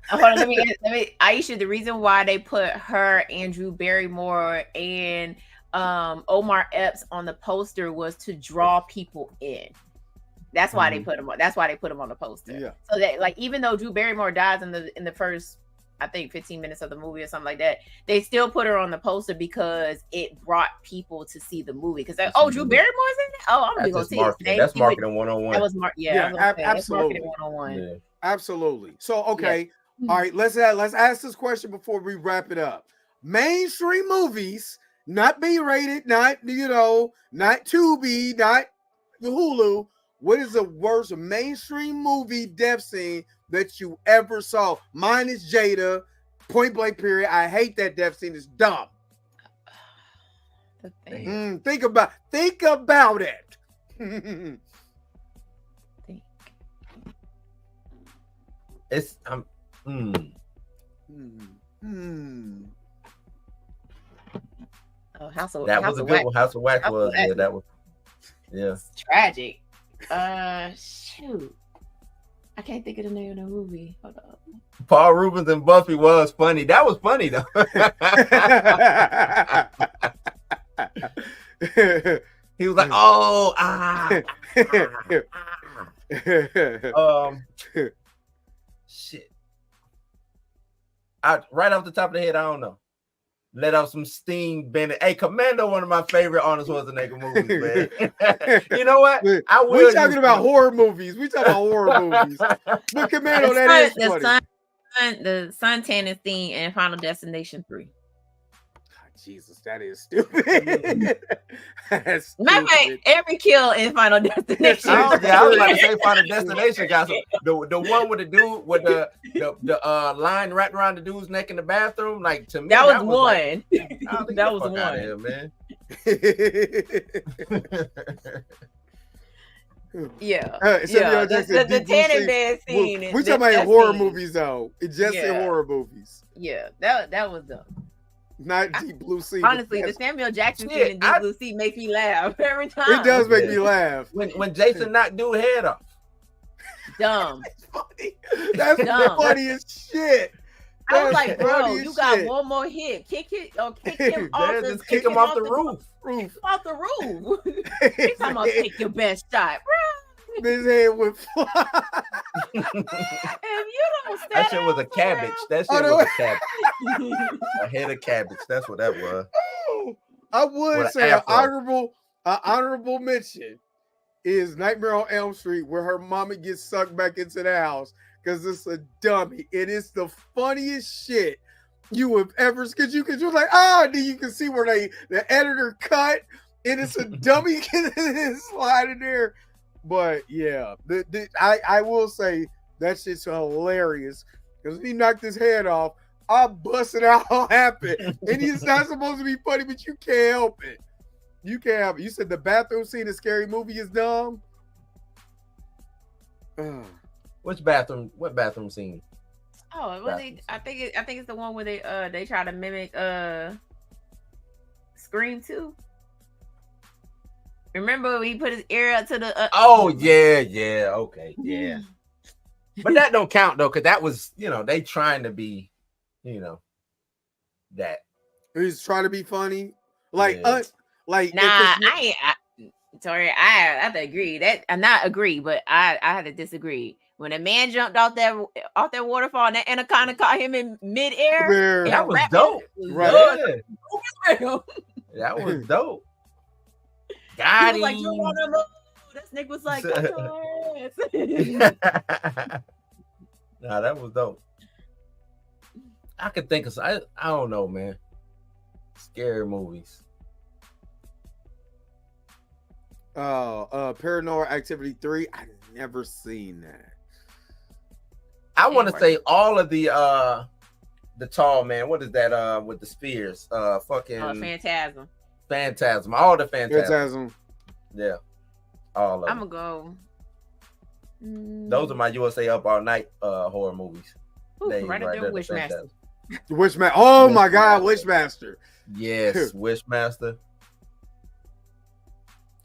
Hold on, let me. Aisha, the reason why they put her, Andrew Barrymore, and Omar Epps on the poster was to draw people in. That's why they put them on. That's why they put them on the poster. Yeah. So that, like, even though Drew Barrymore dies in the first, I think 15 minutes of the movie or something like that, they still put her on the poster because it brought people to see the movie. Because Drew Barrymore's in it. Oh, I'm gonna go see it. That's marketing 101. That was absolutely 101. Yeah. Absolutely. So okay, all right. Let's ask this question before we wrap it up. Mainstream movies, not B-rated, not not Tubi, not the Hulu. What is the worst mainstream movie death scene that you ever saw? Mine is Jada, point blank period. I hate that death scene. It's dumb. Think about it. It's Oh, House of That was a good one. House of Wax was. Yeah, that was. Yeah. It's tragic. Shoot. I can't think of the name of the movie. Hold on. Paul Rubens and Buffy was funny. That was funny though. He was like, shit. Right off the top of the head, I don't know. Let off some steam, Bennett. Hey, Commando, one of my favorite Arnold Schwarzenegger movies, man. You know what? We're talking about horror movies. We talking about horror movies. But Commando, that is funny. The Suntanning theme in Final Destination 3. Jesus, that is stupid. That's stupid. Every kill in Final Destination. I was about to say Final Destination, guys. The one with the dude with the line wrapped around the dude's neck in the bathroom. Like, to me, that was one. Like, that was one. Here, man. Yeah. The tanning bed scene. We talking about horror movies though. It's just in horror movies. Yeah, that was dumb. Not Deep Blue Sea. Honestly, the Samuel Jackson scene in Deep Blue Sea makes me laugh every time. It does make me laugh. When Jason knocked dude's head off. Dumb. That's funny as shit. I was like, bro, you got one more hit. Kick him off the kick him off the roof. Kick him off the roof. He's talking about take your best shot, bro. His head would fly. If you don't stand that shit was a cabbage. That shit was a cabbage. A head of cabbage. That's what that was. I would say an honorable mention is Nightmare on Elm Street, where her mama gets sucked back into the house because it's a dummy. It is the funniest shit you have ever, because you're like, then you can see where the editor cut, and it's a dummy slide in there. But yeah, I will say that shit's hilarious because he knocked his head off. I busted out what happened, and it's not supposed to be funny, but you can't help it. You can't help it. You said the bathroom scene in Scary Movie is dumb. Which bathroom? What bathroom scene? Oh, well, I think it's the one where they try to mimic Scream 2. Remember when he put his ear up to the Okay, yeah. But that don't count though, because that was, they trying to be, that. He's trying to be funny. Like I have to agree. That I'm not agree, but I had to disagree. When a man jumped off that waterfall and that anaconda caught him in midair, that was dope. Right. That was dope. Got him. Like, you want to move? This nigga was like, nah, that was dope. I could think of, I don't know, man. Scary movies. Paranormal Activity 3. I've never seen that. I want to say all of the tall man. What is that? With the spears? Phantasm. Phantasm. All the Phantasm. Yeah. All of I'm them. gonna go. Those are my USA Up All Night horror movies. Right under Wishmaster. Wishmaster. Oh my God, Wishmaster. Yes, Wishmaster.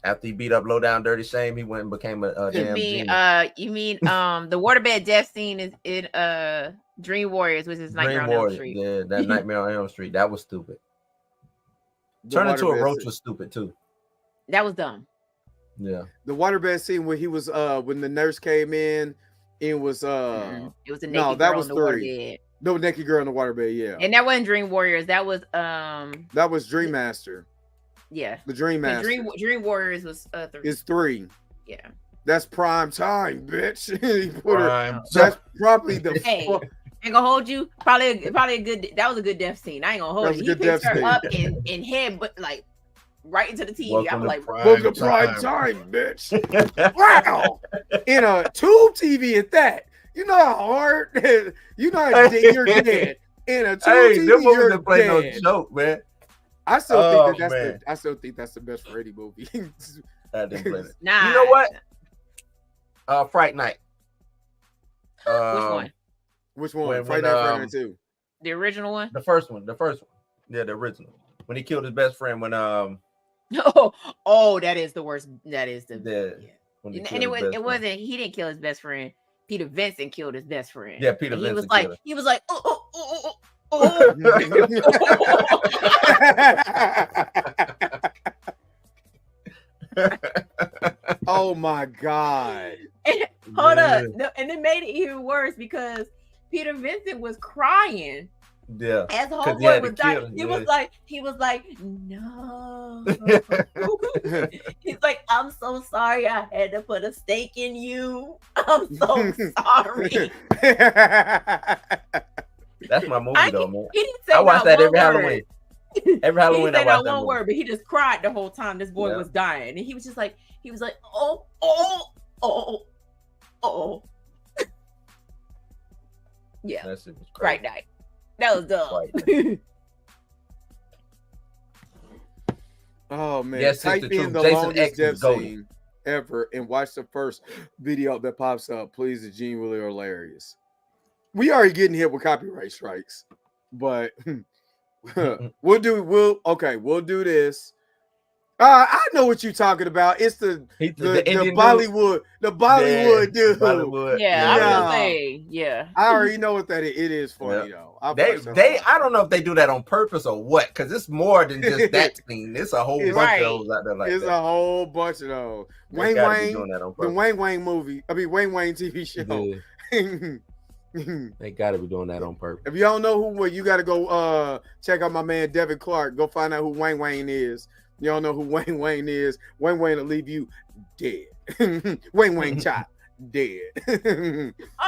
After he beat up Low Down Dirty Shame, he went and became a damn genie. You mean the waterbed death scene is in Dream Warriors, which is Nightmare on Elm Street. Yeah, that Nightmare on Elm Street. That was stupid. Turn into a roach was stupid too. That was dumb. Yeah. The waterbed scene where he was when the nurse came in, it was it was a naked girl was on the waterbed. No, naked girl on the waterbed, yeah. And that wasn't Dream Warriors. That was Dream Master. Yeah. The Dream Master. Dream Warriors was 3. It's 3. Yeah. That's prime time, bitch. That's probably the ain't gonna hold you. Probably a good. That was a good death scene. I ain't gonna hold you. He picked her up and head, but like right into the TV. I was like, welcome to prime time, bitch. Wow. In a tube TV at that. You know how hard. You know how you're dead. In a tube TV, you're dead. No joke, man. I still think that's the best Freddy movie. I didn't play it. Nah. You know what? Fright Night. Which one? Which one? Fright Night 2. The original one? The first one. Yeah, the original. When he killed his best friend when that is the worst. That is the and it wasn't, he didn't kill his best friend. Peter Vincent killed his best friend. Yeah, Peter Vincent. He was like, oh my God. Hold up. No, and it made it even worse because Peter Vincent was crying. Yeah. As the whole boy was dying. He was like, no. He's like, I'm so sorry I had to put a stake in you. I'm so sorry. That's my movie though, man. He didn't say I watch that every word. Halloween. Every Halloween he I said watch not one word, but he just cried the whole time this boy was dying. And he was just like, oh. Yeah. That shit was crazy. Fright Night. That was dumb. Oh man. Yes, type in the Jason longest X death is golden. scene ever and watch the first video that pops up. Please, it's genuinely hilarious. We already getting hit with copyright strikes, but we'll do this. I know what you're talking about. It's the Bollywood, the Bollywood dude. Bollywood. Yeah, I was gonna say, yeah. I already know what that is. It is funny though. I don't know if they do that on purpose or what, because it's more than just that scene. It's a whole bunch of those out there like that. It's a whole bunch of those. Wayne Wayne, the Wayne Wayne movie. Wayne Wayne TV show. Yeah. They got to be doing that on purpose. If you don't know who, you got to go check out my man Devin Clark. Go find out who Wayne Wayne is. You don't know who Wayne Wayne is. Wayne Wayne will leave you dead. Wayne Wayne Chop dead.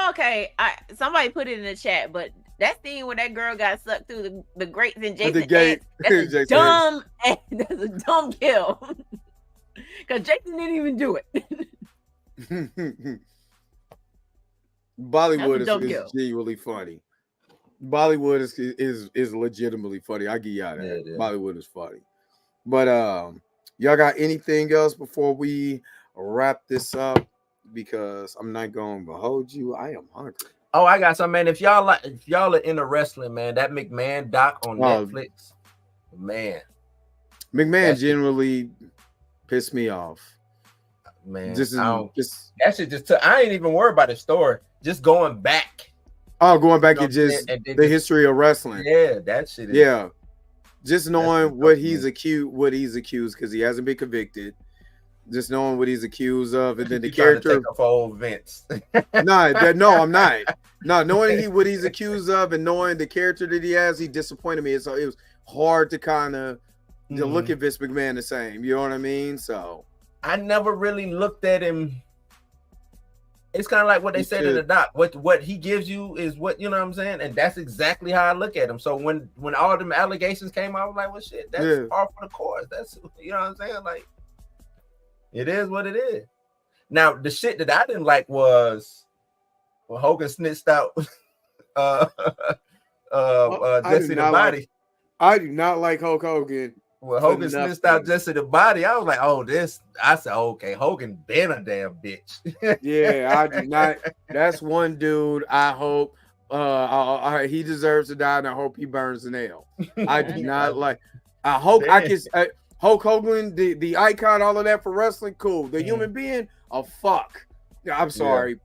Okay, somebody put it in the chat, but that scene where that girl got sucked through the grates and Jason the gate. X, that's a dumb kill. Because Jason didn't even do it. Bollywood is genuinely funny. Bollywood is legitimately funny. I give y'all that. Yeah, Bollywood is funny. But y'all got anything else before we wrap this up? Because I'm not going to hold you. I am hungry. Oh, I got some, man. If y'all are into wrestling, man, that McMahon doc on Netflix, man. McMahon generally pissed me off. Man, that shit just I ain't even worried about the story. Just going back. Oh, going back and just the history of wrestling. Yeah, that shit is, yeah. Just knowing what he's accused, because he hasn't been convicted. Just knowing what he's accused of, and then the character take for old Vince. No, I'm not. No, knowing what he's accused of and knowing the character that he has, he disappointed me. So it was hard to kind of look at Vince McMahon the same. You know what I mean? So I never really looked at him. It's kind of like what they said in the doc. What he gives you is what, you know what I'm saying? And that's exactly how I look at him. So when all them allegations came out, I was like, well, shit, that's par for the course. That's, you know what I'm saying? Like, it is what it is. Now, the shit that I didn't like was when Hogan snitched out Jesse the Body. I do not like Hulk Hogan. When Hogan snitched out Jesse the Body, I was like, oh, I said, okay, Hogan been a damn bitch. Yeah, I do not. That's one dude I hope he deserves to die, and I hope he burns in hell. I do not like. I hope I can. Hulk Hogan, the icon, all of that for wrestling, cool. The human being, fuck. I'm sorry.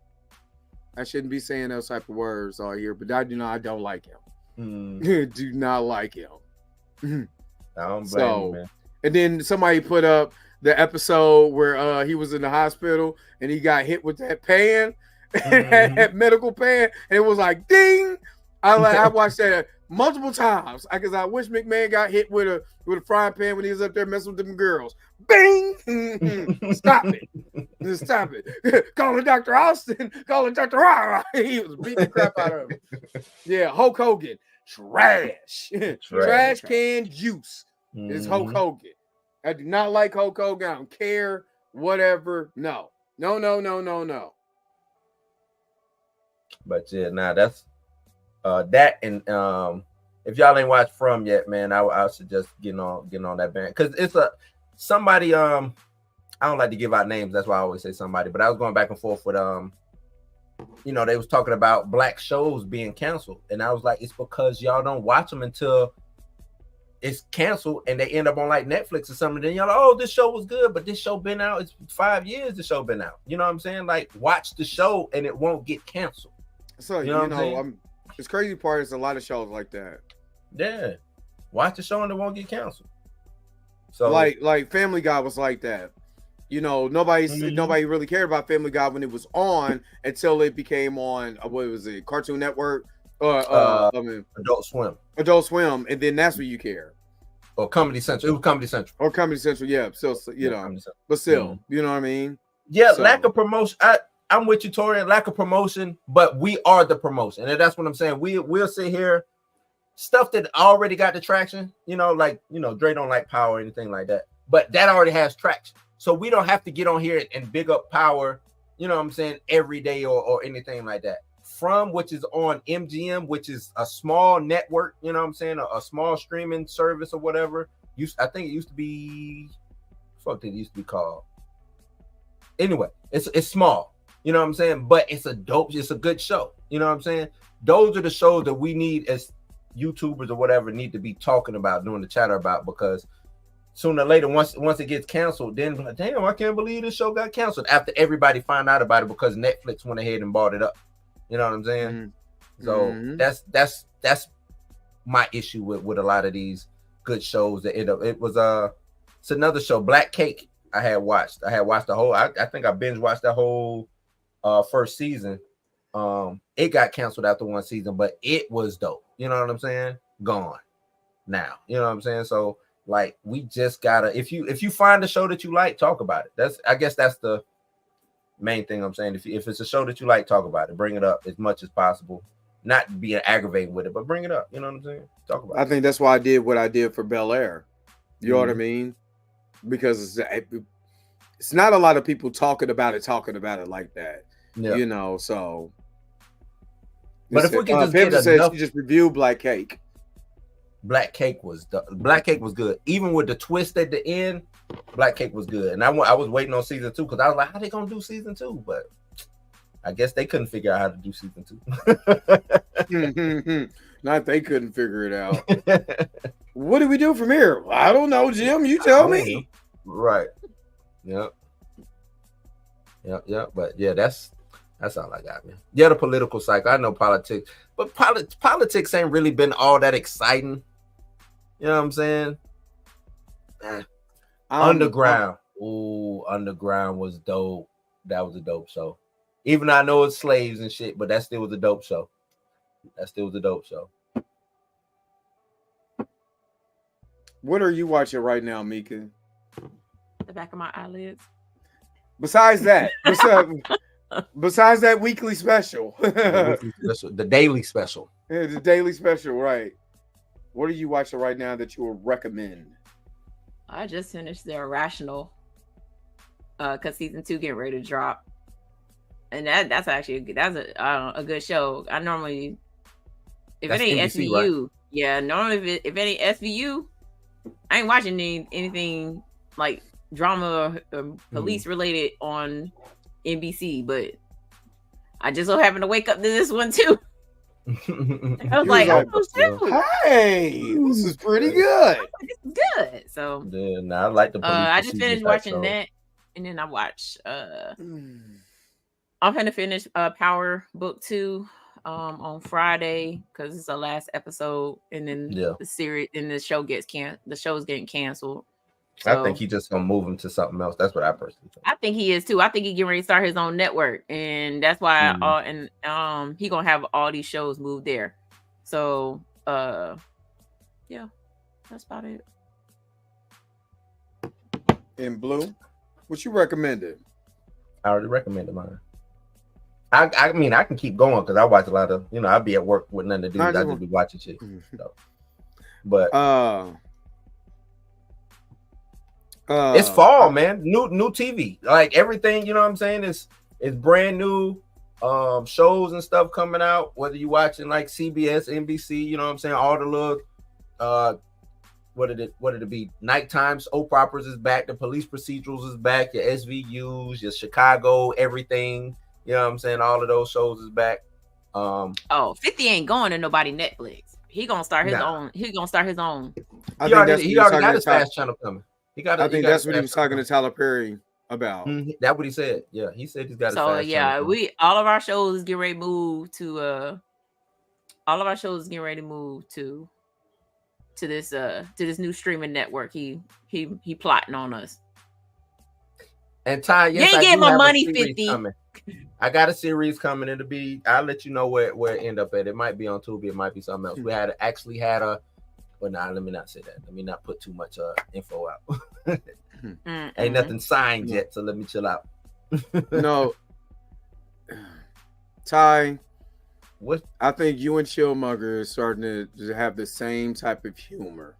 I shouldn't be saying those type of words all here, but I don't like him. Do not like him. I don't blame you, man. And then somebody put up the episode where he was in the hospital and he got hit with that pan, that medical pan, and it was like ding. I watched that multiple times because I wish McMahon got hit with a frying pan when he was up there messing with them girls. Bing! Stop it! Stop it! Call it Dr. Austin. Call it Dr. Rara. He was beating the crap out of him. Yeah, Hulk Hogan, trash can juice. It's Hulk Hogan. I do not like Hulk Hogan. I don't care. Whatever. No. But yeah, that's that, and if y'all ain't watched From yet, man, I suggest getting on that band, because it's somebody. I don't like to give out names, that's why I always say somebody. But I was going back and forth with they was talking about black shows being canceled, and I was like, it's because y'all don't watch them until it's canceled, and they end up on like Netflix or something. Then y'all like, oh, this show was good, but this show been out. It's 5 years. The show been out. You know what I'm saying? Like, watch the show, and it won't get canceled. So you know it's crazy part is a lot of shows like that. Yeah, watch the show and it won't get canceled. So like Family Guy was like that. You know, nobody really cared about Family Guy when it was on until it became on what was it, Cartoon Network or Adult Swim. Adult Swim, and then that's when you care. Or Comedy Central. It was Comedy Central. Or Comedy Central, yeah. So you know, but still, you know what I mean? Yeah, lack of promotion. I'm with you, Tori. Lack of promotion, but we are the promotion, and that's what I'm saying. We'll sit here, stuff that already got the traction. Like Dre don't like Power or anything like that, but that already has traction. So we don't have to get on here and big up Power. You know what I'm saying, every day or anything like that. From which is on MGM, which is a small network. You know what I'm saying, a small streaming service or whatever. I think it used to be. Fuck, it used to be called. Anyway, it's small. You know what I'm saying? But it's a good show. You know what I'm saying? Those are the shows that we need as YouTubers or whatever need to be talking about, doing the chatter about, because sooner or later, once it gets canceled, then damn, I can't believe this show got canceled after everybody found out about it because Netflix went ahead and bought it up. You know what I'm saying? So that's my issue with a lot of these good shows that it's another show, Black Cake. I had watched the whole. I think I binge watched that whole first season. It got canceled after one season, but it was dope. You know what I'm saying? Gone now. You know what I'm saying? So Like we just gotta, if you find a show that you like, talk about it. I guess that's the main thing I'm saying. If it's a show that you like, talk about it. Bring it up as much as possible. Not being aggravating with it, but bring it up. You know what I'm saying? Talk about it. I think that's why I did what I did for Bel Air. You know what I mean? Because it's not a lot of people talking about it like that. Yeah. You know, so. But if we can just Pepper get says enough, she just reviewed Black Cake. Black Cake was good. Even with the twist at the end, Black Cake was good. And I was waiting on season 2 because I was like, how they gonna do season 2? But I guess they couldn't figure out how to do season 2. Not they couldn't figure it out. What do we do from here? I don't know, Jim. You tell me. Right. Yep. But yeah, that's all I got, man. Yeah, the political cycle. I know politics, but politics ain't really been all that exciting. You know what I'm saying? Underground. Underground was dope. That was a dope show. Even though I know it's slaves and shit, but that still was a dope show. What are you watching right now, Mika? The back of my eyelids. Besides that, besides that weekly special, the daily special. Yeah, the daily special, right? What are you watching right now that you would recommend? I just finished The Irrational, because season 2 getting ready to drop, and that's actually a good show. I normally, if it ain't NBC, SVU, right? Yeah, normally if it ain't SVU, I ain't watching anything like drama or police related on NBC, but I just so happened to wake up to this one too. I was like, oh shoot. Hey, this is pretty good. This is good. So yeah, I like the police. I just finished watching that, and then I watched I'm gonna finish Power Book 2 on Friday because it's the last episode, and then the series and the show the show's getting canceled. So, I think he just gonna move him to something else. That's what I personally think. I think he is too. I think he's getting ready to start his own network, and that's why he gonna have all these shows moved there. So yeah, that's about it. In Blue, what you recommended? I already recommended mine. I mean, I can keep going because I watch a lot of, I'll be at work with nothing to do. I just be watching shit. So. But it's fall, man. New TV. Like everything, you know what I'm saying? It's brand new shows and stuff coming out. Whether you watching like CBS, NBC, you know what I'm saying? All the little what did it be? Nighttime soap operas is back. The police procedurals is back. Your SVUs, your Chicago, everything. You know what I'm saying? All of those shows is back. 50 ain't going to nobody Netflix. He gonna start his own. He gonna start his own. He already got his fast channel coming. I think that's what he was talking to Tyler Perry about. That's what he said. Yeah, he said he's got. So yeah, all of our shows get ready to move to. All of our shows getting ready to move to this new streaming network. He plotting on us. And Ty, yes, you ain't getting my money, 50. I got a series coming. It'll be. I'll let you know where it end up at. It might be on Tubi. It might be something else. We actually had a. But nah, let me not say that. Let me not put too much info out. Ain't nothing signed yet, so let me chill out. No, Ty. What? I think you and Chillmugger is starting to have the same type of humor.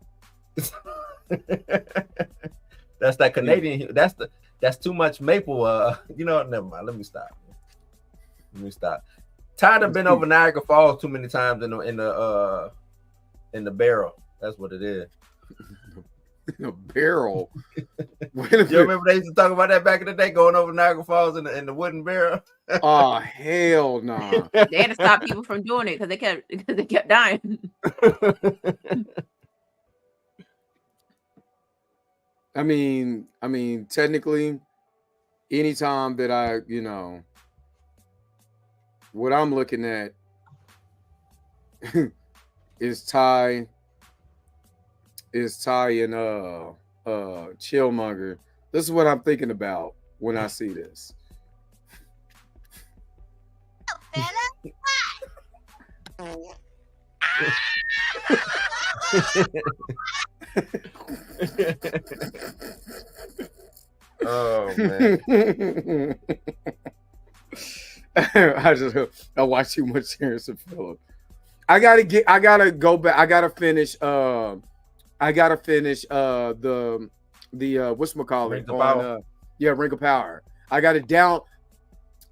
That's that Canadian. That's too much maple. Never mind. Let me stop. Ty done been over Niagara Falls too many times in the barrel. That's what it is. In a barrel. You remember they used to talk about that back in the day, going over Niagara Falls in the wooden barrel? Oh hell no! Nah. They had to stop people from doing it because they kept dying. I mean, technically, anytime that I, what I'm looking at is Ty and Chillmonger. This is what I'm thinking about when I see this. Oh man. I watch too much Terrence and Phillip. I gotta go back. I gotta finish the whatchamacallit Ring of Power. Ring of Power. I got it down.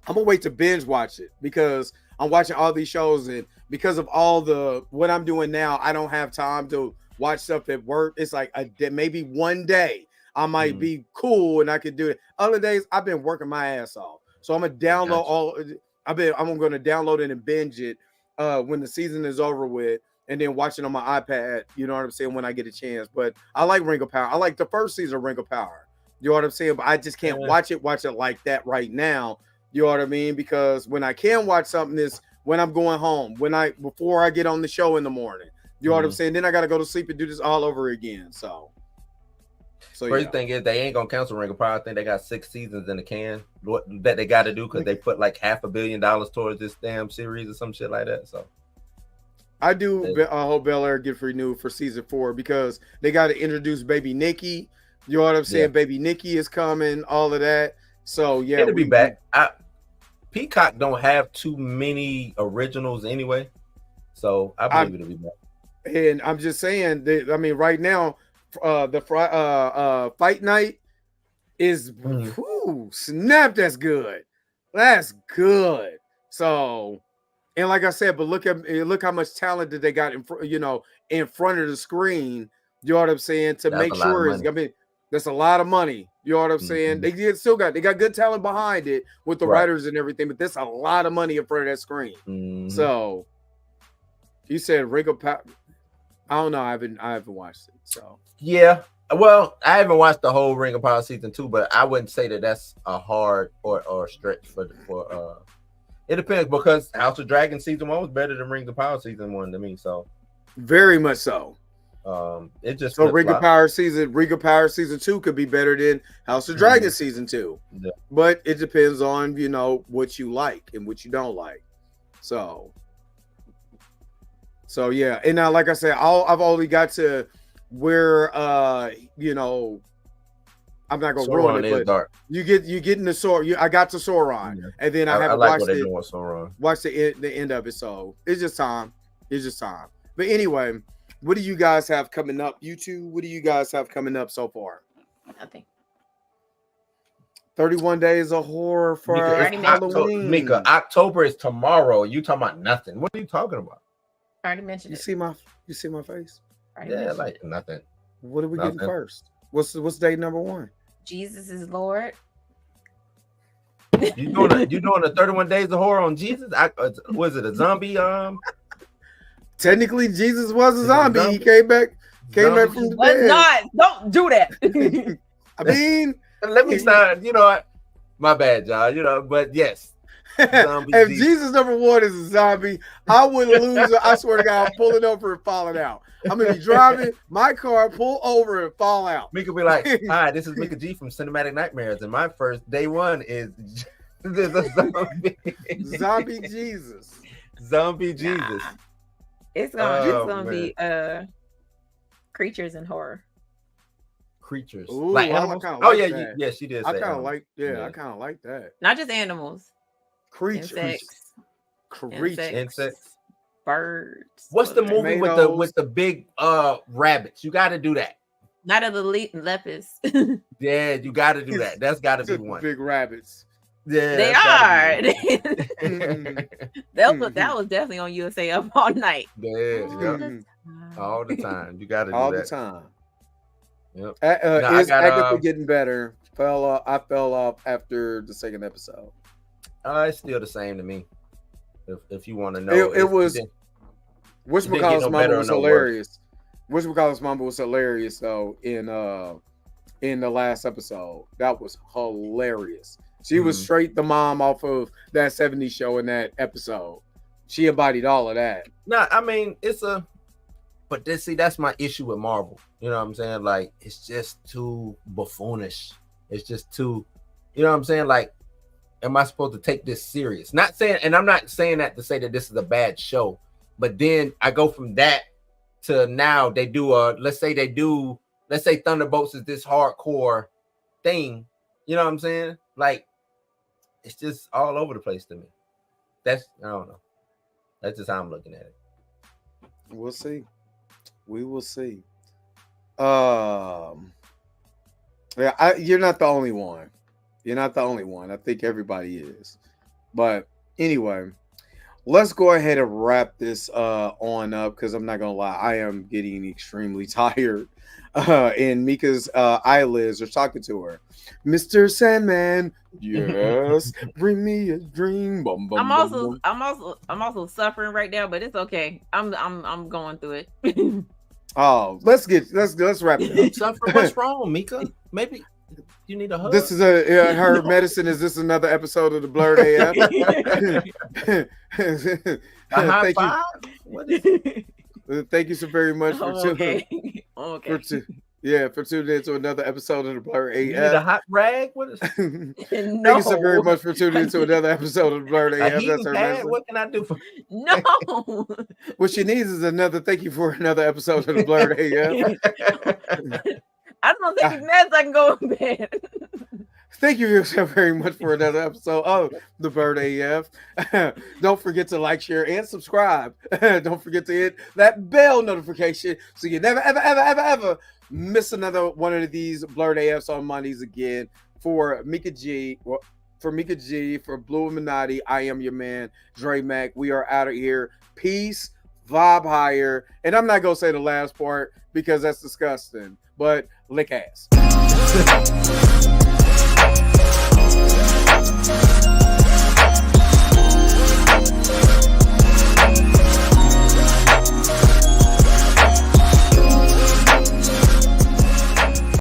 I'm gonna wait to binge watch it because I'm watching all these shows, and because of all what I'm doing now, I don't have time to watch stuff at work. It's like maybe one day I might be cool and I could do it. Other days I've been working my ass off. So I'm gonna download I'm gonna download it and binge it when the season is over with, and then watch it on my iPad. You know what I'm saying, when I get a chance. But I like Ring of Power. I like the first season of Ring of Power. You know what I'm saying? But I just can't watch it like that right now. You know what I mean? Because when I can watch something is when I'm going home, before I get on the show in the morning. You know what I'm saying? Then I gotta go to sleep and do this all over again. So Crazy thing is they ain't gonna cancel Ring of Power. I think they got 6 seasons in the can. What that they got to do because they put like $500 million towards this damn series or some shit like that. So I hope Bel Air gets renewed for season 4 because they got to introduce Baby Nikki. You know what I'm saying? Yeah. Baby Nikki is coming. All of that. So yeah, it'll be back. Peacock don't have too many originals anyway, so I believe it'll be back. And I'm just saying that, I mean, right now, the fight night is snap. That's good. That's good. So, and like I said, but look how much talent that they got in front of the screen. You know what I'm saying? To make sure it's. I mean, that's a lot of money. You know what I'm saying? They got good talent behind it with the writers and everything, but there's a lot of money in front of that screen. So you said Ring of Power. I don't know. I haven't watched it. So yeah. Well, I haven't watched the whole Ring of Power season 2, but I wouldn't say that that's a hard or stretch for it depends because House of Dragon season 1 was better than Ring of Power season 1 to me. So very much so. It just so Ring of Power season 2 could be better than House of Dragon season 2. Yeah. But it depends on what you like and what you don't like. So yeah, and now like I said, I've only got to where I'm not gonna ruin it, but dark. you get in the Sauron. I got to Sauron, and then I haven't watched it. Watch the end of it, so it's just time. But anyway, what do you guys have coming up? You two, what do you guys have coming up so far? Nothing. 31 Days of Horror for Halloween. Mika, October is tomorrow. You talking about nothing? What are you talking about? I already mentioned you it. See my face? Yeah, like nothing. What are we getting first? What's day number 1? Jesus is Lord. You doing a 31 Days of Horror on Jesus? Was it a zombie? Technically, Jesus was a zombie. He came back from the dead. Not. Don't do that. I mean, let me start. My bad, y'all. But yes. If Jesus number 1 is a zombie, I wouldn't lose it. I swear to God, I'm pulling over and falling out. I'm gonna be driving my car, pull over and fall out. Mika be like, "Hi, this is Mika G from Cinematic Nightmares, and my first day 1 is a zombie, zombie Jesus, zombie Jesus." Nah. It's gonna be creatures and horror. Creatures, ooh, like animals. Yeah, she did. I kind of like. I kind of like that. Not just animals. Creatures. Insects. Birds. What's the movie with the big rabbits? You got to do that. Not of the lepers. Yeah, you got to do that. That's got to be one. Big rabbits. Yeah, they are. That was definitely on USA Up All Night. Yeah, all the time. You got to do all that. the time. Yep. It's Agatha getting better. I fell off after the second episode. It's still the same to me. If you want to know, it was. Whatchamacallit's mama was hilarious. Whatchamacallit's mama was hilarious though in the last episode. That was hilarious. She was straight the mom off of that 70s show in that episode. She embodied all of that. No, I mean but that's my issue with Marvel. You know what I'm saying? Like it's just too buffoonish. It's just too, you know what I'm saying? Like, am I supposed to take this serious? Not saying, and I'm not saying that to say that this is a bad show, but then I go from that to now they do let's say Thunderbolts is this hardcore thing. You know what I'm saying? Like, it's just all over the place to me. I don't know. That's just how I'm looking at it. We'll see. We will see. Yeah, you're not the only one. You're not the only one. I think everybody is. But anyway, let's go ahead and wrap this on up, because I'm not gonna lie, I am getting extremely tired. And Mika's eyelids are talking to her. Mr. Sandman, yes, bring me a dream. Bum, bum, I'm bum, also bum. suffering right now, but it's okay. I'm going through it. Oh, let's wrap it up. Suffering? What's wrong, Mika? Maybe you need a hug. This is her medicine. Is this another episode of the Blurred AF? High Thank five? you. What is it? Thank you so very much for tuning. Okay. For tuning in to another episode of the Blurred AF. You need a hot rag? What is? Thank you so very much for tuning in to another episode of the Blurred AF. That's her medicine. What can I do for? No. What she needs is another. Thank you for another episode of the Blurred AF. I don't think it's mad. I can go in bed. Thank you so very much for another episode of the Bird AF. Don't forget to like, share, and subscribe. Don't forget to hit that bell notification so you never, ever miss another one of these Blurred AFs on Mondays again. For Mika G, for Blue Illuminati, I am your man, Dre Mac. We are out of here. Peace, vibe higher. And I'm not going to say the last part because that's disgusting, but lick ass.